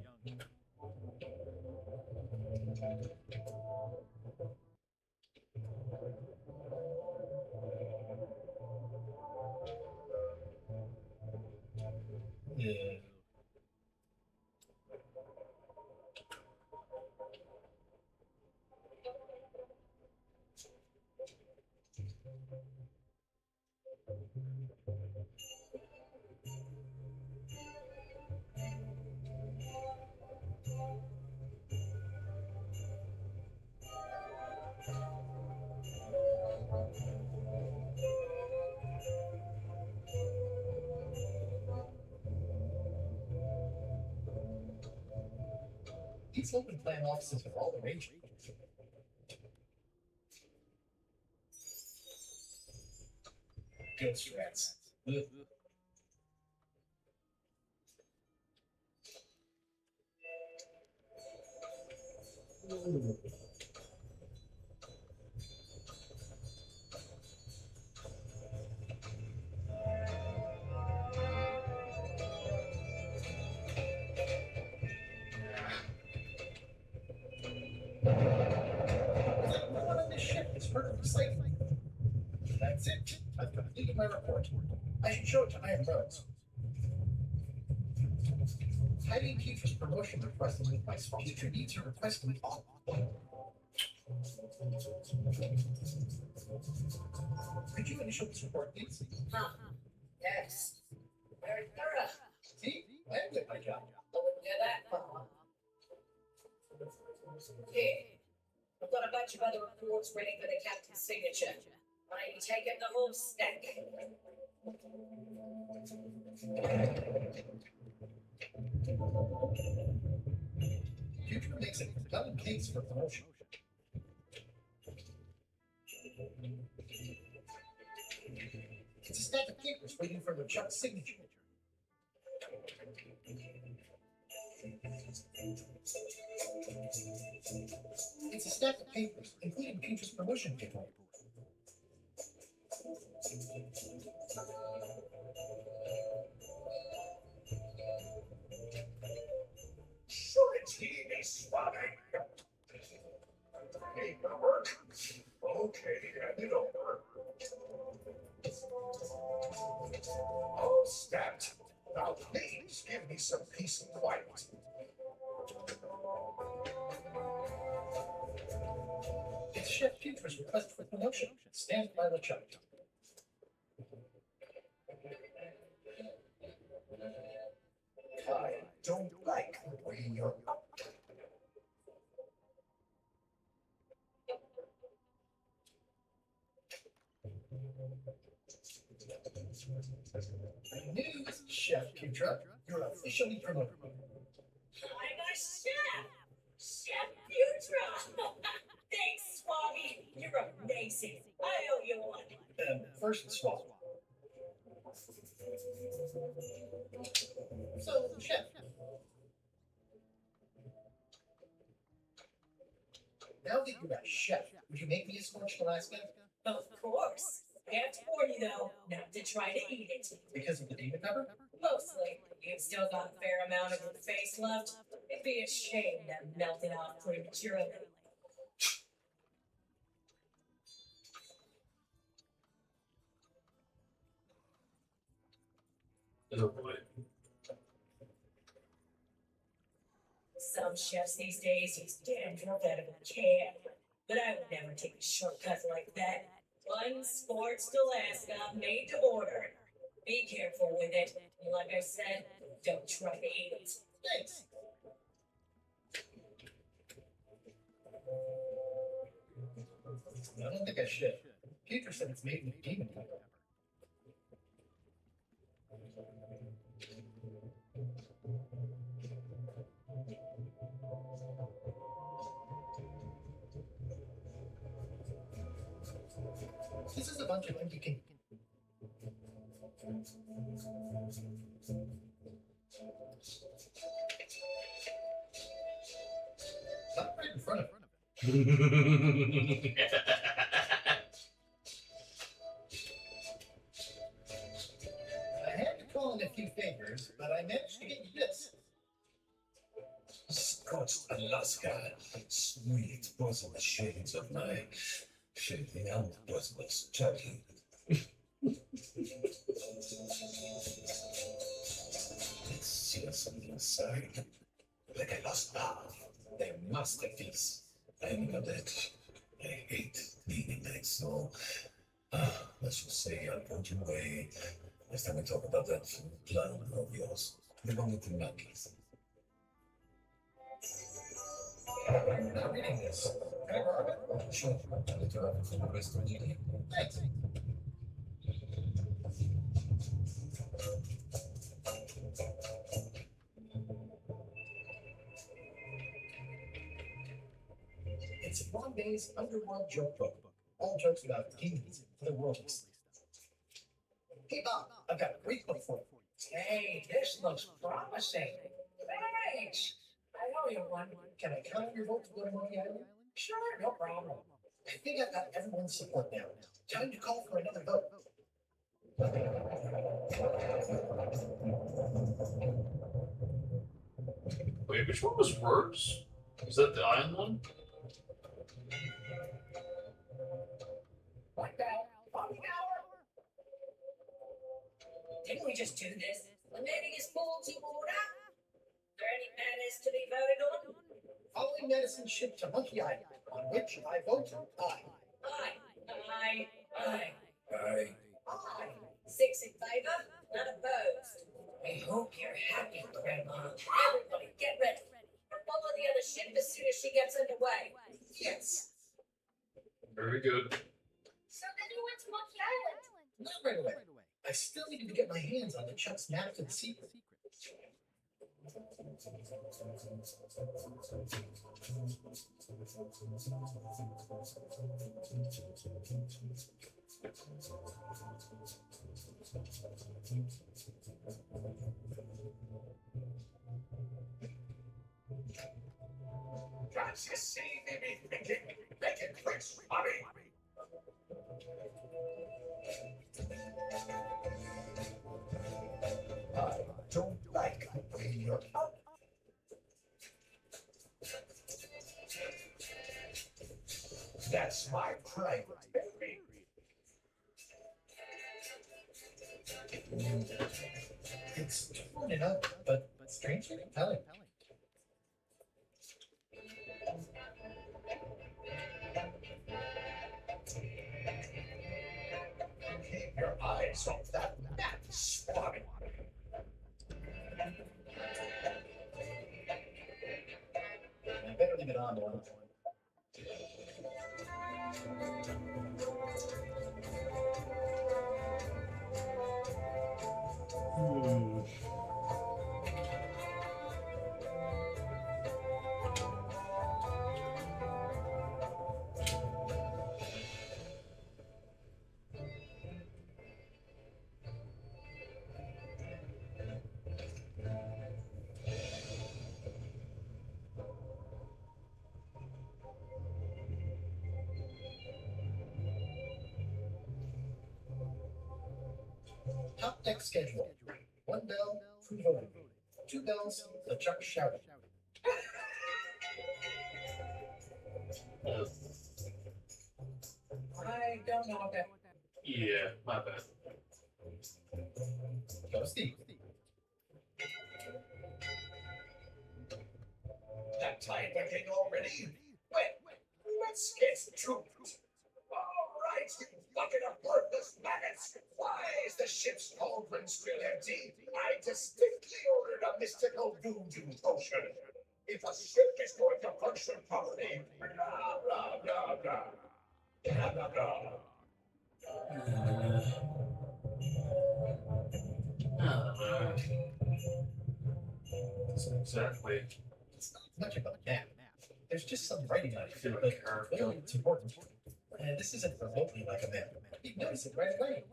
Yeah. These open plan offices are all the rage. Ghost rats. Ugh. Ooh. No one on this ship has heard of recycling. That's it. I've completed my report. I should show it to Iron Rose. Hiding Keefer's promotion requested with my future needs are requesting all. Could you initial this report, please? Huh. Yes. Very thorough. See? I did my job. I wouldn't get that far. Here. I've got a bunch of other reports ready for the captain's signature. I ain't taking the whole stack. Future makes a compelling case for promotion. It's a stack of papers waiting for LeChuck's signature. It's a stack of papers, including Future's promotion paperwork. Surety is swami. Paperwork. Okay, hand it over. All stacked. Now please give me some peace and quiet. It's Chef Future's request for promotion. Stamped by LeChuck. I don't like the way you're News, Chef Future. You're officially promoted. I'm a chef! Chef Putra! Thanks, Swami! You're amazing! I owe you one! First swallow. So, Chef. Now that you're a chef, would you make me a scorched Alaska? Of course! I have to warn you though, not to try to eat it. Because of the demon cover? Mostly. You've still got a fair amount of your face left. It'd be a shame to melt it off prematurely. Oh boy. Some chefs these days use damn drunk out of a can. But I would never take a shortcut like that. One sports Alaska made to order. Be careful with it. And like I said, don't try to eat it. Thanks. I don't think I should. Future said it's made with demon cover. This is a bunch of empty can. Not right in front of it. I had to call in a few favors. Alaska. Sweet bosom shades of my shady bosoms turkey. It's seriously inside. Like a lost love. A masterpiece. I know that. I hate being like so. Let's just say I'll put you away. Next time we talk about that plan of yours. Belonging to monkeys. I'm not reading this. Can I borrow it? Sure. I'll let you have it for the rest of the day. Thanks. It's Bombay's underworld joke book. All jokes about kings for the world. Hey Bob, I've got a great book for you. Hey, this looks promising. Thanks. I owe you one. Can I count on your vote to go to Monkey Island? Sure, no problem. I think I've got everyone's support now. Time to call for another vote. Wait, which one was worse? Was that the iron one? What bell? On the hour? Didn't we just do this? The meeting is full to order. Are there any matters to be voted on? Following medicine shipped to Monkey Island, on which I vote aye. Aye. Aye. Aye. Aye. Aye. 6 in favor, none opposed. I hope you're happy, Grandma. Everybody get ready. Follow the other ship as soon as she gets underway. Yes. Very good. So then you went to Monkey Island. Not right away. I still needed to get my hands on the Chuck's map to the secret. Can't you see me thinking? Make it quick, Bobby. I don't like the way you're up. That's my private baby. It's torn it up, but strangely compelling. Keep your eyes off that map, Swami. I better leave it on now. Top deck schedule. 1 bell, free voting. 2 bells, the Chuck shouting. I don't know what that. Yeah, my bad. Go Steve. That time again already? Well, let's get to it. All right, you bucket of worthless maggots. Why is the ship's cauldron still empty? I distinctly ordered a mystical voodoo potion. If a ship is going to function properly, blah, blah, blah, blah. Blah, blah, blah. Exactly. It's not much of a map. There's just some writing on it, Feel but like her. clearly it's important. And this isn't remotely like a map. You notice it right away.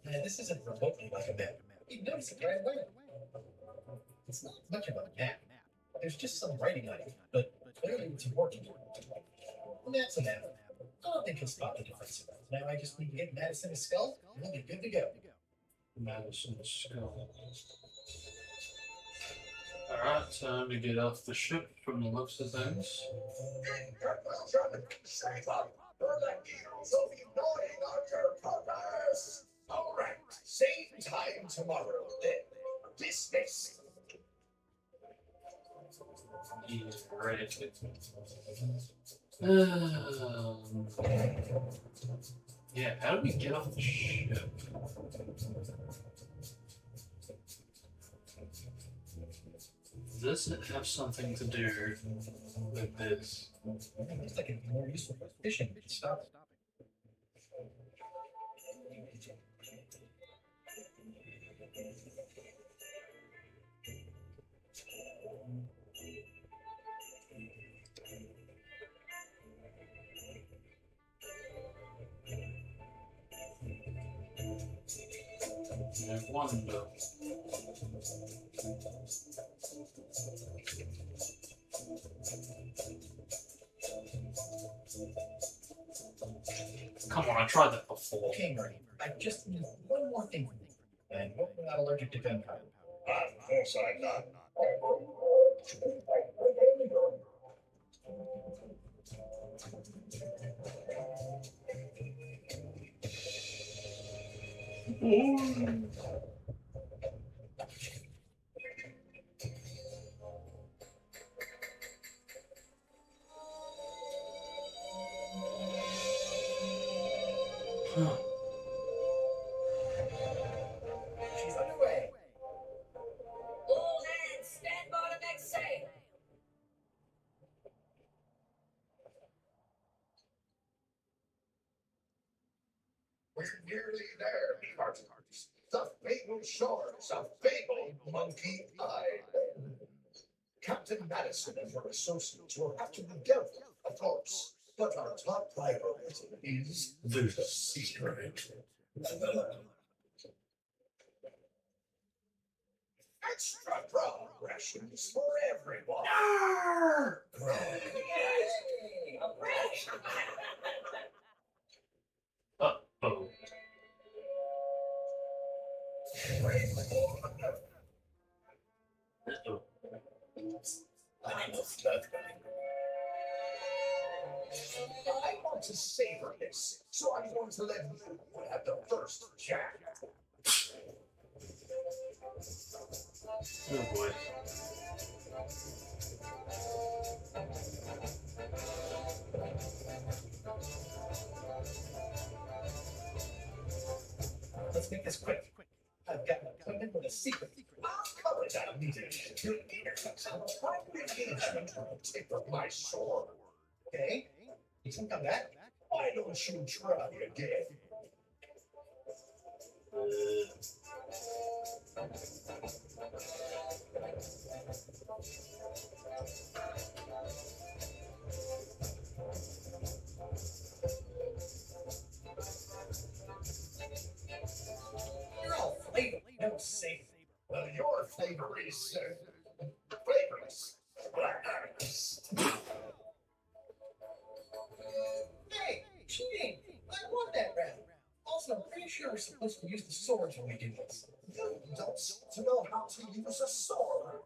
And this isn't remotely like a map. You notice it right away. It's not much of a map. There's just some writing on it, but clearly it's important. And that's a map. I don't think he'll spot the difference. Now I just need to get Madison a skull, and we'll be good to go. Madison Skull. Alright, time to get off the ship from the looks of things. Alright, same time tomorrow then. Dismiss. Yeah, right. Yeah, how do we get off the ship? Does this have something to do with this? It looks like it'd be more useful for fishing than stopping. I wonder. Come on, I tried that before. Okay, Marty, I just need one more thing from you. And hope you're not allergic to gunpowder. Of course I'm not. Huh. She's underway. All hands, stand by the next sail. We're nearly there, partners. The fabled shores of fabled Monkey Island. Captain Madison and her associates will have to be dealt with, of course. But our top priority is the secret. Extra grog rations for everyone. Grog. Yay! A break! Uh-oh. Uh-oh. I must not. I want to savor this, so I'm going to let you have the first jack. Oh boy. Let's make this quick. I've got an appointment with a secret. I'll cover that meeting. Your ears have a private engagement with the tip of my sword. Okay? You can come back. Why don't you try again? You're all flavored. No safe. Well, your flavor is flavorless. Hey, cheating! I won that round. Also, I'm pretty sure we're supposed to use the swords when we do this. You don't seem to know how to use a sword.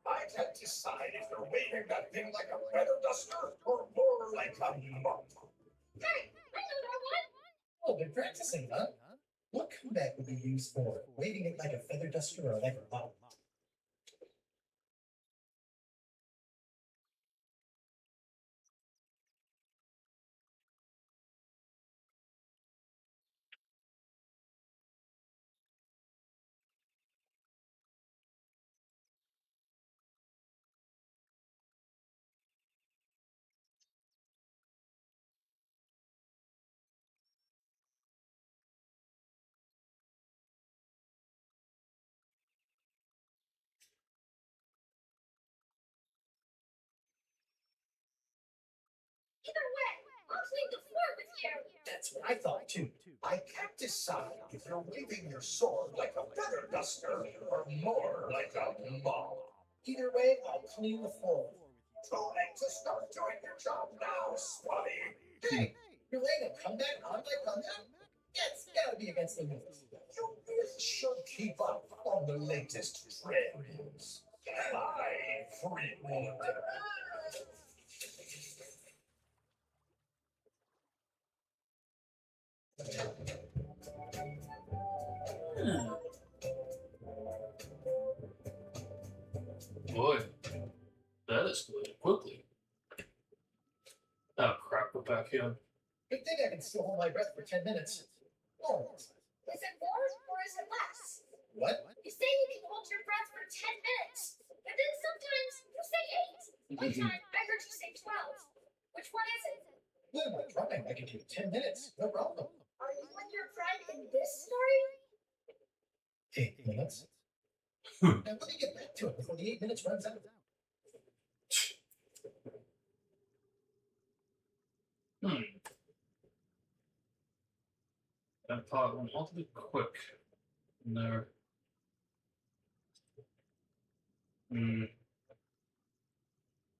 I can't decide if you're waving that thing like a feather duster or more like a monk. Hey, I know that one. Oh, been practicing, huh? What comeback would be used for waving it like a feather duster or like a mop? Either way, I'll sweep the floor with you. That's what I thought too. I can't decide if you're waving your sword like a feather duster or more like a mop. Either way, I'll clean the floor. Too late to start doing your job now, Swabby. Hey, You're laying a comeback on my comeback? That's gotta be against the rules. You really should keep up on the latest trends. I frequent. Boy, that escalated quickly. Oh crap, we're back here. Good thing I can still hold my breath for 10 minutes. Almost. Is it more or is it less? What? You say you can hold your breath for 10 minutes, and then sometimes you say 8. One time I heard you say 12. Which one is it? When am I trying? I can do 10 minutes. No problem. Are you and your friend in this story? 8 minutes. Now let me get back to it before the 8 minutes runs out. That part went awfully quick. No.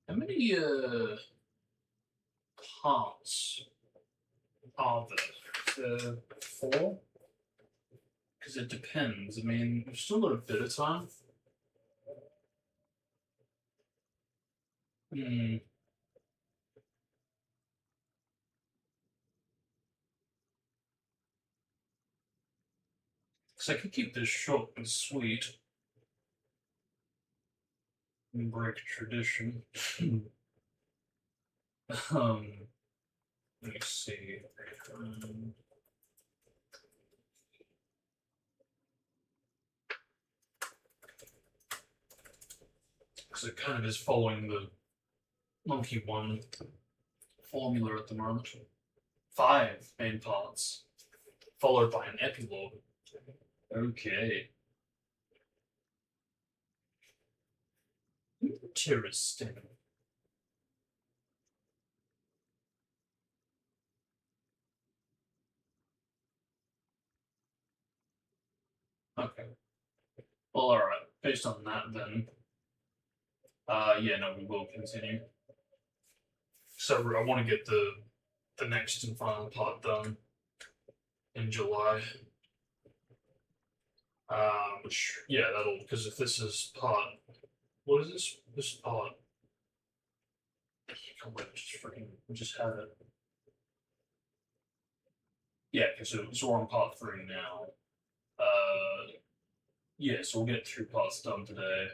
How many parts are there? 4? Because it depends. I mean, we've still got a bit of time. Because I could keep this short and sweet. And break tradition. Let me see. Because it kind of is following the Monkey One formula at the moment. 5 main parts, followed by an epilogue. Okay. Interesting. Okay. Well, alright. Based on that, then. Yeah, no, we will continue. So I want to get the next and final part done in July. Which, yeah, that'll, because if this is part, what is this? This is part. I can't wait, we just had it. Yeah, because so we're on part 3 now. Yeah, so we'll get 3 parts done today,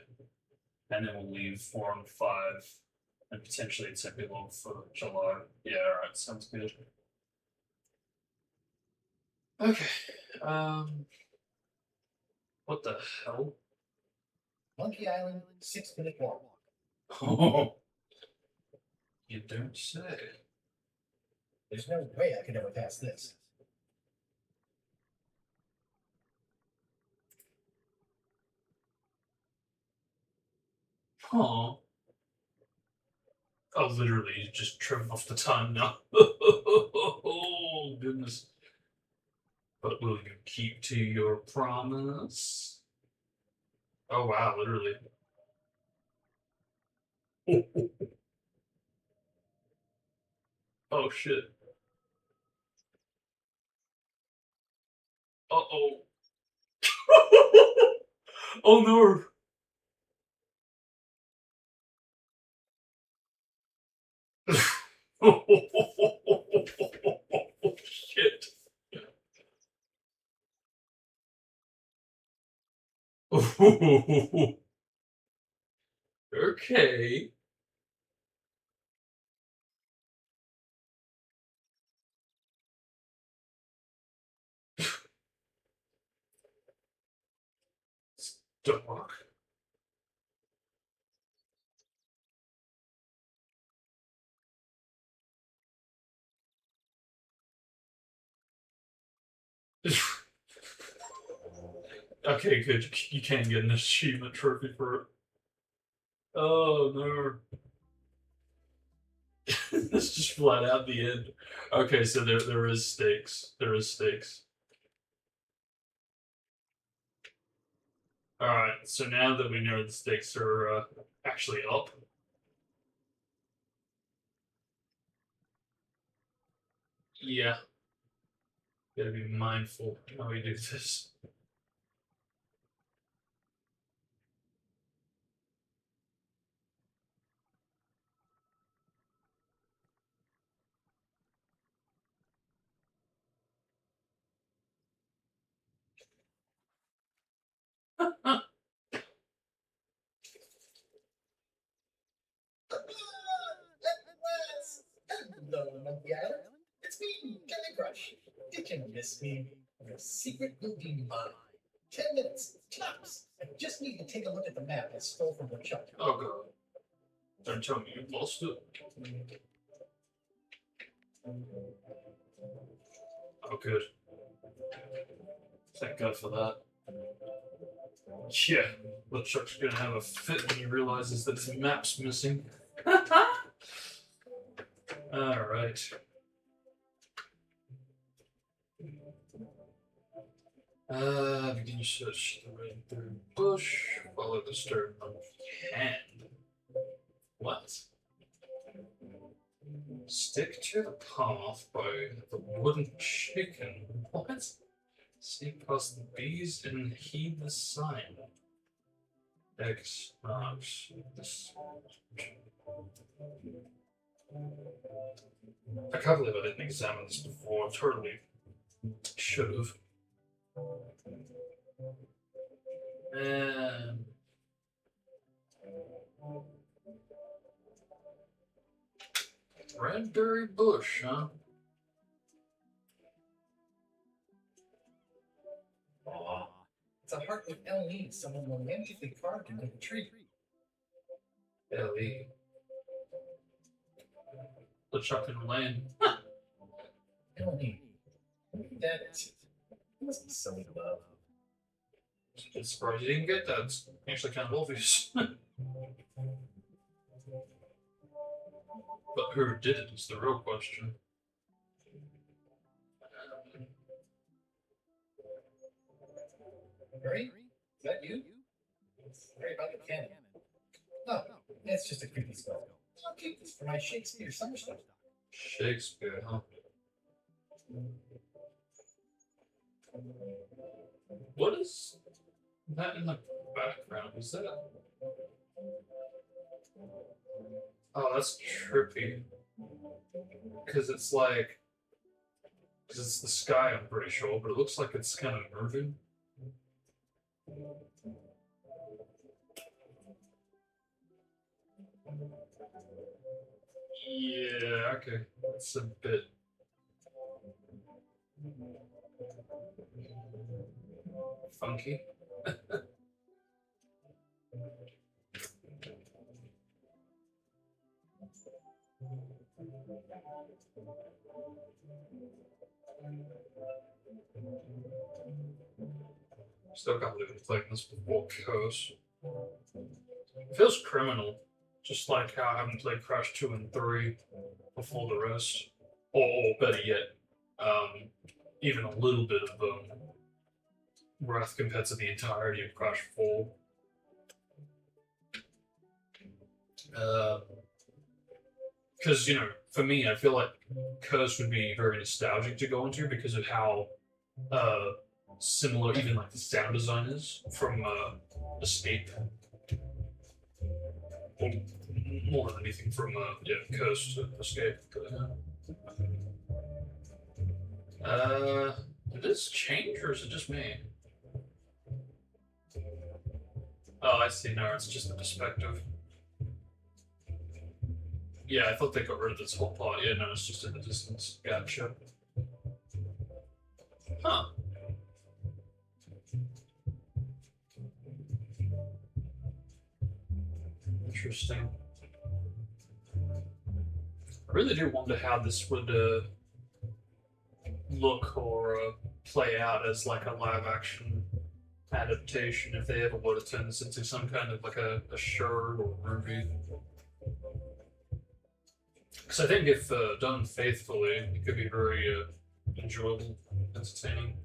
and then we'll leave 4 and 5, and potentially it's epilogue for July. Yeah, alright, sounds good. Okay, what the hell? Monkey Island, 6-minute walk. Oh, you don't say. There's no way I could ever pass this. Huh. Oh, literally, you just trim off the time now. Oh, goodness. But will you keep to your promise? Oh, wow, literally. Oh, shit. Uh-oh. Oh, no. Shit. Okay. Dark. Okay, good. You can get an achievement trophy for it. Oh, no. It's just flat out the end. Okay, so there is stakes. There is stakes. Alright, so now that we know the stakes are actually up. Yeah. Gotta be mindful how we do this. Hello, Monkey Island. It's me, Candy Crush. Did you miss me? Your secret will be mine. 10 minutes, tops. I just need to take a look at the map I stole from the Chuck. Oh god. Don't tell me you lost it. Oh good. Thank God for that. Yeah, LeChuck's gonna have a fit when he realizes that his map's missing. Alright. Begin your search the rain through bush, follow the stern of hand. What? Stick to the path by the wooden chicken. What? Sneak past the bees and heed the sign. X marks this. I can't believe I didn't examine this before. Totally should have. Raspberry bush, huh? Aw, it's a heart with L.E. someone romantically carved into the tree. Ellie. LeChuck and Lane. L.E. That it wasn't so in love. I'm surprised you didn't get that. It's actually kind of obvious. But who did it is the real question. Harry? Is that you? Sorry about the cannon. No, it's just a creepy spell. I'll keep this for my Shakespeare summer stuff. Shakespeare, huh? What is that in the background? Is that? Oh, that's trippy. Because it's like, because it's the sky, I'm pretty sure, but it looks like it's kind of moving. Yeah, okay. It's a bit. Funky. Still can't believe I'm playing this before Curse. It feels criminal. Just like how I haven't played Crash 2 and 3 before the rest. Or better yet, even a little bit of Wrath compared to the entirety of Crash 4. Because, you know, for me, I feel like Curse would be very nostalgic to go into because of how similar even like the sound design is from Escape. Or more than anything from Curse to Escape. Did this change or is it just me? Oh, I see. No, it's just the perspective. Yeah, I thought they got rid of this whole part. Yeah, no, it's just in the distance. Gotcha. Huh. Interesting. I really do wonder how this would look or play out as like a live action adaptation if they ever were to turn this into some kind of like a shirt or movie. Because I think if done faithfully, it could be very enjoyable, entertaining.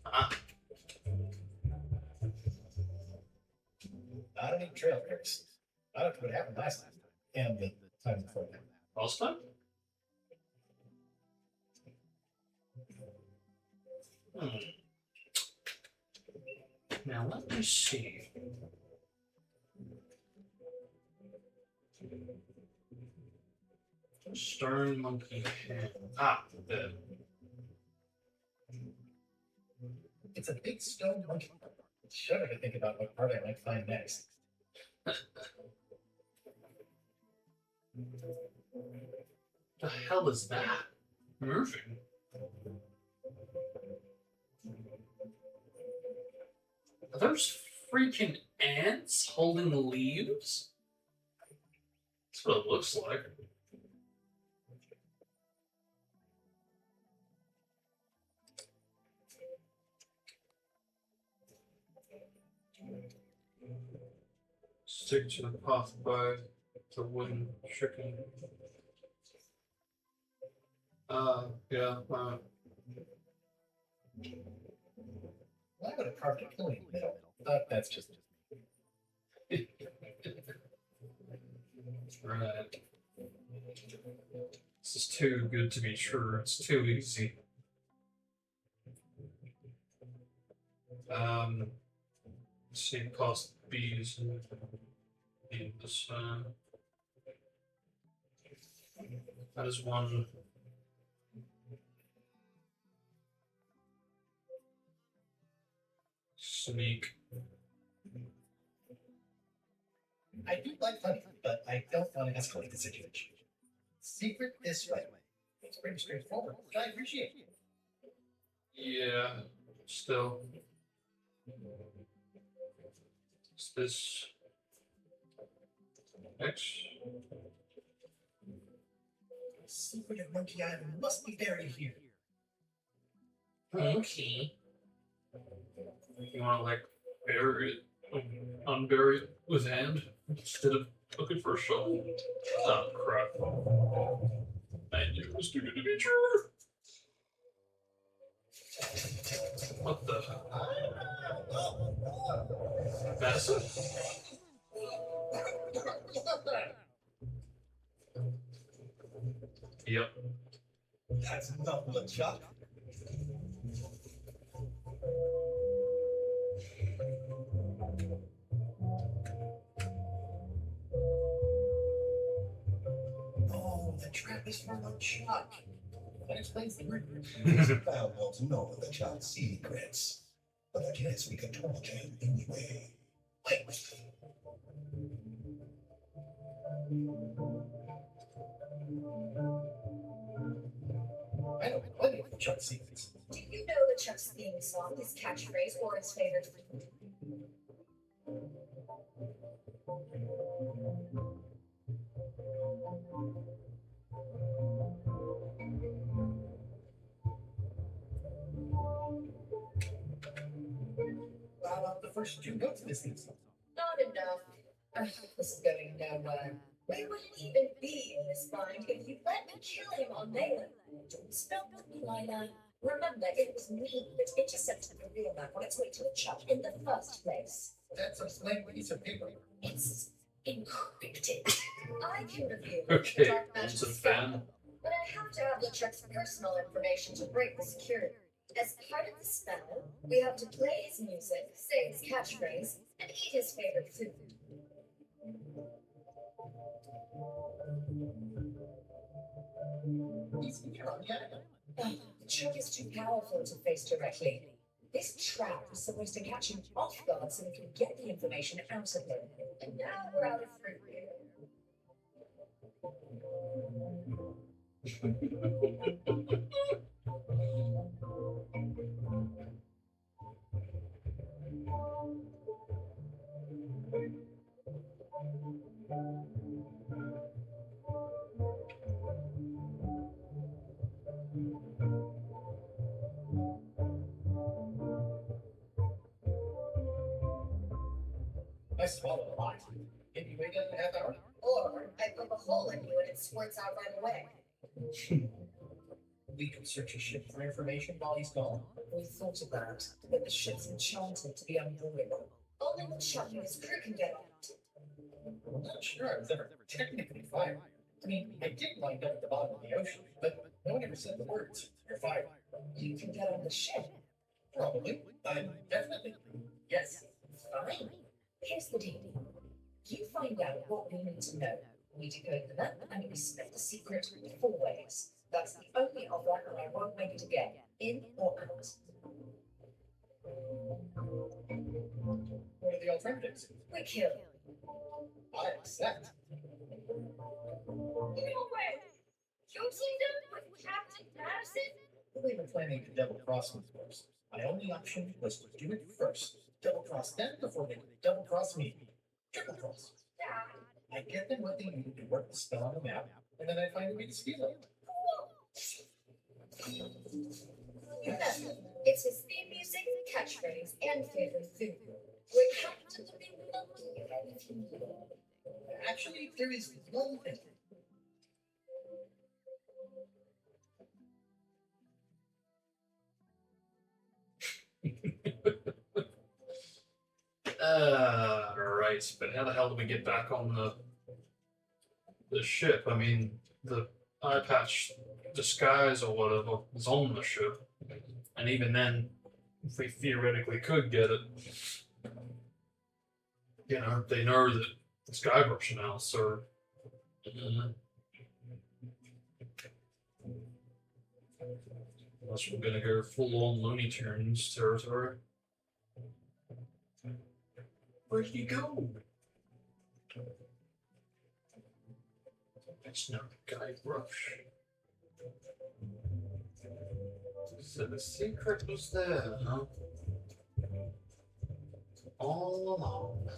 Ah. Not any trail tricks. Not after what happened last time. And the time before that. Last time? Hmm. Now let me see. Stern monkey hand. Ah, the It's a big stone monkey. Shudder to think about what part I might find next. the hell is that? Moving. Are those freaking ants holding the leaves? That's what it looks like. Stick to the path by the wooden chicken. Yeah. Why would have carved a killing in the middle? But that's just Right. This is too good to be true. It's too easy. Let's see, past bees and this. That is one. Sneak. I do like honey, but I don't want to escalate the situation. Secret this way. It's pretty straightforward, which I appreciate. Yeah, still. Is this X? The secret of Monkey Island must be buried here. Okay. You want to like bury it, unbury it with hand instead of looking for a shovel? Oh crap! I knew it was too good to be true. What the? Massive? Yep. That's not the chuck. Oh, the trap is for the Chuck. That explains the murder. I'll want to know the chuck's secrets. But I guess we could talk to him anyway. Wait. I know plenty of Chuck secrets. Do you know the Chuck's theme song, his catchphrase, or his favorite food? How about the first two notes of this thing? Not enough. This is going nowhere. We wouldn't even be in this bind if you let me kill him on Malin. Don't spell me, Lila. Remember, it was me that intercepted the real map on its way to the Chuck in the first place. That's a blank piece of paper. It's encrypted. I can reveal Okay, dark magic it's a spell, fan. but I have to have LeChuck's personal information to break the security. As part of the spell, we have to play his music, say his catchphrase, and eat his favorite food. He's here on the island. Chuck is too powerful to face directly. This trap was supposed to catch him off guard so we could get the information out of him. And now we're out of fruit here. I swallowed a lot. Can you wait up a half hour? Or I poke a hole in you and it squirts out right away. We could search his ship for information while he's gone. We thought of that, but the ship's enchanted to be unbreakable. Only only one shot his crew can get on it. I'm not sure I was ever technically fired. I mean, I did wind up at the bottom of the ocean, but no one ever said the words, "You're fired." You can get on the ship. Probably. Definitely. Yes. Fine. Here's the deal. You find out what we need to know. We decode the map and we split the secret 4 ways. That's the only offer, and I won't make it again, in or out. What are the alternatives? We kill. I accept. No way! You teamed up with Captain Madison? We were planning to double cross me first. My only option was to do it first. Double cross them before they double cross me. Triple cross. I get them what they need to work the spell on the map, and then I find a way to steal it. Remember, it's his theme music, catchphrase, and favorite food. We're Captain to be lucky if you need it. Actually, there is one thing. Right, but how the hell do we get back on the ship? I mean, the eye patch disguise or whatever is on the ship, and even then, if we theoretically could get it, you know, they know that it's Guybrush now, so. Unless we're gonna go full on Looney Tunes territory. Where'd he go? It's not Guybrush. So the secret was there, huh? All along.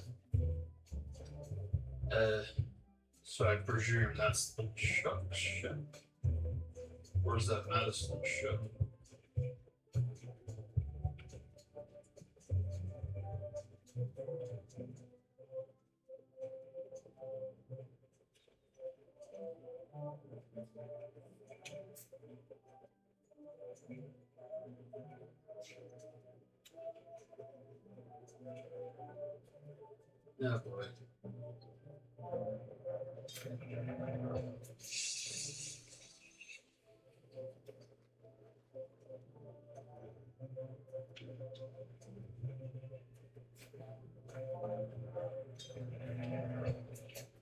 So I presume that's the Chuck ship. Or is that Madison ship? Oh boy.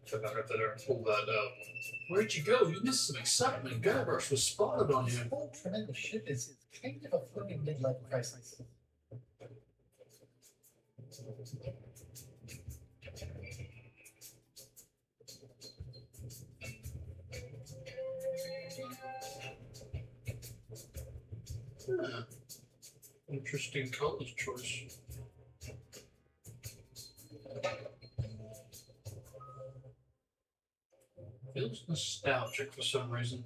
Forgot that I pulled that out. Where'd you go? You missed some excitement. Guybrush was spotted on you. This whole tremendous ship is kind of a floating midlife crisis. Huh. Interesting colors choice. Feels nostalgic for some reason.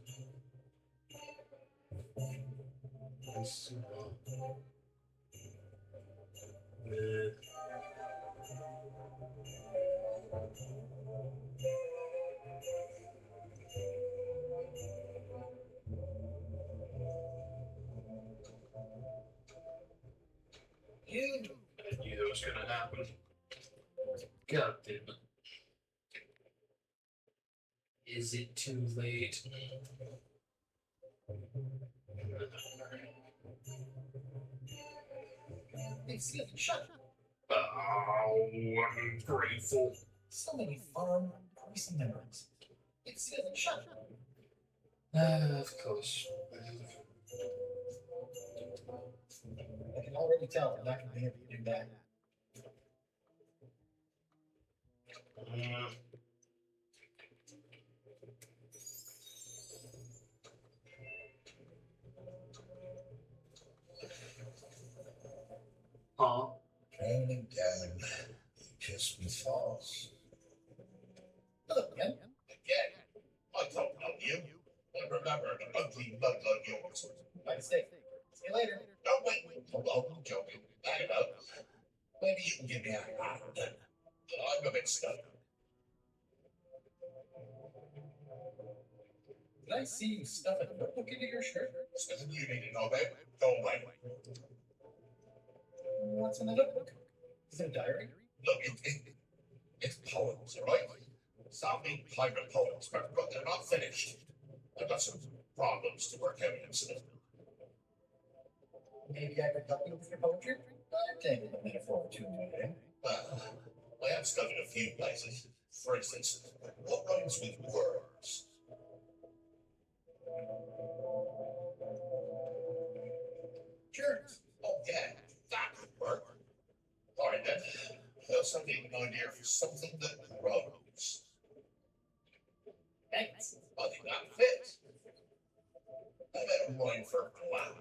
I knew that was gonna happen. God damn it. Is it too late? They sealed it shut. Oh, I'm grateful. So many fun, recent memories. It sealed it shut. Of course. I can already tell I'm not going to be able to do that. Huh? Counting down just falls. Hello, again. Again, I don't know you. I remember an ugly mug like yours. By mistake. See you later. No, wait. Hello, I'm joking. I know. Maybe you can give me a hand. I'm a bit stuck. Did I see you stuff a notebook into your shirt? Something you need to know, babe. Go away. What's in the notebook? Is it a diary? Look, it's poems, all right? Sounding pirate poems, but they're not finished. I've got some problems to work out in some. Maybe I could help you with your poetry? I'm taking a minute for opportunity. Well, I have studied a few places. For instance, what rhymes with words? Sure. Oh, yeah, that would work. All right, then. Plus, I need an idea for something that grows. Thanks. I think that fits. I better rhyme for plant.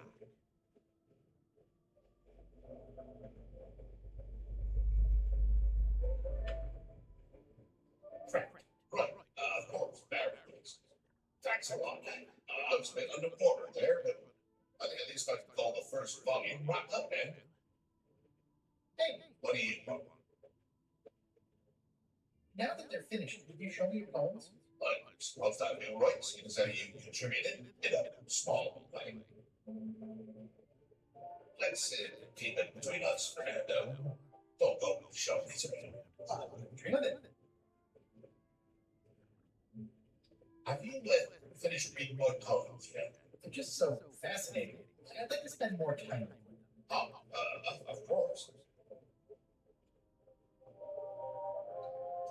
Friend. Right, of course, berries. Thanks a lot. I was a bit underwater there, but I think at least I can call the first volume wrapped up then. Hey, What do you want? now that they're finished, would you show me your poems? I suppose that'd be all right, seeing as how you contributed in a small way. Let's keep it between us for now, though. Don't go showing these around. Dream of it. Have you finished reading my poems yet? They're just so fascinating. I'd like to spend more time with them. Oh, of course.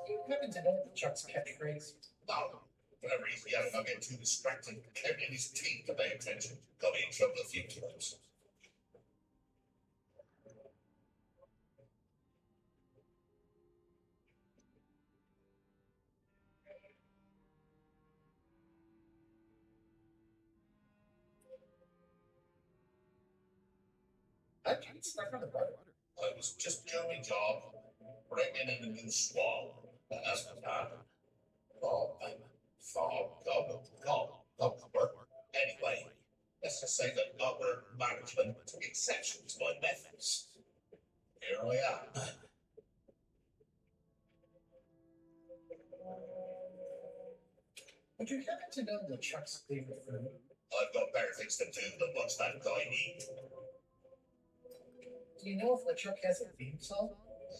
Do you happen to know Chuck's catchphrase? No, whenever he's yelling, I get too distracted, carrying his teeth to pay attention. Got me in trouble a few times. I can't stuck on the butter. I was just doing my job, bringing in a new swab, and that's what happened. Work. Anyway, let's just say that upper management took exception to my methods. Here I am. Would you happen to know the Chuck's favorite food? I've got better things to do than watch that guy eat. Do you know if LeChuck has a theme song?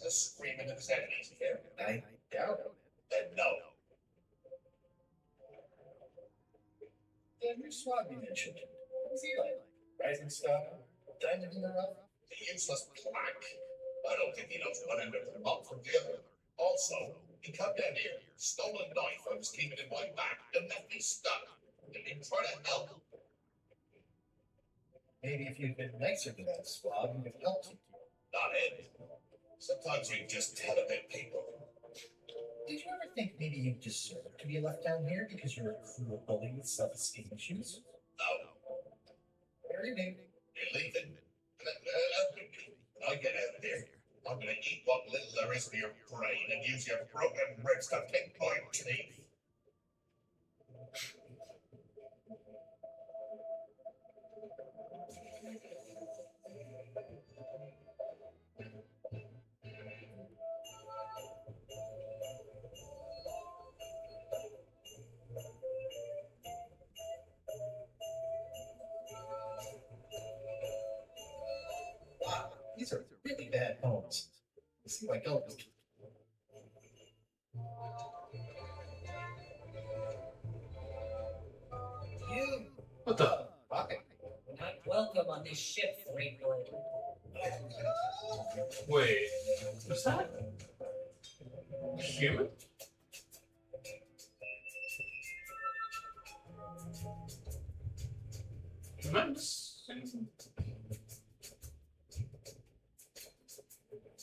The screaming of his enemies here. I doubt it. Then no. The new swab you mentioned. What was he like? Rising star? Diamond in the rough? The useless plank. I don't think he knows one end of the mop from the other. Also, he come down here, stole a knife I was keeping in my back, and left me stuck. Didn't even try to help. Maybe if you'd been nicer to that swab, he'd have helped you. Not him. Sometimes you just tell a bit people. Did you ever think maybe you deserve to be left down here because you're a cruel bully with self-esteem issues? No, Very big. you're leaving. When I get out of here, I'm gonna eat what little there is of your brain and use your broken ribs to pick my teeth. Wow, these are really bad poems. Let's see what goes. You, What the? Rocket. Not welcome on this ship, Freakwood. Wait, was that a human? Humans?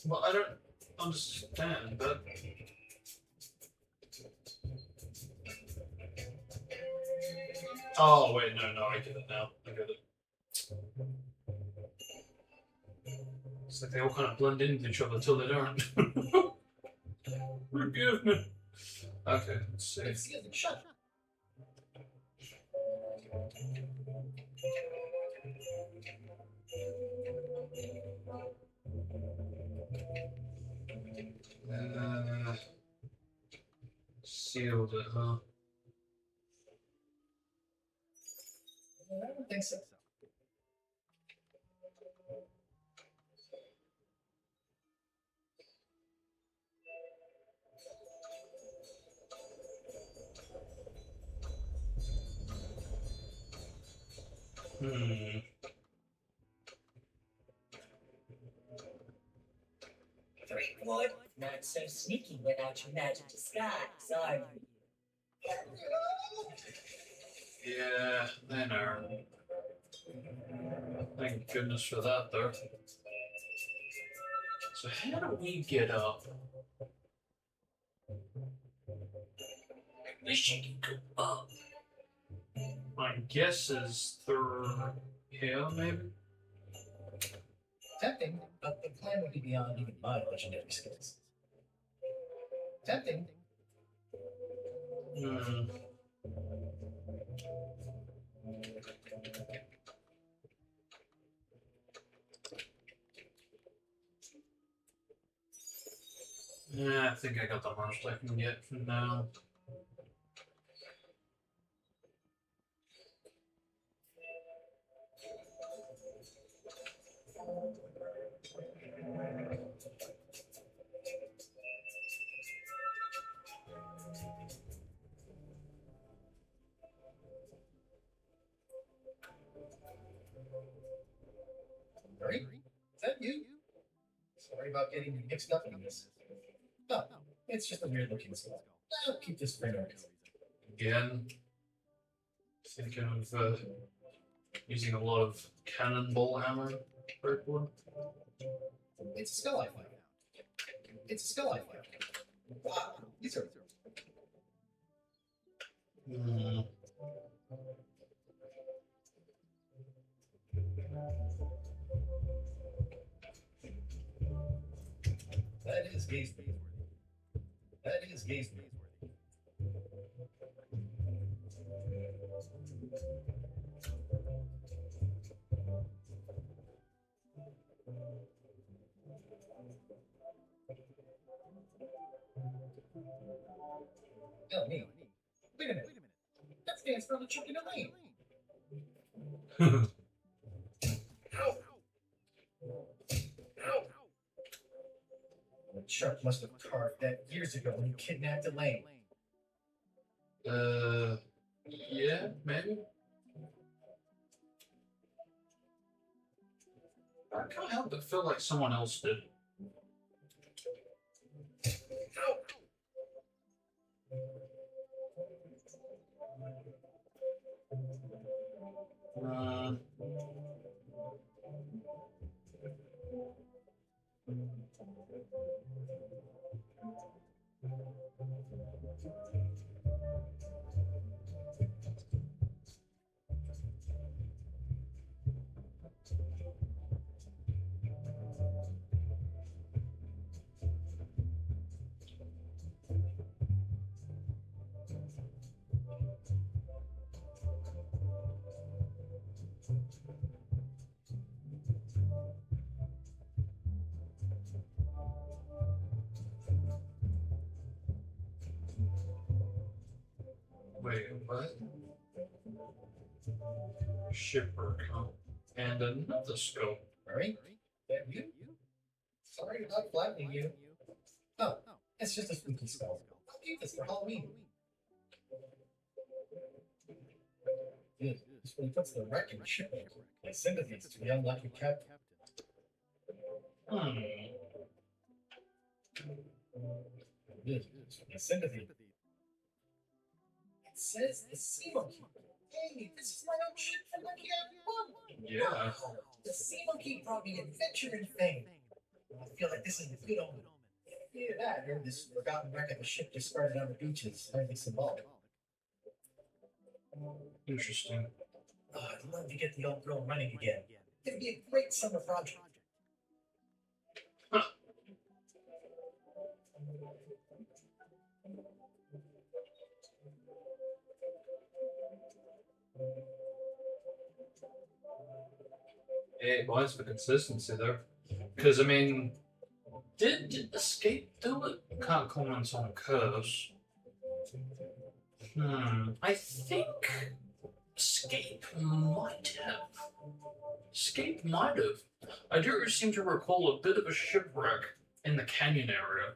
Well, I don't understand, but oh wait, no, I get it now. I get it. It's like they all kind of blend into each other until they don't. Forgive me. Okay, let's see. Let's see the shot. Sealed it, huh? I don't think so. Hmm. Threepwood, not so sneaky without your magic disguise, are you? Yeah, they know. Thank goodness for that, though. So how do we get up? I wish I could go up. My guess is through here, maybe? Tempting, but the plan would be beyond even my legendary skills. Tempting. Hmm. Yeah, I think I got the most I can get for now. Murray? Is that you? Sorry about getting you mixed up in this. No, it's just a weird looking skull. I'll keep this for no reason. Again, thinking of using a lot of cannonball ammo. Very cool. It's a skull I found. It's a skull I found. Ah, these are. Hmm. That is gazeworthy. That is gazeworthy. Tell me. Wait a minute. That stands for the chicken and lane. The shark must have carved that years ago when you kidnapped Elaine. Yeah, maybe. I can't help but feel like someone else did. Uh, wait, what? Shipwreck, huh? And another scope. Murray? That you? Sorry about flattening you. Oh, it's just a spooky skull. I'll keep this for Halloween. Good. This really puts the wreck in the shipwreck. My sympathies to the unlucky captain. Hmm. Good. My sympathy. It says the sea monkey. Hey, this is my own ship from Monkey Island 1. Yeah. The sea monkey brought me adventure and fame. I feel like this is a good omen. Either that, or this forgotten wreck of a ship discarded on the beaches, highly symbolic. Interesting. I'd love to get the old girl running again. It'd be a great summer project. Huh. It was for consistency there. Because, I mean, did Escape do it? Can't comment on Curse. I think Escape might have. Escape might have. I do seem to recall a bit of a shipwreck in the canyon area.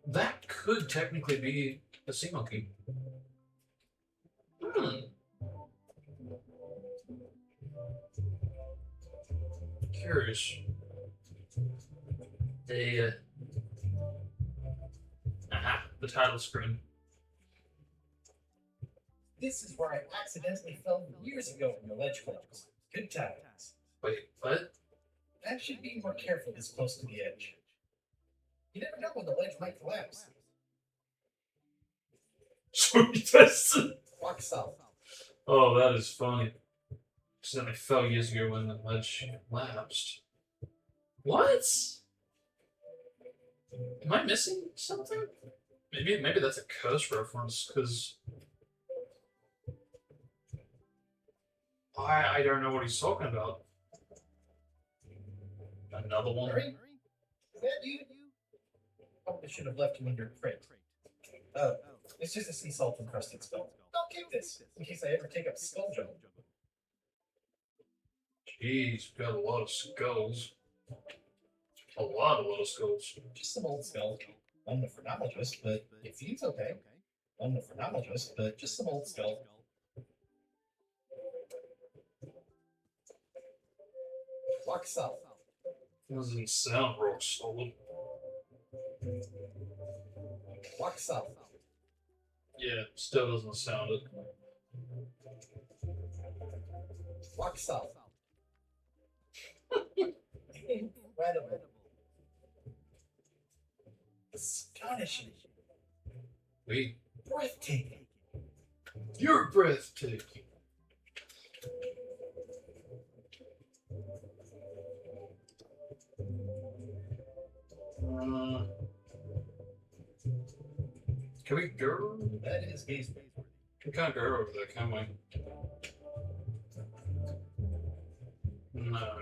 That could technically be a sea monkey. curious. They the title screen. This is where I accidentally fell years ago in the ledge collapse. Good times. Wait, what? I should be more careful this close to the edge. You never know when the ledge might collapse. Walk south. Oh, that is funny. So I fell years ago when the ledge collapsed. What? Am I missing something? Maybe that's a curse reference, because I don't know what he's talking about. Another one? Murray? Is that you? Probably should have left him under a crate. Oh, it's just a sea salt encrusted skull. I'll keep this in case I ever take up skull jump. Jeez, we got a lot of skulls. A lot of skulls. Just some old skull. I'm a phrenologist, but it seems okay. I'm a phrenologist, but just some old skull. Walk south. Doesn't sound rock solid. Walk south. Yeah, still doesn't sound it. Walk south. Incredible. Astonishing. Wait, Breathtaking. you're breathtaking. Can we go? That is gaze. We can't go over there, can we? No.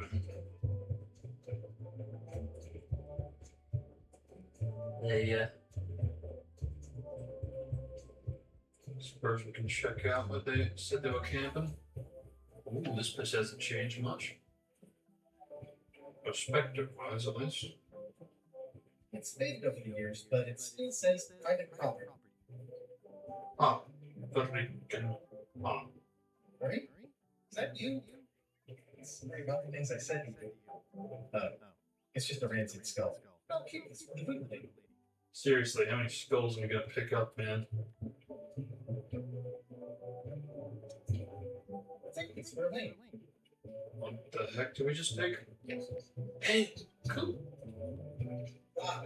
Suppose we can check out what they said they were camping. Ooh, this place hasn't changed much. Perspective-wise, at least. It's faded over the years, but it still says private property. Ah, but we can. Ah, Right? Is that you? Sorry about the things I said to you. It's just a rancid skull. I'll keep this for the food thing. seriously, how many skulls are we gonna pick up, man? Take this for a name. What the heck did we just take? Hey, cool. Ah.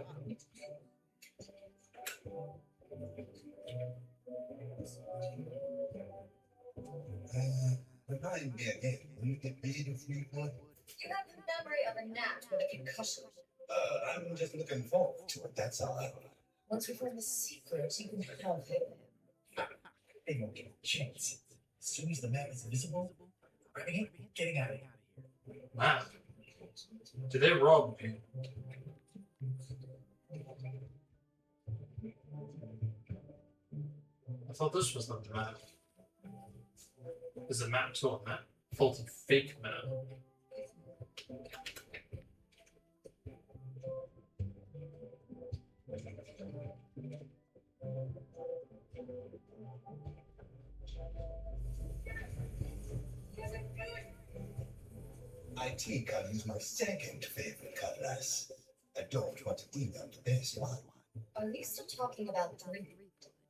Remind me again, will you get paid if you want? You have the memory of a gnat with a concussion. I'm just looking forward to it, that's all. Once we find the secret, you can have him. They won't get a chance. As soon as the map is visible, grabbing it, getting out of here. Map? Did they rob me? I thought this was the map. Is a map to a map? Faulty fake map. I think I'll use my second favorite cutlass. I don't want to email the best one. Are you still talking about three?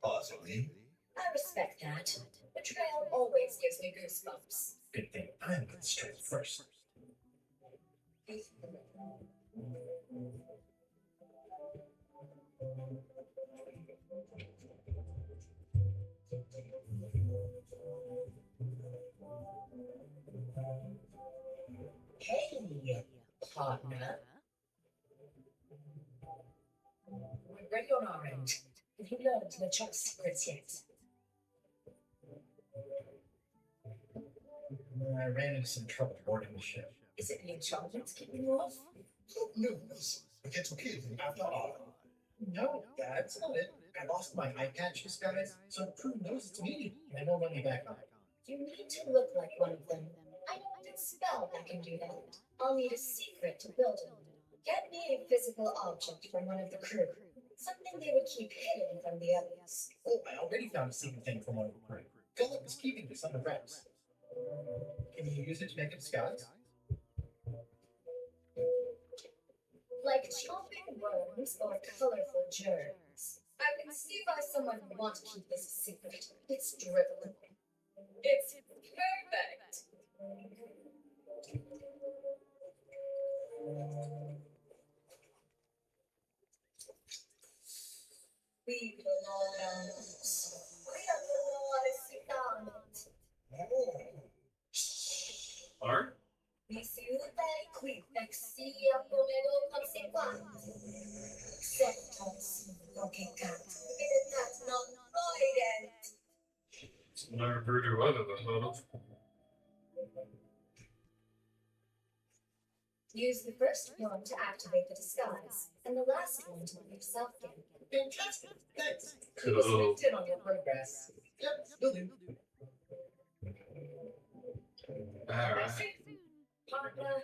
Possibly. I respect that. Betrayal always gives me goosebumps. Good thing I'm gonna strike first. Hey, partner. We're ready on our end. Have you learned the Chuck's secrets yet? I ran into some trouble boarding the ship. Is it the enchantments keeping you off? Good news. We get to kill him after all. No, that's not it. I lost my eye patch disguise, so the crew knows it's me, and I won't let me back on. You need to look like one of them. I know a spell that can do that. I'll need a secret to build it. Get me a physical object from one of the crew. Something they would keep hidden from the others. Oh, I already found a secret thing from one of the crew. Philip is keeping this under wraps. Can you use it to make a disguise? Like chomping worms or colorful germs. I can see why someone would want to keep this a secret. It's drivel. It's perfect. We belong on loose. We don't know what to sit down it. Alright. Risultai qui exia come conseguenza. Septons, logicat, veritas non voident. It's no voodoo I've ever heard of. Use the first one to activate the disguise, and the last one to let yourself in. Fantastic. Thanks. Cool. Keep us connected on your progress. Yep, will do. Alright. Partner,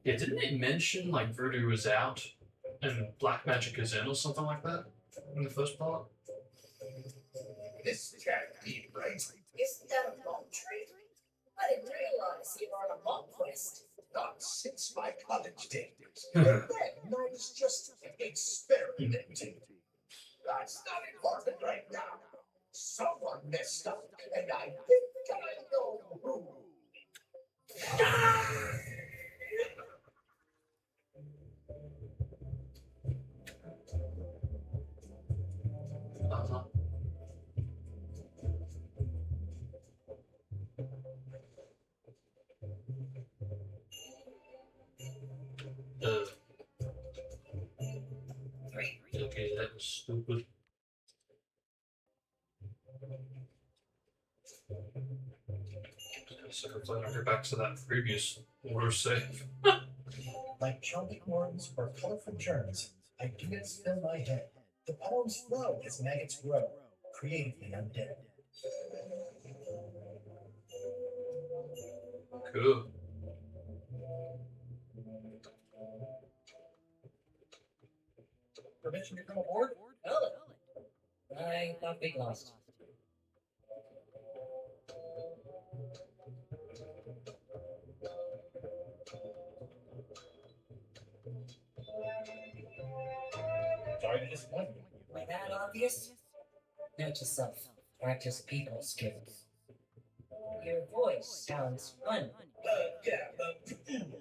Yeah, didn't it mention like voodoo is out and black magic is in or something like that in the first part? This can't be right. Isn't that a monk trait? I didn't realize you were on a monk quest. Not since my college days. But then I was just experimenting. That's not important right now. Someone messed up, and I think I know who. Uh-huh. Okay, that was stupid. So hopefully I don't go back to that previous order save. Like chomping worms or colorful germs, ideas fill my head. The poems flow as maggots grow, creatively undead. Cool. Permission to come aboard? Oh, I thought we lost. Sorry to disappoint you. Am I that obvious? Note yourself. Practice people skills. Your voice sounds fun.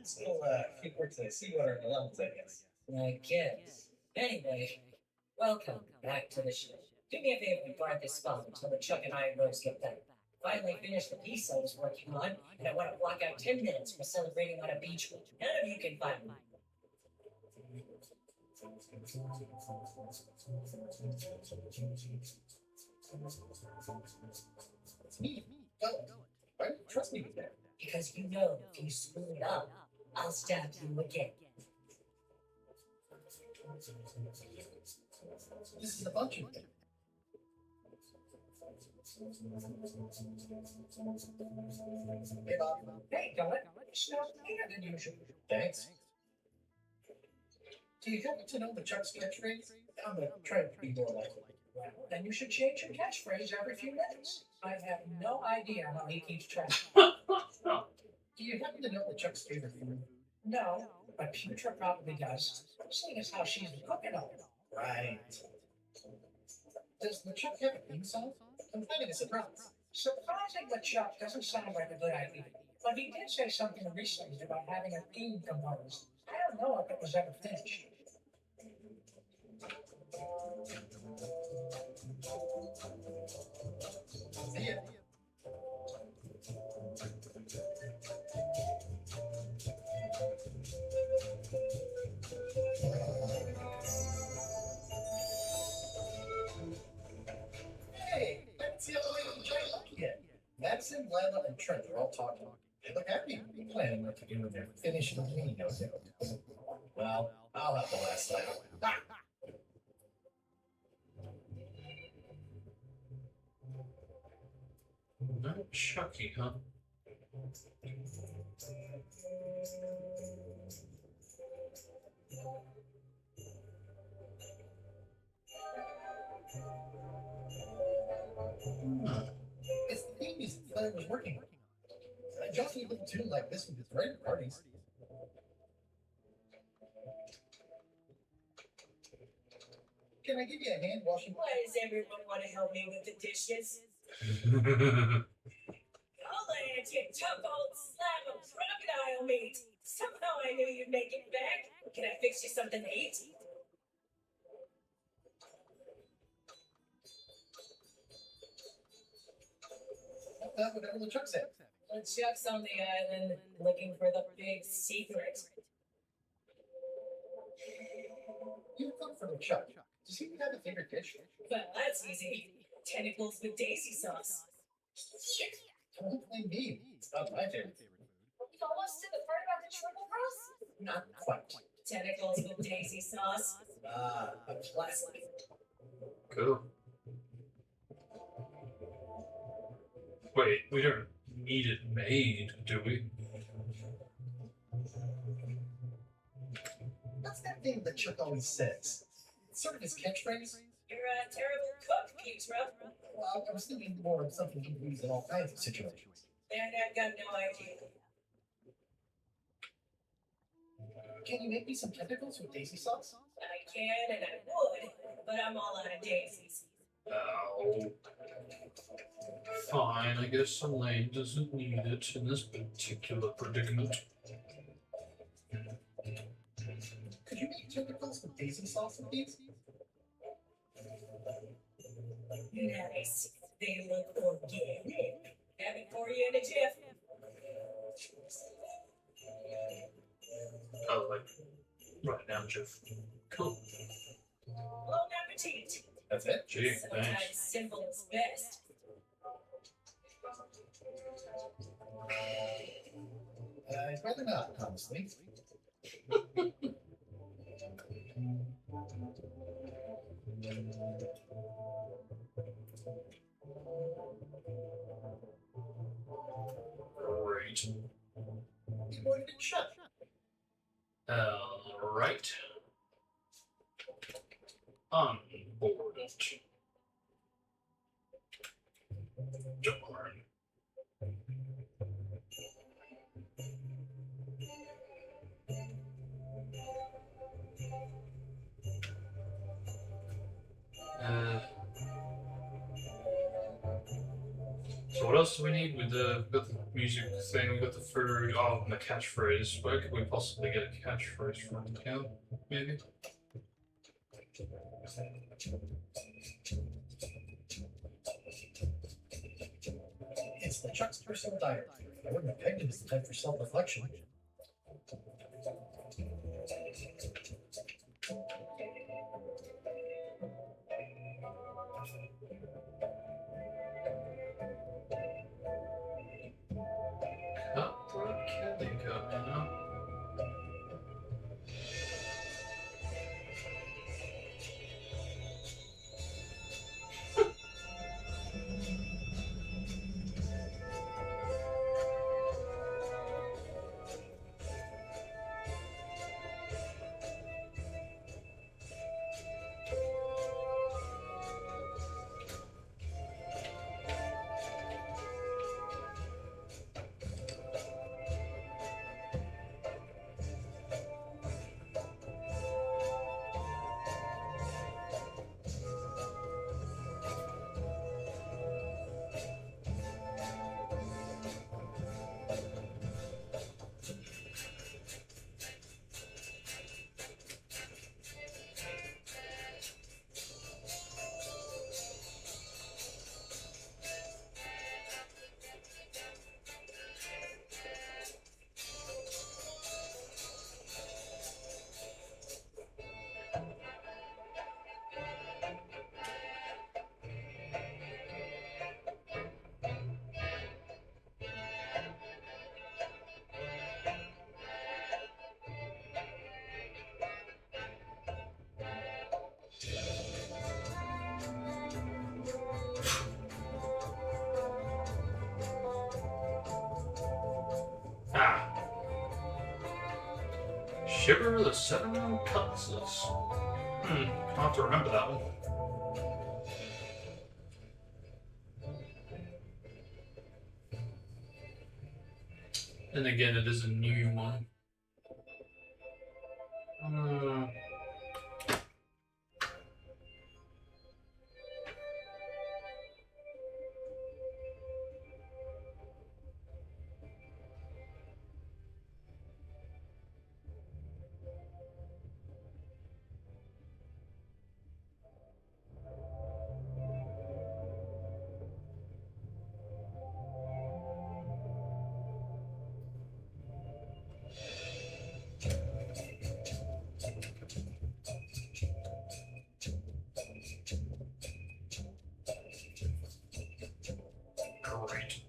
Still, keep work to see what our levels, I guess. I guess. Anyway, welcome back to the show. Do me a favor and guard this spot until the Chuck and I and Rose get back. Finally finished the piece I was working on, and I want to block out 10 minutes for celebrating on a beach where none of you can find me. It's me. Go. Why don't you trust me with that? Because you know if you screw it up, I'll stab you again. This is a bunch of things. Hey, Bob. Hey, Dylan, smells cleaner than usual. Thanks. Do you happen to know the Chuck's catchphrase? I'm gonna try to be more like it. Well, then you should change your catchphrase every few minutes. I have no idea how he keeps track. Do you happen to know the Chuck's favorite food? No, but Putra probably does, seeing as how she's cooking all. Right. Does the Chuck have a theme song? I'm planning a surprise. Surprising the Chuck doesn't sound like a good idea, but he did say something recently about having a theme composed. I don't know if it was ever finished. See ya. Hey, that's the other way to enjoy luck yet. Madison, Lila, and Trent are all talking. They look happy to be planning what to do when they're finished with me, no doubt. Well, I'll have the last laugh. Ah! No Chucky, huh? It's the theme music that I was working on. I jolly little tune like this would be great at parties. Can I give you a hand washing? Why does everyone want to help me with the dishes? I'll land you tough old slab of crocodile meat. Somehow I knew you'd make it back. Can I fix you something to eat? Whatever the truck said. Well, Chuck's on the island looking for the big secret. You cook for the Chuck. Does he have a favorite dish? Well, that's easy. Tentacles with daisy sauce. Don't blame me. It's not my favorite. You've almost did the part about the triple cross? Not quite. Tentacles with daisy sauce. A classic. Cool. Wait, we don't need it made, do we? What's that thing that Chuck always says? It's sort of his catchphrase. You're a terrible cook, Petra. I was thinking more of something he'd use in all kinds of situations. And I've got no idea. Can you make me some tentacles with daisy sauce? I can and I would, but I'm all out of daisies. Oh. Fine, I guess Elaine doesn't need it in this particular predicament. Could you make tentacles with daisy sauce with these? Nice. They look organic. Have it for you in a jiff. Oh, like, right now, Jeff. Cool. Bon appetit. That's it? Gee, Sometimes thanks. simple is best. I'd rather not, honestly. Great. You wanted it shut. Right. On board. Darn. So what else do we need? We've got the music thing, we've got the food, oh, and the catchphrase. Where could we possibly get a catchphrase from? Yeah, maybe? It's the Chuck's personal diary. I wouldn't have pegged it as the time for self-reflection. Cutthroat Kelly Cup, you know? Ah. Shiver the Seven Cutlasses. I'll have to remember that one. And again, it is a new one. Great.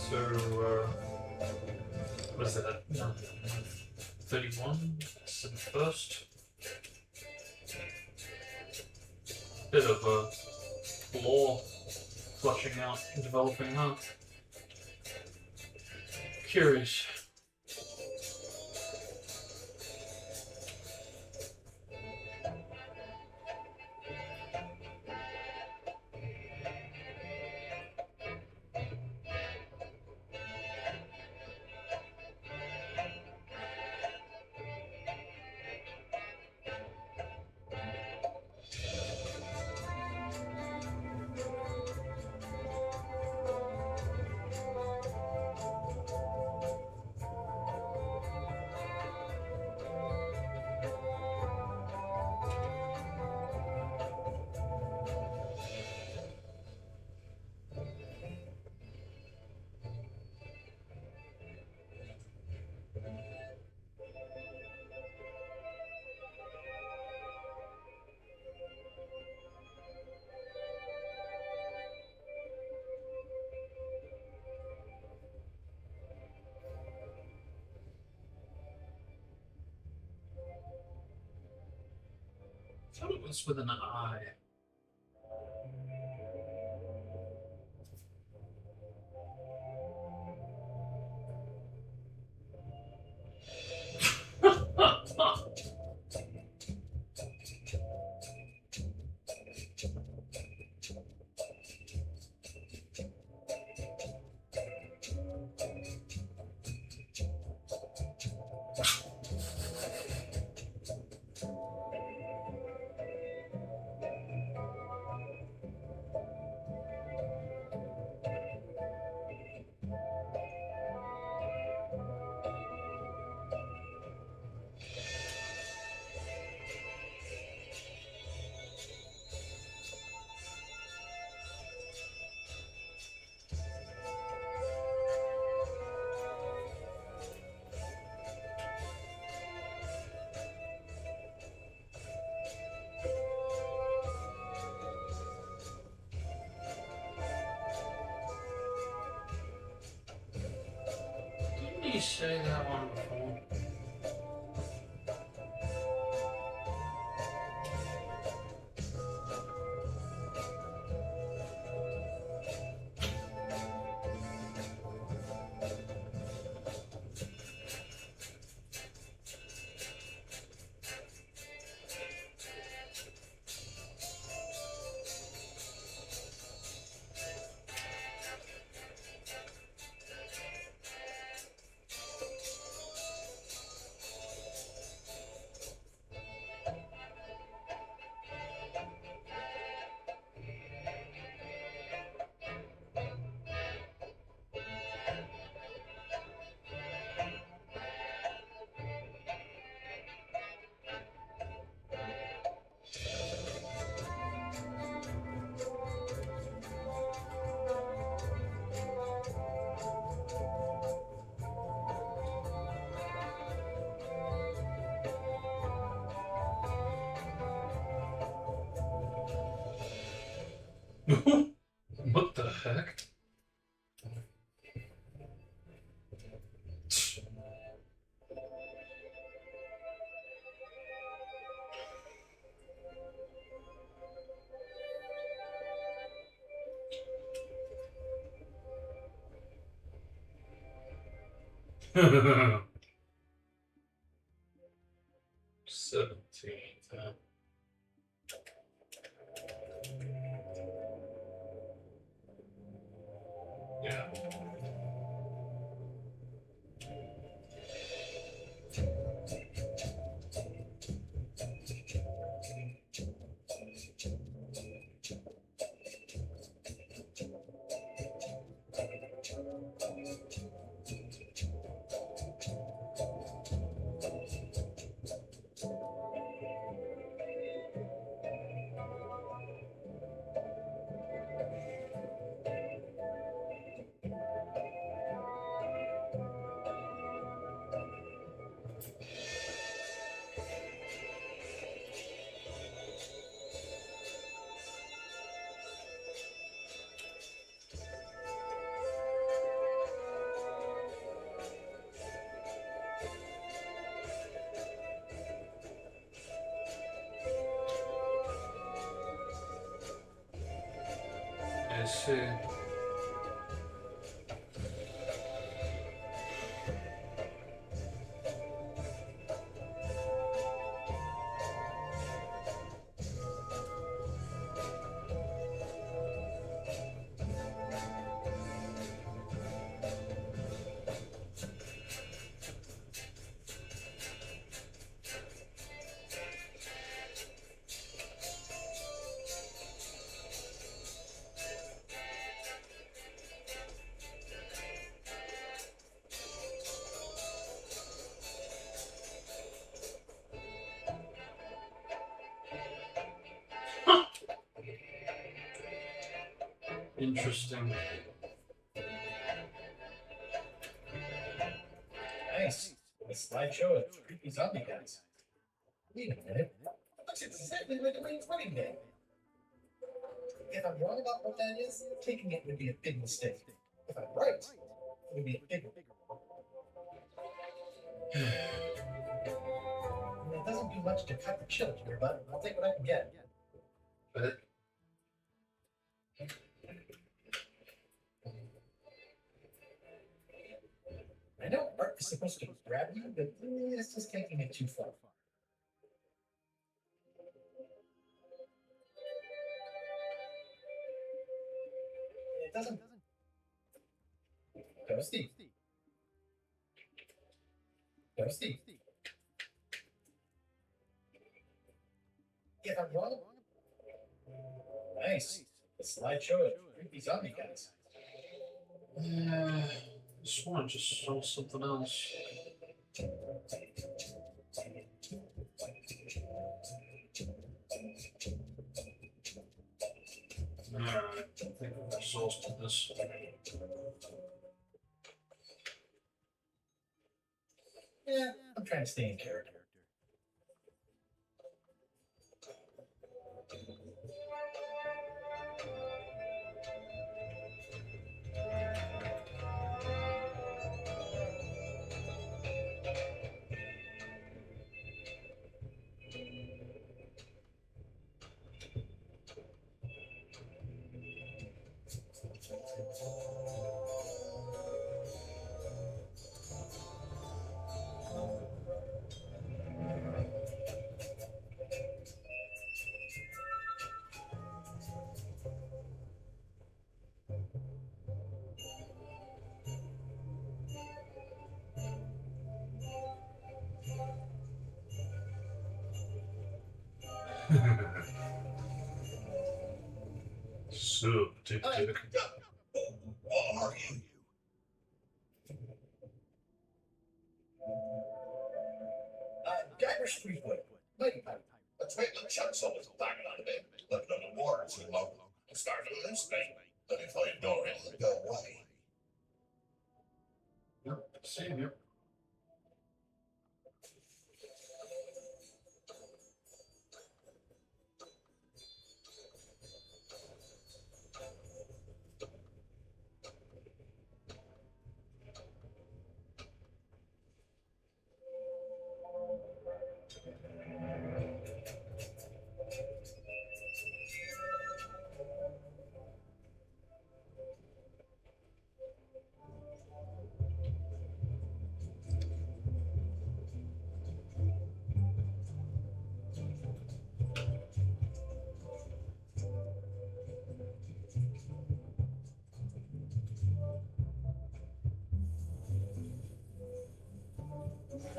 So, what is that? 31? 71st? Bit of lore flushing out and developing, huh? Curious. I thought it was with an I. Didn't you say that one before? What the heck? Seventeenth. Yeah. I see. Interesting. Nice. A slideshow of creepy zombie guys. Wait a minute. Looks exactly like a Wayne's wedding day. If I'm wrong about what that is, taking it would be a big mistake. If I'm right, it would be a big one. And it doesn't do much to cut the chill here, but I'll take what I can get. But I know art is supposed to grab you, but it's just taking it too far. It doesn't. Ghosty. Ghosty. If I'm wrong. Nice. A slideshow of creepy zombie guys. this one just saw something else. No, I don't think I've exhausted this. Yeah, I'm trying to stay in character. So, tick tick. Who are you? Guyver Streetwood. Mighty Pipe. Let's wait till Chuck's always back on it. Living on the water too long. Start to lose me. But if I ignore it, he'll go away. Yep, same here.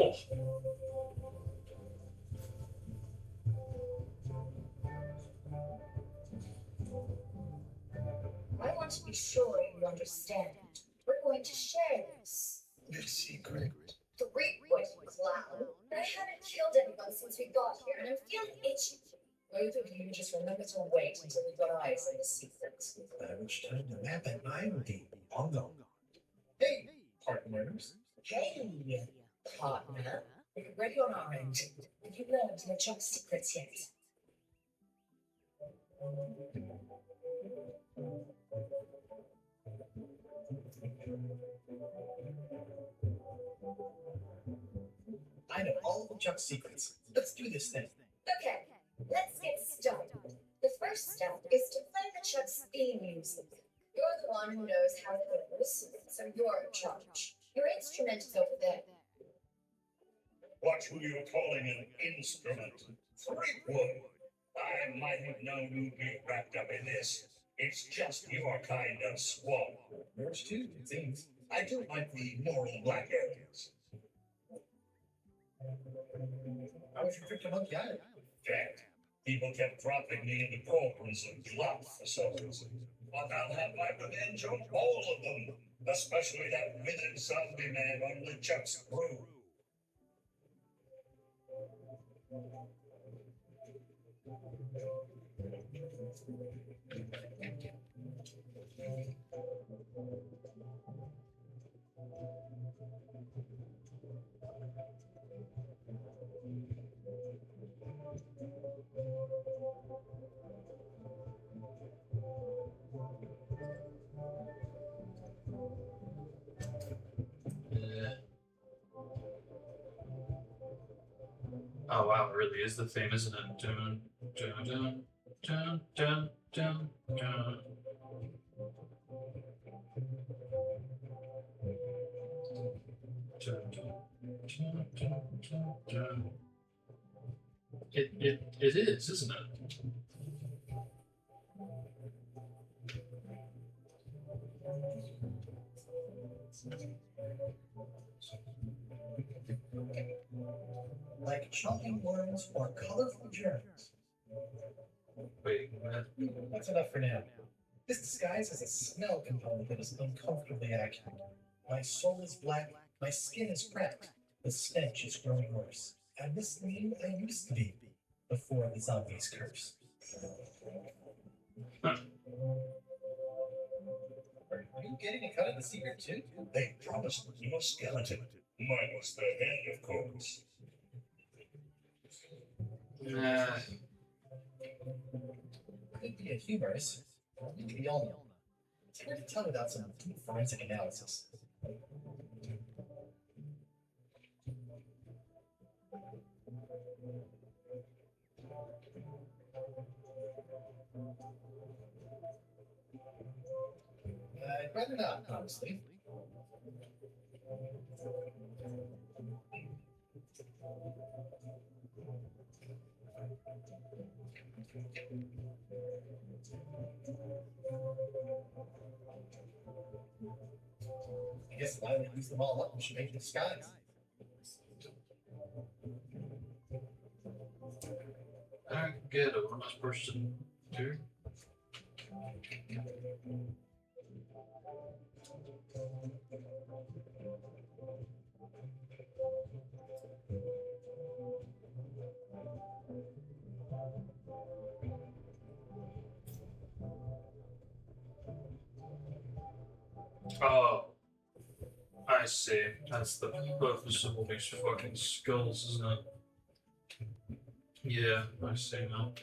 Oh. I want to be sure you understand. We're going to share this. Your secret. 3-foot clown. I haven't killed anyone since we got here, and I'm feeling itchy. Both of you just remember to wait until we've got eyes on the secret. By which time the map and I will be bongo. Hey, partners. Hey, partner. We're ready on our end. Have you learned your job secrets yet? I know all the Chuck's secrets. Let's do this thing. Okay, let's get started. The first step is to play the Chuck's theme music. You're the one who knows how it goes, so you're in charge. Your instrument is over there. Watch who you're calling an instrument. Threepwood. I might have known you'd be wrapped up in this. It's just your kind of swamp. Yours too, it seems. I do like the moral black areas. How was your trip to Monkey Island? Fact. People kept dropping me into cauldrons and bluff for some reason. But I'll have my revenge on all of them, especially that withered zombie man on LeChuck's crew. Yeah. Oh wow, it really is the theme, isn't it? Dun, dun, dun, dun, dun, dun, dun. Dun, dun, dun, dun, dun. It is, isn't it? Like chomping worms or colorful germs. Wait, what? That's enough for now. This disguise has a smell component that is uncomfortably accurate. My soul is black, my skin is cracked, the stench is growing worse. I miss the me I used to be before the zombies curse. Huh. Are you getting a cut of the secret too? They promised me a skeleton. Minus the head, of course. Nah. Could be a humorous. We all know. It's hard to tell without some deep forensic analysis. I'd rather not, honestly. I guess now that we used them all up, we should make the disguise. I get it. What am I supposed to do? Oh, I see. That's the purpose of all these fucking skulls, isn't it? Yeah, I see now.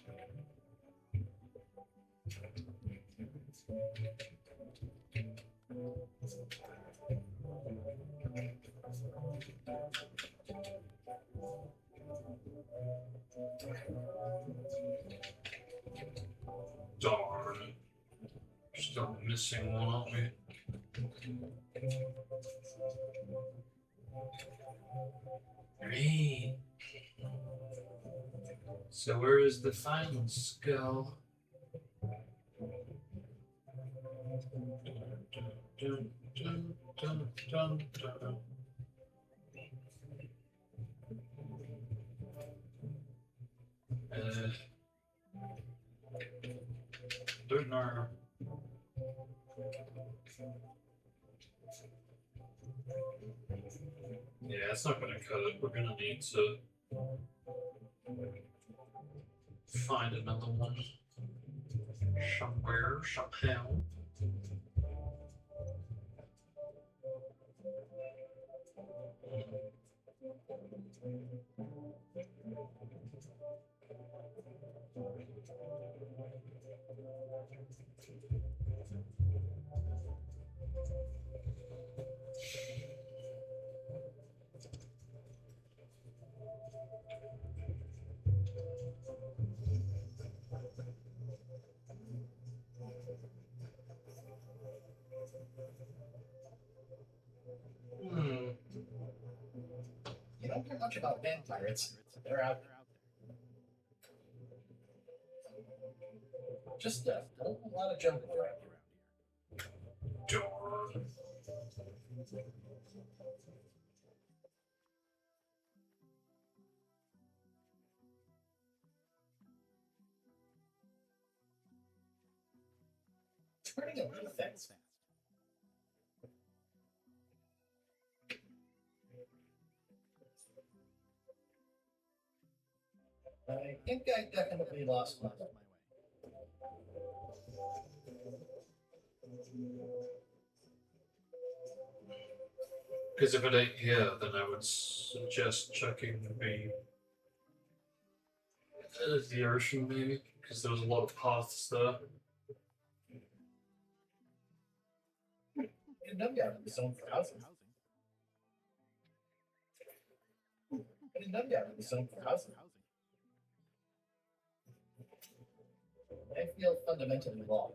Darn. Still missing one, aren't we? Great. So where is the final skull? Dun, dun, dun, dun, dun, dun. Don't know. Yeah, it's not gonna cut it. We're gonna need to find another one somewhere, somehow. You don't hear much about vampires. They're out there. Just a whole lot of jungle around here. Darn. Turning a little fast. I think I definitely lost my way. Because if it ain't here, then I would suggest checking the ocean, maybe, because there was a lot of paths there. You know, down in the zone for housing. You know, down in the zone for housing. I feel fundamentally wrong.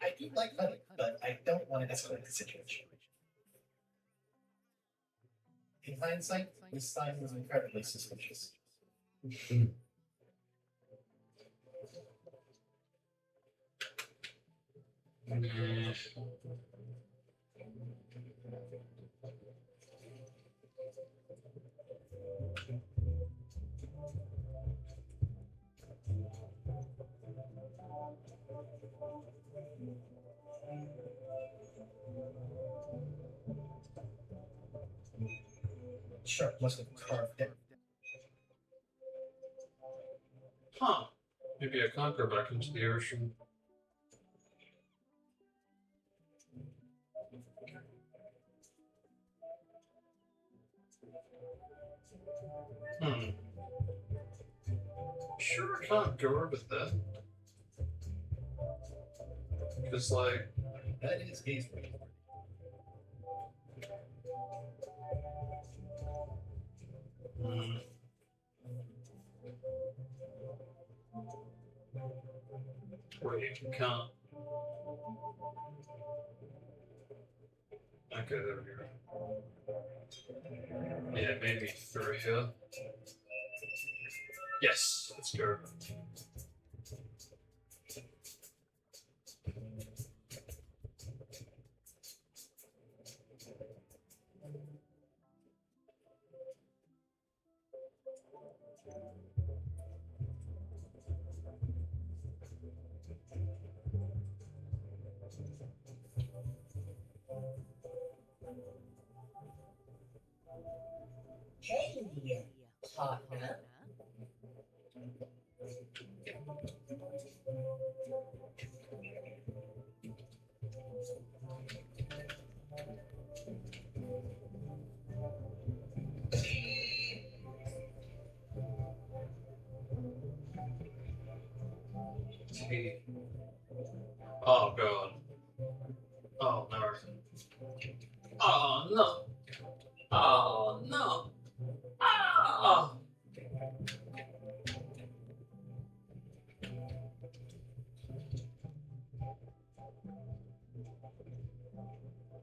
I do like hunting, but I don't want to escalate the situation. In hindsight, this sign was incredibly suspicious. Shark must have carved it. Huh. Maybe I can't go back into the ocean. Sure, I can't go over there. Because, like, That is gazeworthy. wait, you can't. Okay, there we go. Yeah, maybe through here. Yes, let's go. Hey, partner. Tea. Oh god. Oh no. Oh no. Oh no. Ah.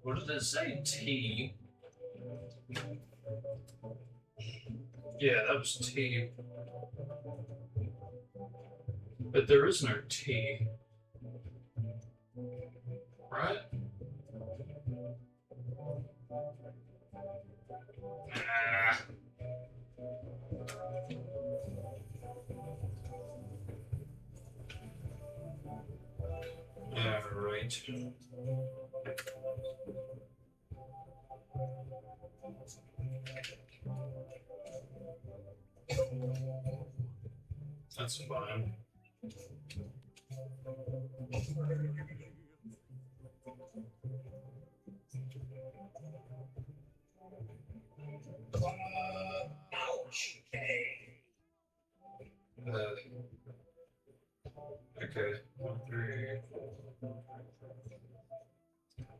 What did it say? Tea? Yeah, that was tea. But there is no T. Right? Ah. Alright. That's fine. Ouch! Hey. Okay. 1, 3.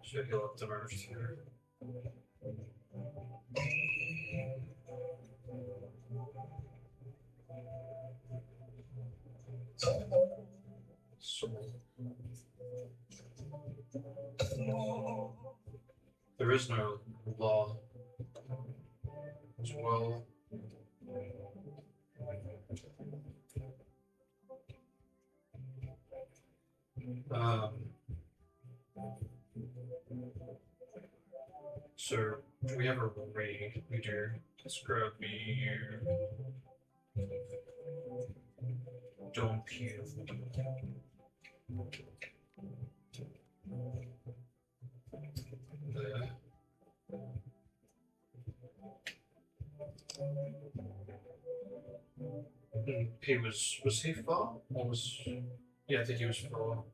Should heal up the merge here. Soul. There is no law as well. So do we have a raid? We do. Let's grab you. Don't you? There. He was he far? Or was yeah, I think he was far.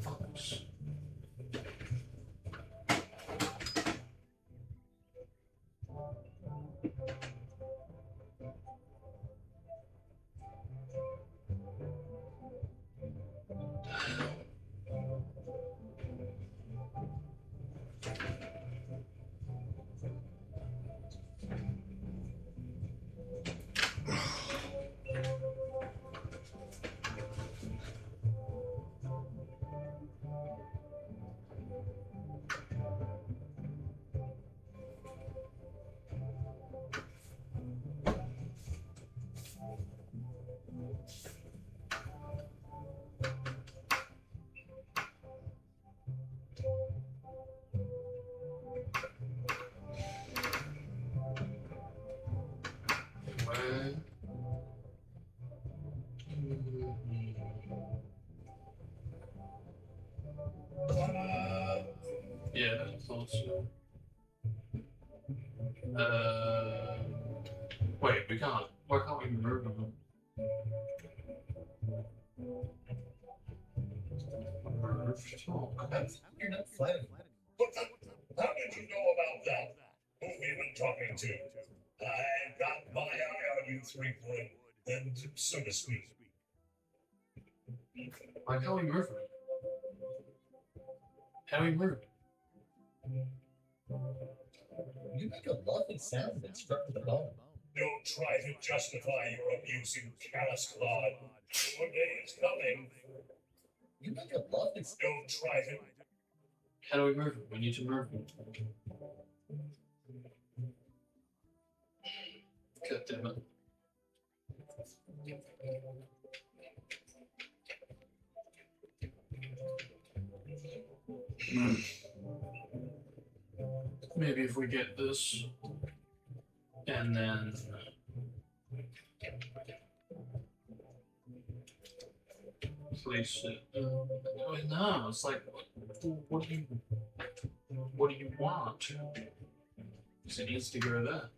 Fucks. Yeah, I thought so. Wait, we can't. Why can't we move them? You're not flattered. How did you know about that? Who have you been talking to? I got my eye on you, 3-foot, and so to speak. Why can't we move them? How do we move? You make a lovely sound that struck the bone. Don't try to justify your abuse, you callous clod. Your day is coming. You make a lovely sound. Don't try to. How do we move them? We need to move them. God damn it. Maybe if we get this and then place it. No, it's like, what do you want? Because it needs to go there.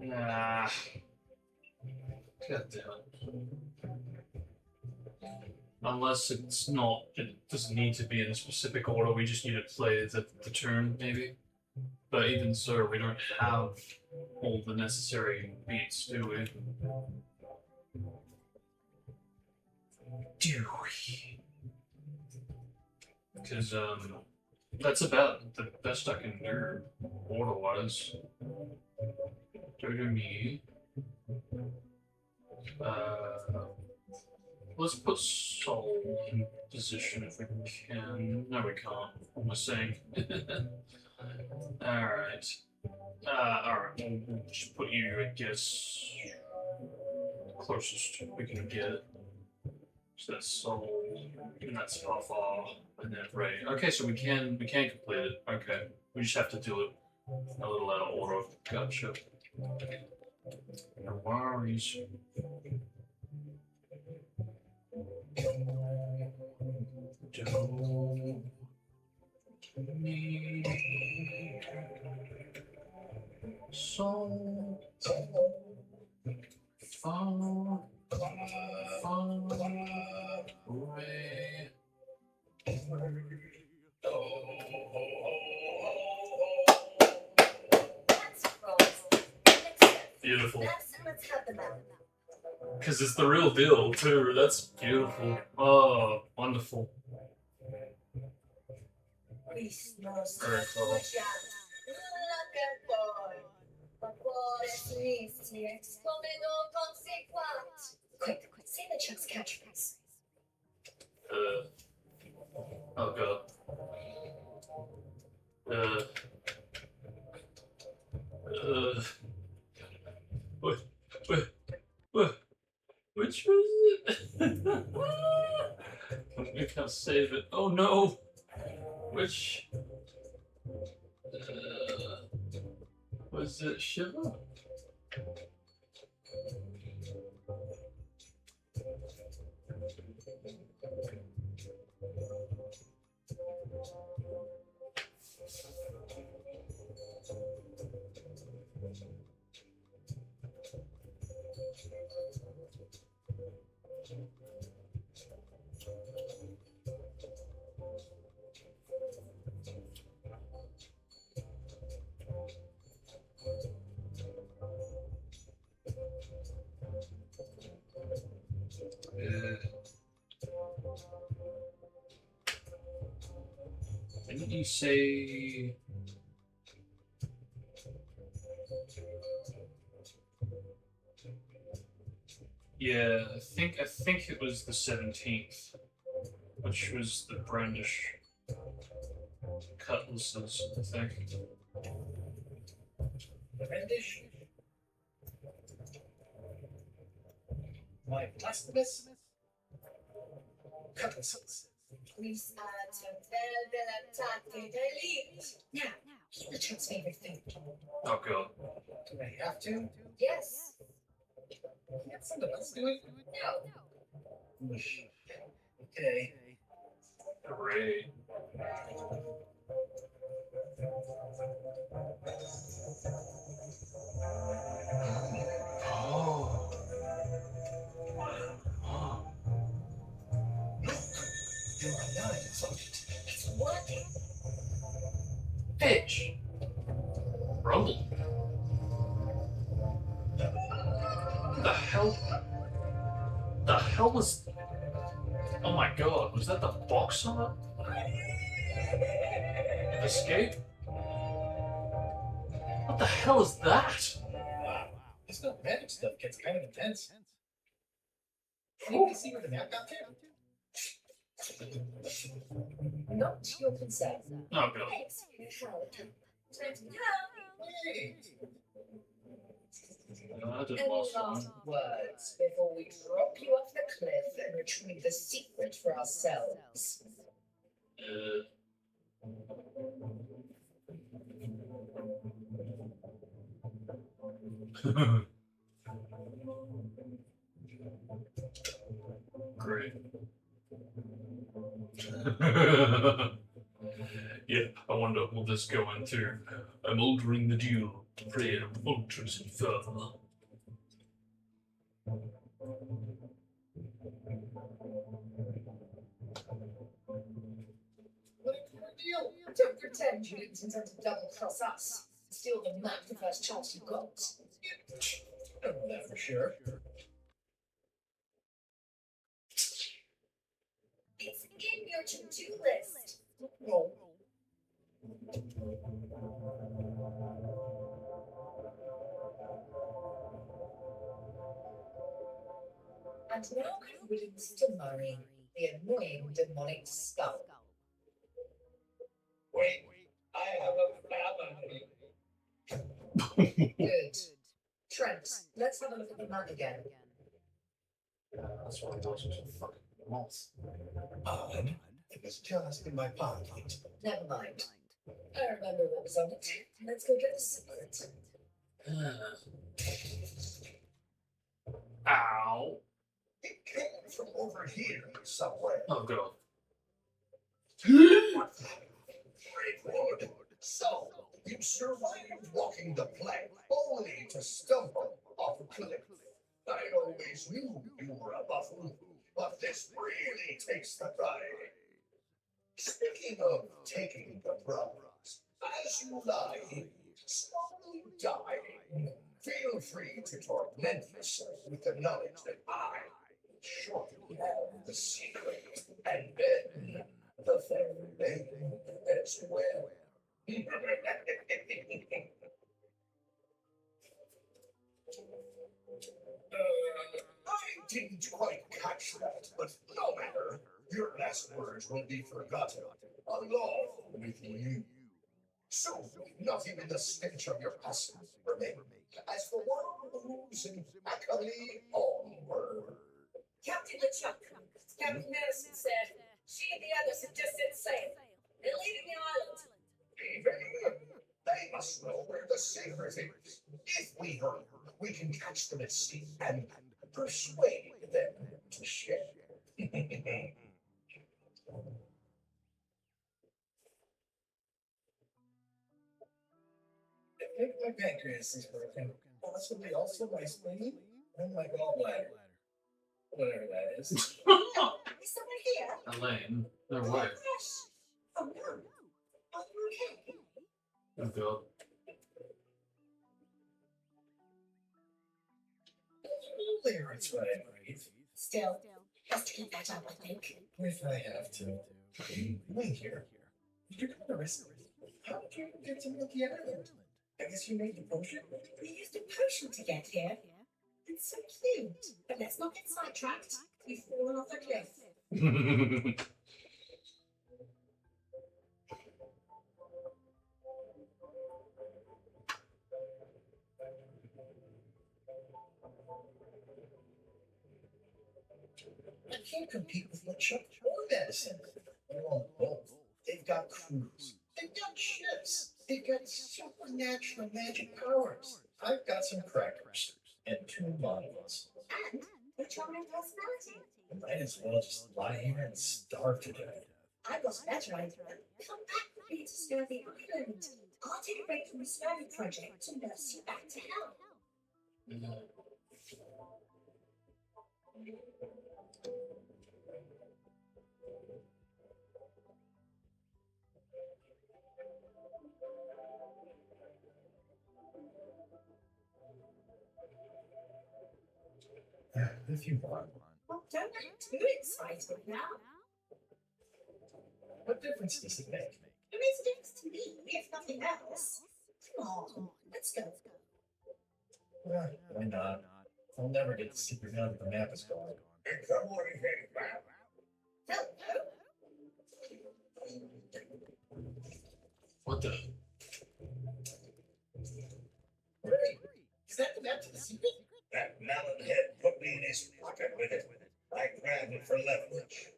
Nah. God damn it. Unless it's not, it doesn't need to be in a specific order. We just need to play the turn, maybe. But even so, we don't have all the necessary beats, do we? Do we? Because that's about the best I can do order-wise. Do-do-me. Let's put Soul in position if we can. No, we can't. What am I saying? Alright. Alright, we'll just put you, I guess, closest we can get. So that's Soul, and that's Fafa, and then Ray. Okay, so we can complete it. Okay, we just have to do it a little out of order. Gotcha. No worries. Do me so far, away. That's Ross. Next step. Beautiful. Let's have the map. Because it's the real deal, too. That's beautiful. Oh, wonderful. Christmas. Very close. Quick, say the Chuck's catchphrase. Oh god. What? Which was it? We can't save it. Oh no! Which? Was it Shiva? Didn't you say? Yeah, I think it was the 17th, which was the brandish cutlasses, I think. Brandish? My blasphemous cutlasses. Please add to delete. Now, the Chuck's favorite thing. Oh god. Do I have to? Yes. Can't someone else do it? No. Okay. Great. Oh. Oh. You're alive, Sergeant. It's working. Bitch. Rumble. What the hell? The hell was? Oh my god! Was that the box art? Escape? What the hell is that? Wow. This no magic stuff gets kind of intense. Can you see where the map got to? Not your concern. Oh god. Thanks for your help. Time to go. Hey. I did Any last last one. words before we drop you off the cliff and retrieve the secret for ourselves? Great. Yeah, I wonder will this go into I'm altering the duel to play it ultras and further. Don't pretend you didn't intend to double cross us. Steal the map the first chance you got. I don't know that for sure. It's in your to-do list. No. And now concluding Mr. Murray, the annoying demonic skull. Wait, I have a family. Good. Trent, let's have a look at the map again. That's why I was such a fucking moss. Odd. It was just in my pocket. Never mind. I remember what was on it. Let's go get the secret. Ow. It came from over here somewhere. Oh god. Great wood. So, you survived walking the plank only to stumble off a cliff. I always knew you were a buffoon, but this really takes the pride. Speaking of taking the prize, as you lie, slowly dying, feel free to torment yourself with the knowledge that I shortly have the secret, and then the fairy maiden as well. I didn't quite catch that, but no matter. Your last words will be forgotten, along with you. So, not even the stench of your acid remain. As for one who's impeccably onward. Captain LeChuck, Captain Madison said she and the others have just set sail. They're leaving the island. Even they must know where the secret is. If we hurry, we can catch them at sea and persuade them to share. I think my pancreas is broken. Possibly also my spleen and my gallbladder. Whatever that is. Is someone here? Elaine. No Oh, way. gosh. Oh no. Are you okay? Oh god. Clear, it's what I breathe. Still, best keep that up, I think. If I have to. Wait here. You're gonna risk it. How did you get to Milky Island? I guess you made the potion? We used a potion to get here. It's so cute. But let's not get sidetracked. We've fallen off a cliff. I can't compete with LeChuck or Madison. They're on both. They've got crews. They've got ships. They've got supernatural magic powers. I've got some crackers and 2 models. And a charming personality. I might as well just lie here and starve to death. I've got a better idea. Come back with me to Scurvy Island. I'll take a break from the Scurvy project to nurse you back to health. If you want. Well, don't get too excited now. What difference does it make? It makes a difference to me, if nothing else. Come on, let's go. Why not? I'll never get to secret now that the map is gone. Come on, hey, man. Hello. What the? Really? Is that the map to the secret? That melon head put me in his pocket with it. I grabbed it for leverage.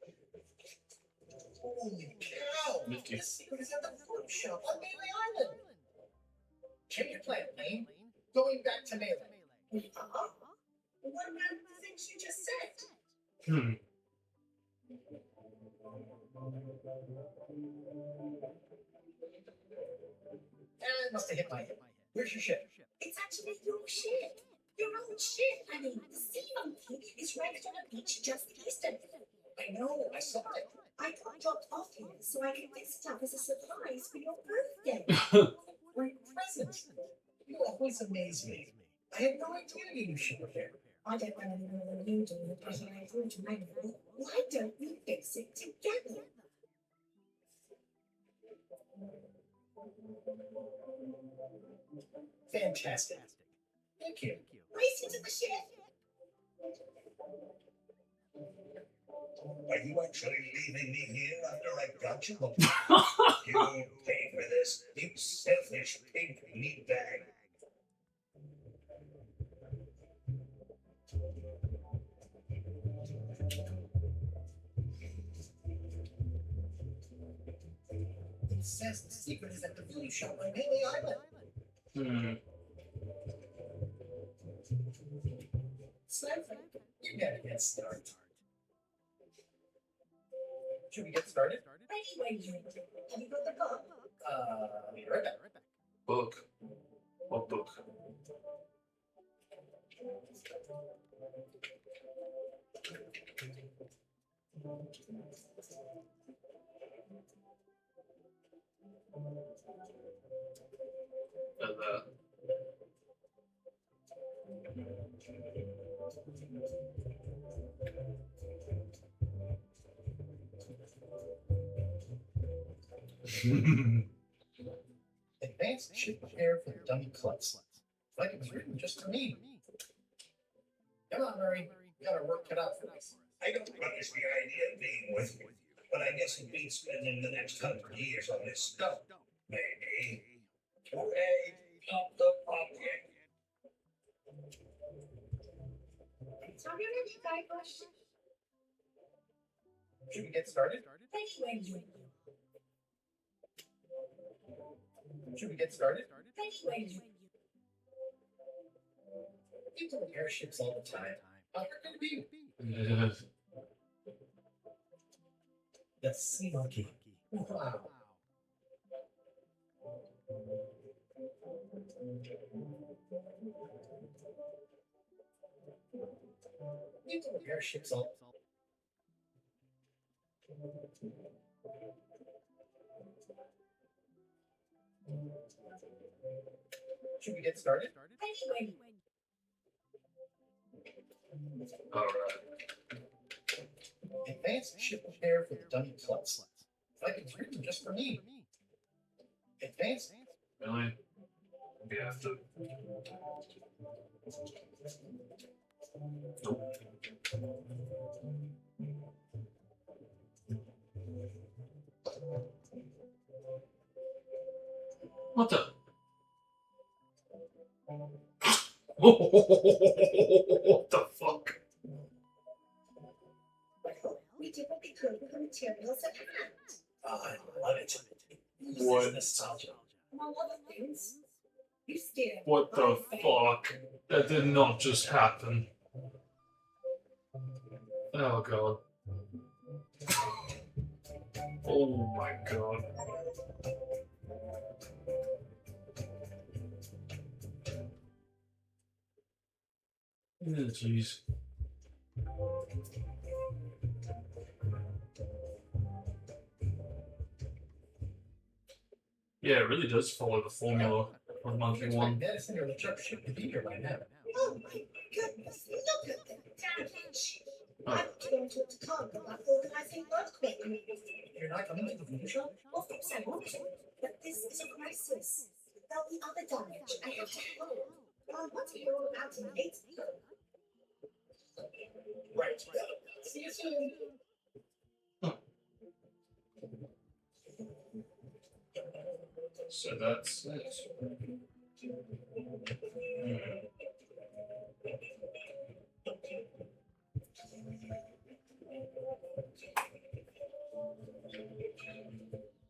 Holy cow! Nifty. The secret is at the fruit shop on Melee Island. Change your plan, Lane. Going back to Melee. What about the things you just said? Hmm. I must have hit my hip. Where's your ship? It's actually your ship. Your own ship. I mean, the sea monkey is wrecked on a beach just east of it. I know, I saw it. I got dropped off here so I can fix it up as a surprise for your birthday. Great present. You always amaze me. I had no idea you knew she was here. I don't know any more than you do, but I thought maybe, why don't we fix it together? Fantastic. Thank you. Race into the ship. Are you actually leaving me here after I got you? You pay for this, you selfish pink meat bag. It says the secret is at the food shop on Haley Island. Hmm. Snowflake, you gotta get started. Should we get started? Ready when you have you got the book? Be right back. Book. What book? That. Advanced ship repair for the dummy clubs. Like it was written just for me. Come on, Murray. You got our work cut out for us. I don't relish the idea of being with you, but I guess it means spending the next 100 years on this stuff. Maybe. Hooray! Pop the pocket. Have you ready, Guybrush? Should we get started? Ready when you Should we get started? ready when you You do airships all the time. How hard can it be? The sea monkey. Wow. You do airships all. Should we get started? ready when you Alright. Advanced ship repair for the dummy clubs. Like it's written just for me. Advanced. Really? We have to. Nope. What the? What the fuck? well, we did what we could with the materials at hand. I love it. What? This is nostalgia. Among other things, you steer. What the fuck? That did not just happen. Oh god. Oh my god. Oh, jeez. Yeah, it really does follow the formula of Monkey Expect One. Madison or LeChuck ship to be here by now. Oh my goodness, look at the damage. Oh. I'm going to talk to Carl about organizing earthquake relief. You're not coming to the food shop? Of course I want to, but this is a crisis. There'll be other damage I have to handle. I want to hear all about it later. Right. See you soon. So that's it.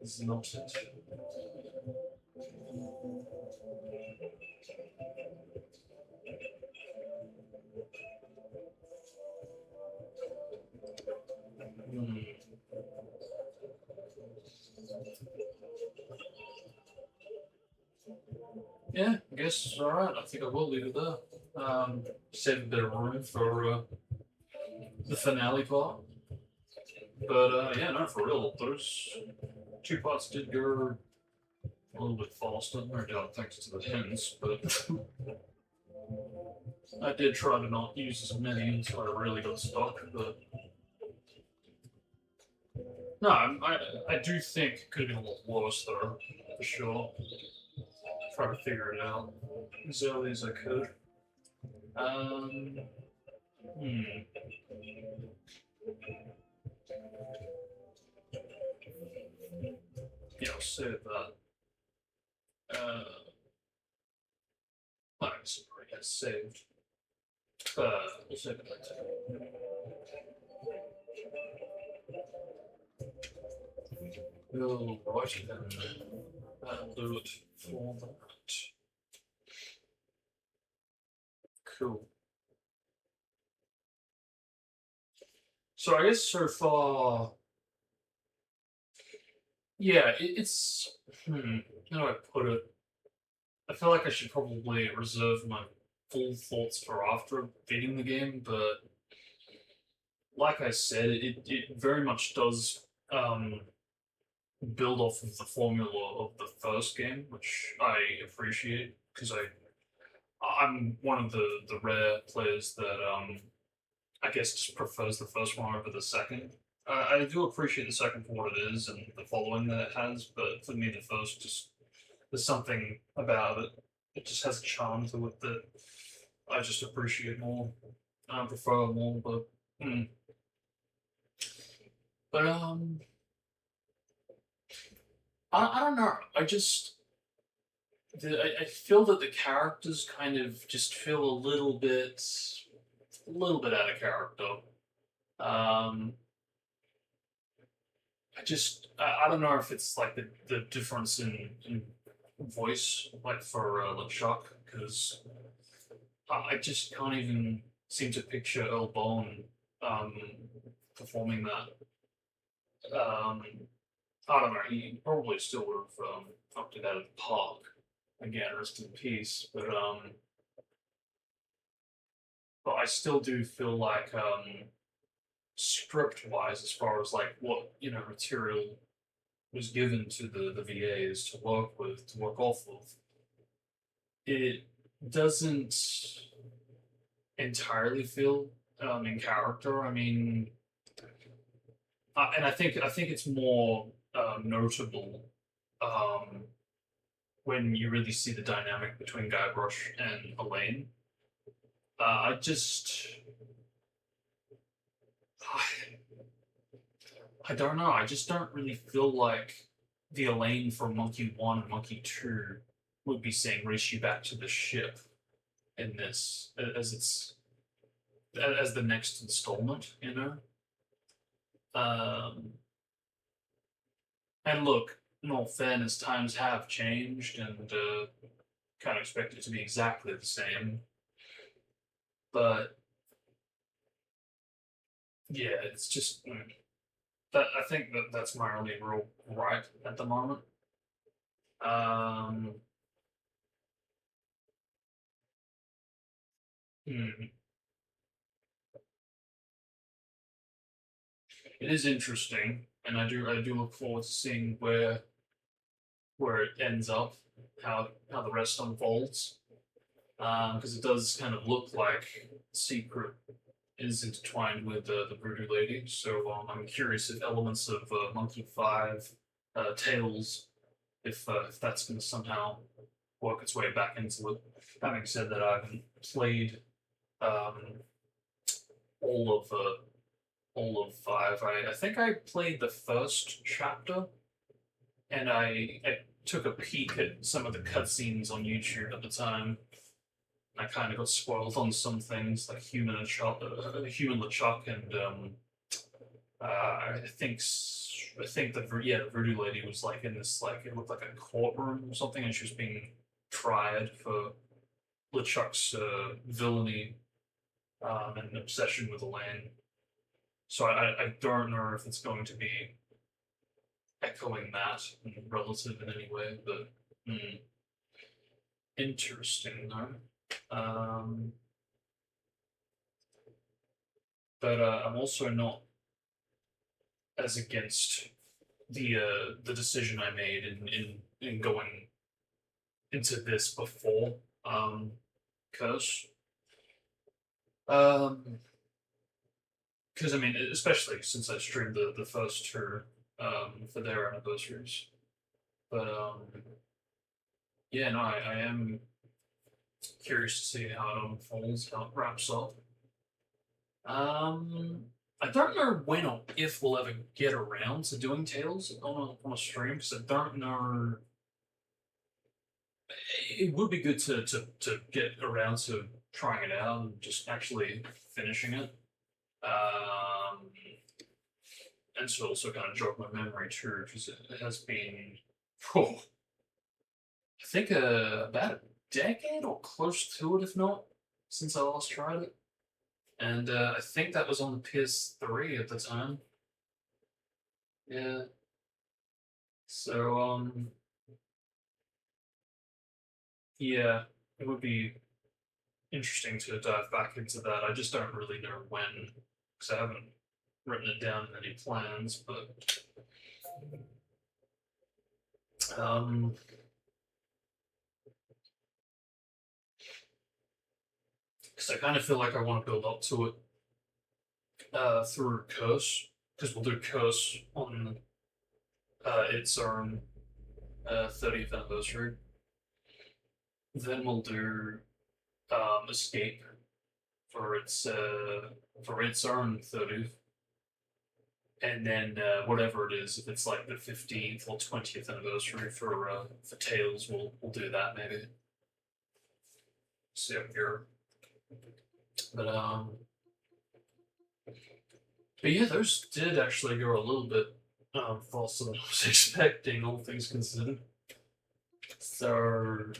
This is not it. Yeah, I guess alright. I think I will leave it there. Save a bit of room for the finale part. But yeah, no, for real, those two parts did go a little bit faster, no doubt thanks to the hints, but I did try to not use as many until I really got stuck, but no, I do think it could have been a lot worse though, for sure. Try to figure it out as early as I could. Um, hmm. Yeah, I'll save that. I guess it already has saved. We'll save it later. Alrighty then. That'll do it for that. Cool. So I guess so far, yeah, it's how do I put it? I feel like I should probably reserve my full thoughts for after beating the game, but like I said, it very much does build off of the formula of the first game, which I appreciate because I'm one of the rare players that I guess just prefers the first one over the second. I do appreciate the second for what it is and the following that it has, but for me, the first just there's something about it. It just has a charm to it that I just appreciate more. I prefer more, but mm. but I don't know. I feel that the characters kind of just feel a little bit out of character. Um, I don't know if it's like the difference in voice, like for LeChuck, because I just can't even seem to picture Earl Bone um, performing that. I don't know. He probably still would have knocked it out of the park. Again, rest in peace. But I still do feel like script wise, as far as like what material was given to the VAs to work with, to work off of, it doesn't entirely feel in character. I mean, and I think it's more notable um, when you really see the dynamic between Guybrush and Elaine. I just I don't know. I just don't really feel like the Elaine from Monkey One and Monkey Two would be saying race you back to the ship in this as the next installment, you know. Um, and look, in all fairness, times have changed, and can't expect it to be exactly the same. But yeah, it's just that I think that that's my only real gripe at the moment. Um, hmm. It is interesting, and I do look forward to seeing where it ends up, how the rest unfolds, because it does kind of look like Secret is intertwined with the Voodoo Lady. So I'm curious if elements of Monkey Five, Tails, if that's going to somehow work its way back into it. Having said that, I haven't played um, all of all of five. I think I played the first chapter, and I took a peek at some of the cutscenes on YouTube at the time. I kind of got spoiled on some things like Human LeChuck, and I think the Voodoo Lady was like in this like it looked like a courtroom or something, and she was being tried for LeChuck's villainy and obsession with Elaine. So I don't know if it's going to be echoing that relative in any way, but interesting though. But I'm also not as against the decision I made in going into this before Curse. Because I mean, especially since I streamed the first two for their anniversaries. But yeah, no, I am curious to see how it unfolds, how it wraps up. I don't know when or if we'll ever get around to doing Tales on a stream, because I don't know. It would be good to get around to trying it out and just actually finishing it. And to also kind of jog my memory too, because it has been, oh, I think about a decade or close to it, if not, since I last tried it. And I think that was on the PS3 at the time. Yeah. So, yeah, it would be interesting to dive back into that. I just don't really know when, because I haven't written it down in any plans, but because I kind of feel like I want to build up to it through Curse, because we'll do Curse on its own 30th anniversary. Then we'll do Escape for its own 30th. And then whatever it is, if it's like the 15th or 20th anniversary for Tales, we'll do that maybe. See up here. But yeah, those did actually go a little bit faster than I was expecting, all things considered. So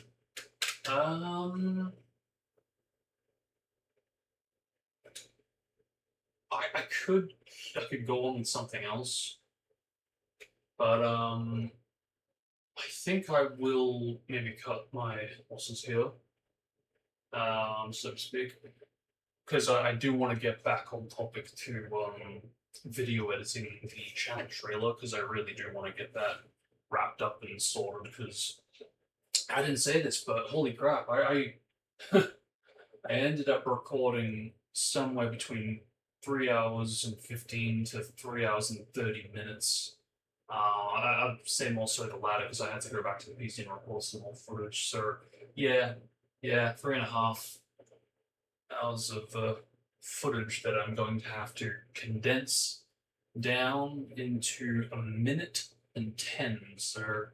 I could go on with something else, but I think I will maybe cut my losses here, so to speak, because I do want to get back on topic to video editing the channel trailer, because I really do want to get that wrapped up and sorted, because I didn't say this, but holy crap, I I ended up recording somewhere between 3 hours and 15 to 3 hours and 30 minutes. I'd say more so the latter, because I had to go back to the PC and record some more footage. So yeah, 3.5 hours of footage that I'm going to have to condense down into 1:10. So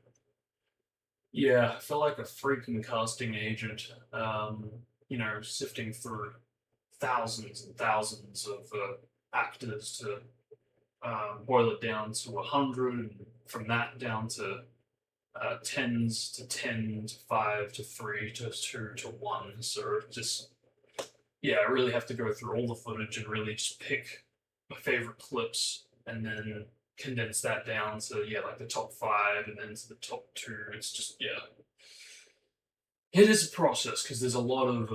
yeah, I feel like a freaking casting agent. Sifting through thousands and thousands of actors to boil it down to 100, and from that down to tens to 10 to 5 to 3 to 2 to 1. So just, yeah, I really have to go through all the footage and really just pick my favorite clips and then condense that down to, yeah, like the top 5 and then to the top 2. It's just, yeah. It is a process, because there's a lot of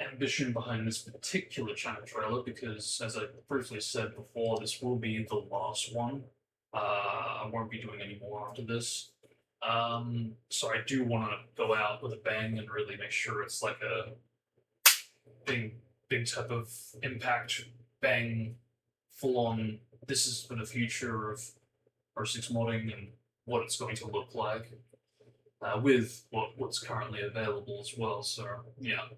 ambition behind this particular channel trailer, because, as I briefly said before, this will be the last one. I won't be doing any more after this. So I do want to go out with a bang and really make sure it's like a big type of impact, bang, full on, this is for the future of R6 modding and what it's going to look like, with what's currently available as well. So yeah.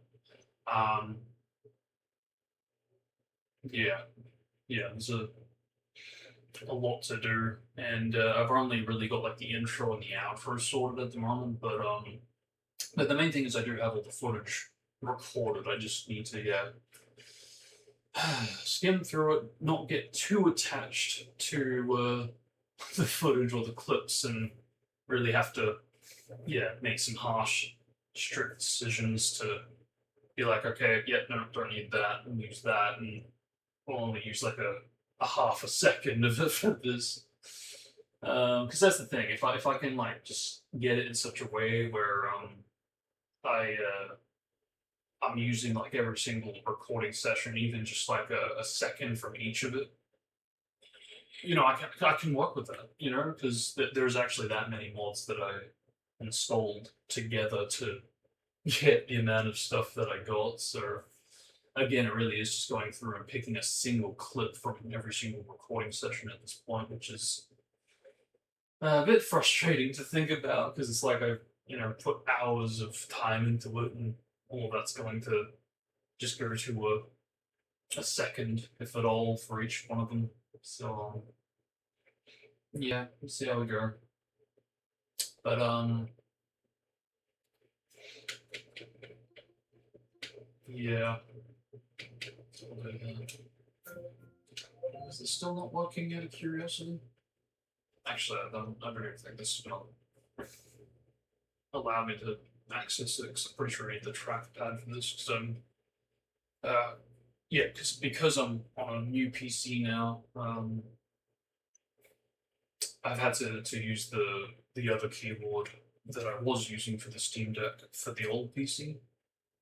There's a lot to do, and I've only really got like the intro and the outro sorted at the moment, but the main thing is I do have all the footage recorded. I just need to skim through it, not get too attached to the footage or the clips, and really have to make some harsh, strict decisions to be like, okay, no, don't need that, and use that, and we'll only use like a half a second of it for this. Because that's the thing, if I can like just get it in such a way where I'm using like every single recording session, even just like a second from each of it, you know, I can work with that, you know, because there's actually that many mods that I installed together to get the amount of stuff that I got. So again, it really is just going through and picking a single clip from every single recording session at this point, which is a bit frustrating to think about because it's like I've, you know, put hours of time into it, and all that's going to just go to a second, if at all, for each one of them. So yeah, we'll see how we go. But yeah. Is this still not working out of curiosity? Actually, I don't even think this is gonna allow me to access it, because I'm pretty sure I need the trackpad for this. So, yeah, because I'm on a new PC now, I've had to use the other keyboard that I was using for the Steam Deck for the old PC.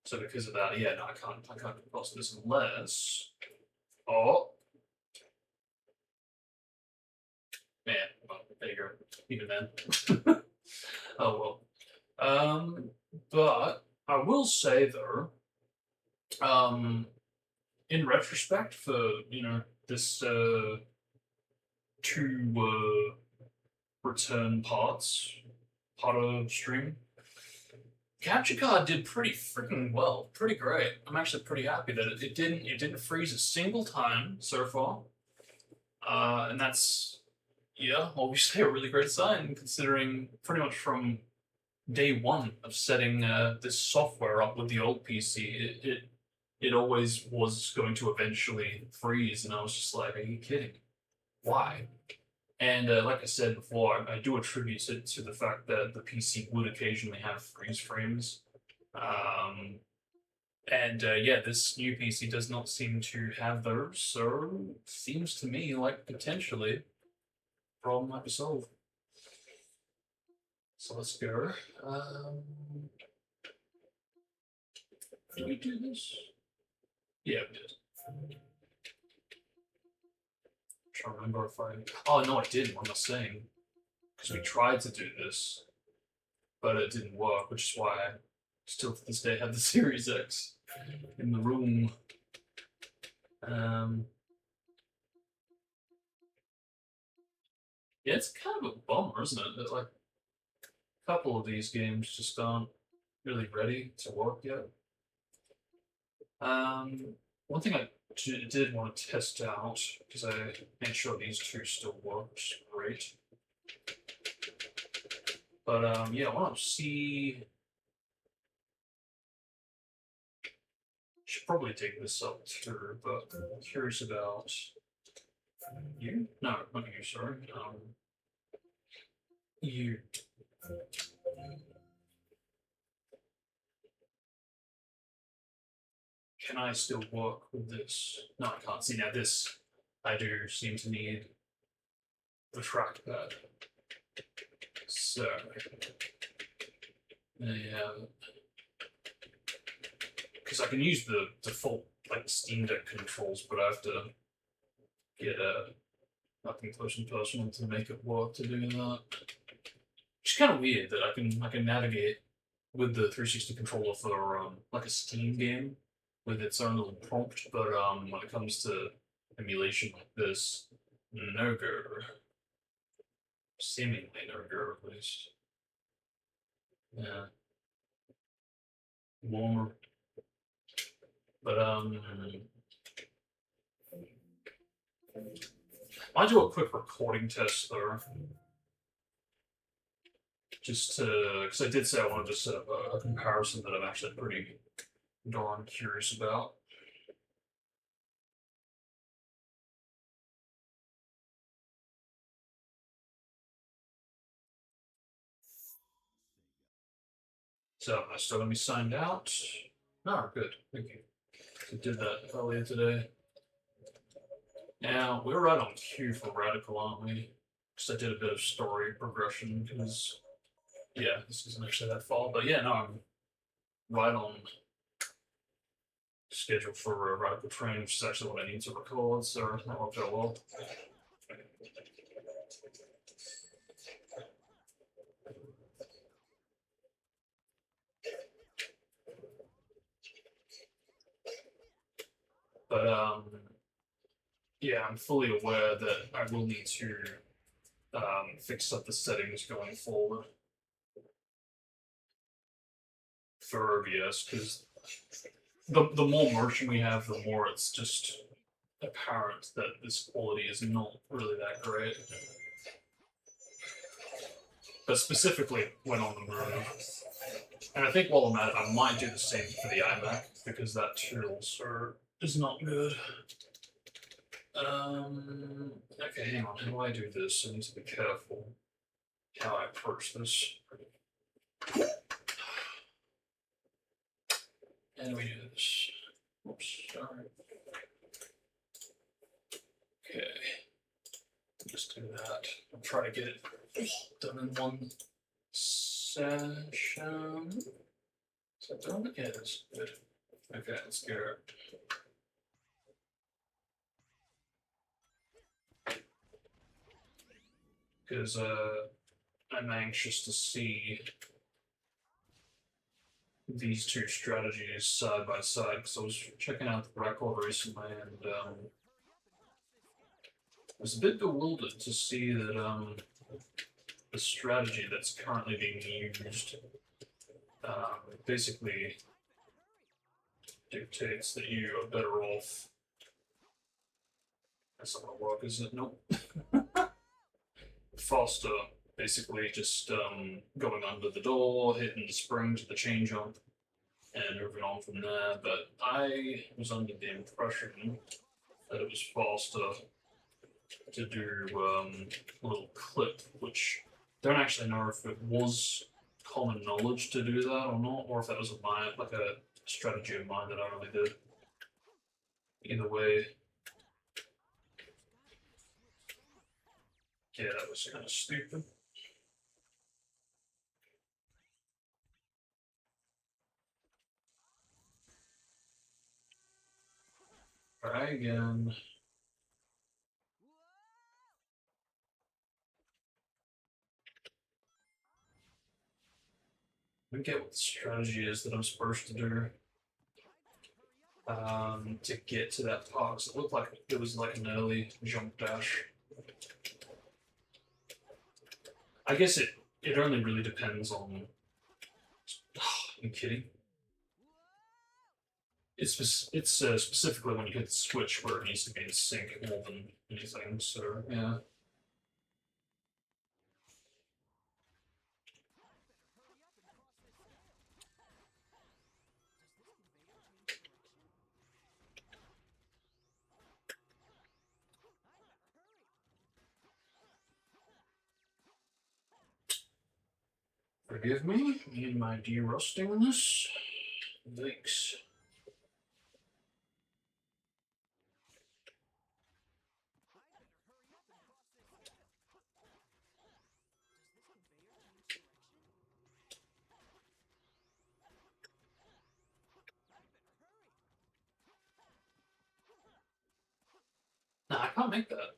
So because of that, yeah, no, I can't post this unless. Oh, man, well, there you go. Even then. Oh well. But I will say though, in retrospect, for you know this two return part of stream, Capture Card did pretty freaking well, pretty great. I'm actually pretty happy that it didn't freeze a single time so far, and that's, yeah, obviously a really great sign considering pretty much from day one of setting this software up with the old PC, it always was going to eventually freeze, and I was just like, are you kidding? Why? And like I said before, I do attribute it to the fact that the PC would occasionally have freeze frames. And yeah, this new PC does not seem to have those, so seems to me like potentially problem might be solved. So let's go. Did we do this? Yeah, we did. Trying to remember if I. Oh no, I didn't. What am I saying? Because we tried to do this, but it didn't work, which is why I still to this day have the Series X in the room. Yeah, it's kind of a bummer, isn't it? That like a couple of these games just aren't really ready to work yet. One thing I did want to test out, because I made sure these two still work, which is great. But yeah, I want to see. Should probably dig this up too, but I'm curious about you. No, not you. Sorry. You. Can I still work with this? No, I can't. See now this, I do seem to need the trackpad. So, yeah, because I can use the default like Steam Deck controls, but I have to get nothing close and personal to make it work to do that. Which is kind of weird that I can navigate with the 360 controller for like a Steam game with its own little prompt, but when it comes to emulation like this, no go. Seemingly no go, at least. Yeah. More. But I do a quick recording test though. Just to, because I did say I wanted to set up a comparison that I'm actually pretty darn curious about. So am I still gonna be signed out? No, good, thank you. I did that earlier today. Now we're right on cue for Radical, aren't we? Because I did a bit of story progression. Because yeah, this isn't actually that far, but yeah, no, I'm right on schedule for Radical Training, which is actually what I need to record. So that worked out well. But yeah, I'm fully aware that I will need to fix up the settings going forward for OBS because the more motion we have, the more it's just apparent that this quality is not really that great. But specifically when on the move. And I think while I'm at it, I might do the same for the iMac because that too also is not good. Okay, hang on. How do I do this? I need to be careful how I approach this. And we do this. Oops, sorry. Okay. Just do that. I'll try to get it done in one session. Is that done? Yeah, that's good. Okay, let's get it. Because I'm anxious to see these two strategies side by side. Because I was checking out the record recently, and I was a bit bewildered to see that the strategy that's currently being used basically dictates that you are better off. That's not gonna work, is it? Nope. Faster, basically just going under the door, hitting the spring to the chain jump, and moving on from there. But I was under the impression that it was faster to do a little clip, which don't actually know if it was common knowledge to do that or not, or if that was like a strategy of mine that I really did. Either way, yeah, that was kind of stupid. Try again. I get what the strategy is that I'm supposed to do to get to that part. Because it looked like it was like an early jump dash. I guess it only really depends on. Are you kidding? It's specifically when you hit the switch where it needs to be in sync more than anything. So yeah. Forgive me and my derustingness. Thanks. Nah, I can't make that.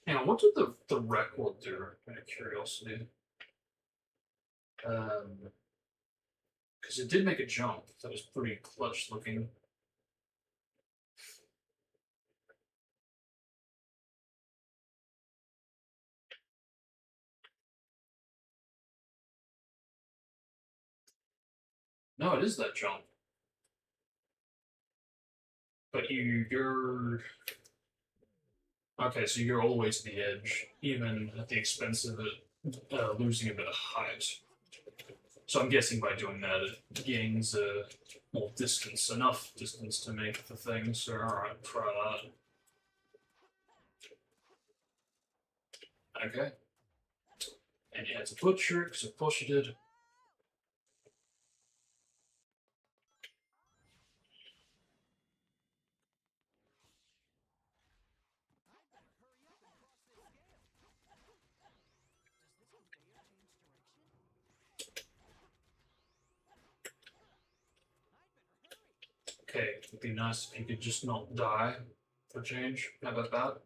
Hang on, what did the record do? Out of curiosity. Because it did make a jump that was pretty clutch looking. No, it is that jump. But you're okay. So you're all the way to the edge, even at the expense of it losing a bit of height. So I'm guessing by doing that, it gains more distance, enough distance to make the thing. So alright, try that. Okay. And you had to butcher it, because of course you did. It'd be nice if you could just not die for change. How about that?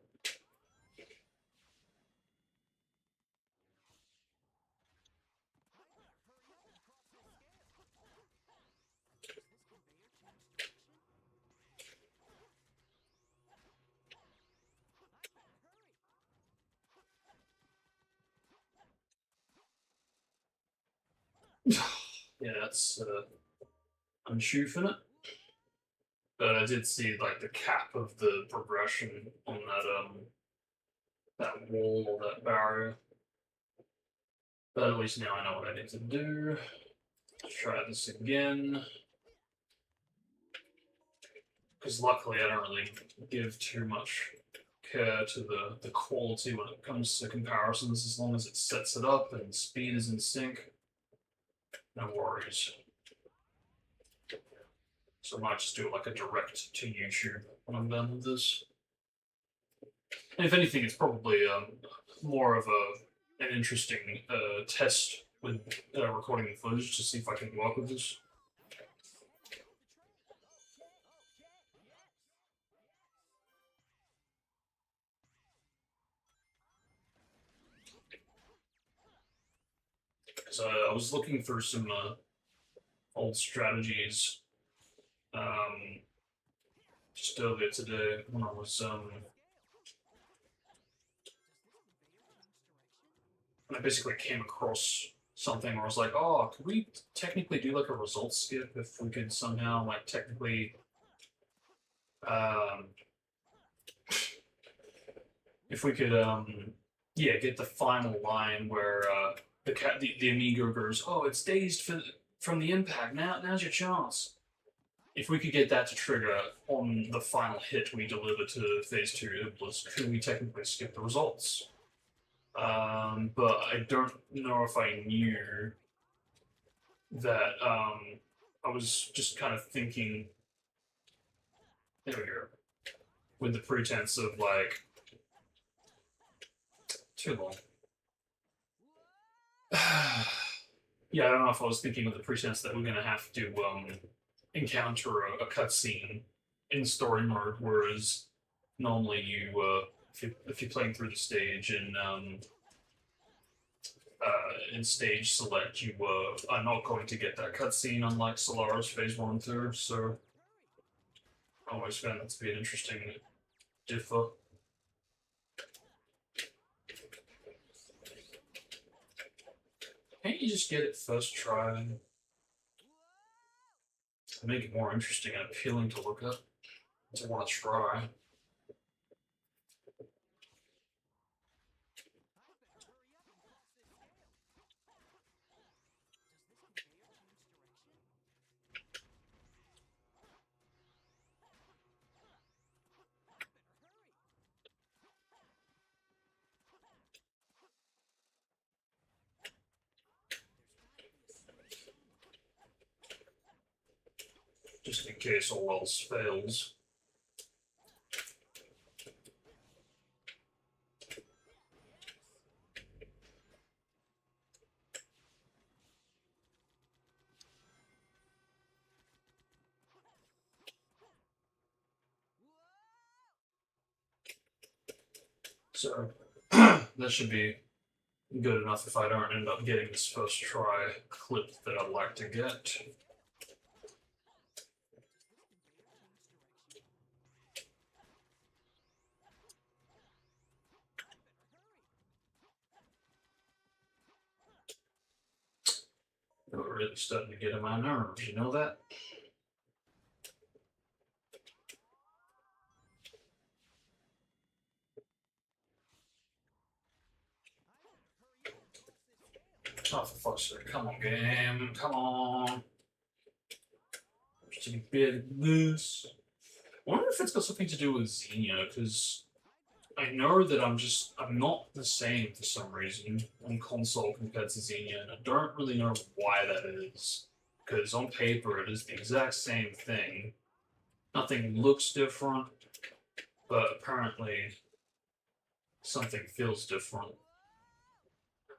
Yeah, that's unshooting it. But I did see like the cap of the progression on that wall or that barrier. But at least now I know what I need to do. Let's try this again. Because luckily I don't really give too much care to the quality when it comes to comparisons, as long as it sets it up and speed is in sync. No worries. So I might just do like a direct to YouTube when I'm done with this. And if anything, it's probably more of an interesting test with recording the footage to see if I can work with this. Because I was looking through some old strategies just earlier today when I was when I basically came across something where I was like, oh, could we technically do like a results skip if we could somehow like technically if we could yeah, get the final line where the amigo goes, oh, it's dazed from the impact. Now's your chance. If we could get that to trigger on the final hit we deliver to Phase 2 Iblis, could we technically skip the results? But I don't know if I knew that I was just kind of thinking, there we go, with the pretense of like, too long. Yeah, I don't know if I was thinking with the pretense that we're going to have to encounter a cutscene in story mode, whereas normally you, if you're playing through the stage and in stage select, you are not going to get that cutscene, unlike Solaris Phase 1 and 2, so I always found that to be an interesting differ. Can't you just get it first try? To make it more interesting and appealing to look at, to want to try. Just in case all else fails. So that should be good enough if I don't end up getting this first try clip that I'd like to get. We're really starting to get on my nerves, you know that? Oh, for fuck's sake, come on, game, come on. Just a bit of this. I wonder if it's got something to do with Xenia, because I know that I'm not the same for some reason on console compared to Xenia, and I don't really know why that is. Because on paper it is the exact same thing. Nothing looks different, but apparently something feels different.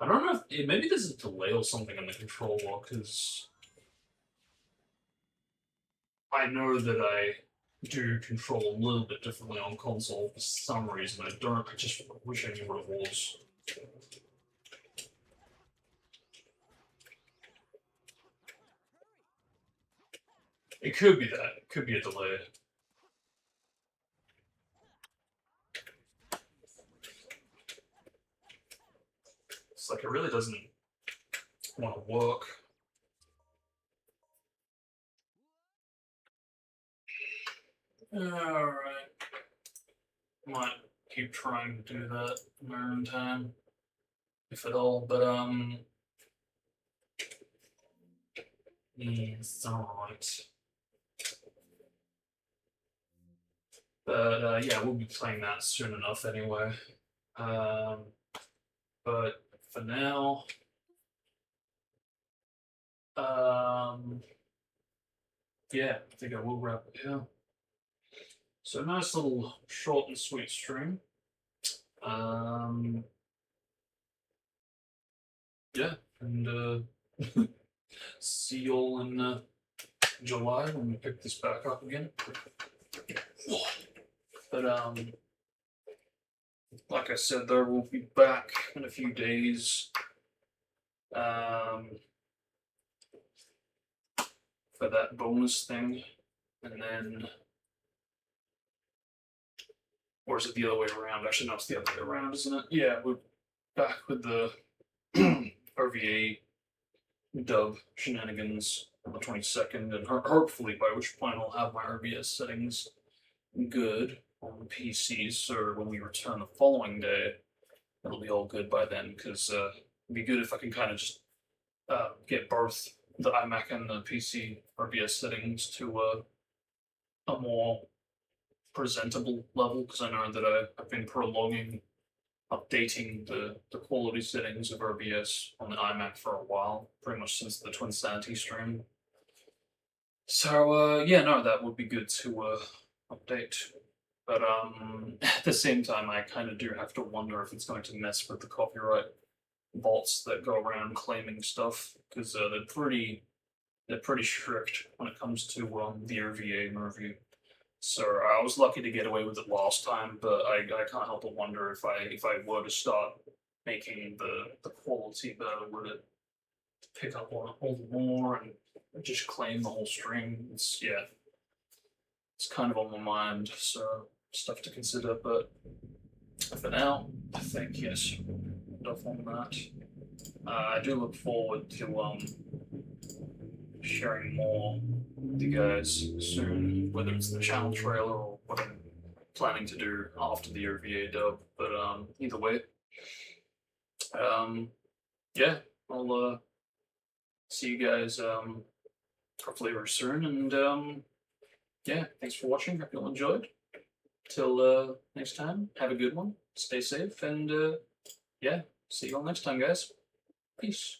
I don't know if maybe there's a delay or something on the controller, because I know that do control a little bit differently on console for some reason. I just wish I knew what it was. It could be that. It could be a delay. It's like it really doesn't want to work. Alright. Might keep trying to do that in my own time, if at all, but yes, alright. But yeah, we'll be playing that soon enough anyway. But for now, yeah, I think I will wrap it here. So nice little short and sweet stream. Yeah, and see you all in July when we pick this back up again. But like I said, though, we'll be back in a few days. For that bonus thing, and then, or is it the other way around? Actually, no, it's the other way around, isn't it? Yeah, we're back with the RVA dub shenanigans on the 22nd, and hopefully by which point I'll have my RBS settings good on the PCs, so when we return the following day, it'll be all good by then, because it'd be good if I can kind of just get both the iMac and the PC RBS settings to a more presentable level, because I know that I've been prolonging updating the quality settings of RBS on the iMac for a while, pretty much since the Twin Sanity stream. So yeah, no, that would be good to update. But at the same time, I kind of do have to wonder if it's going to mess with the copyright vaults that go around claiming stuff, because they're pretty strict when it comes to the RVA movie. So I was lucky to get away with it last time, but I can't help but wonder if I were to start making the quality better, would it pick up on it all the more and just claim the whole stream? It's kind of on my mind, so stuff to consider. But for now, I think yes, enough on that. I do look forward to sharing more with you guys soon, whether it's the channel trailer or what I'm planning to do after the OVA dub. But either way, yeah, I'll see you guys hopefully very soon. And yeah, thanks for watching. Hope you all enjoyed. Till next time, have a good one. Stay safe, and yeah, see you all next time, guys. Peace.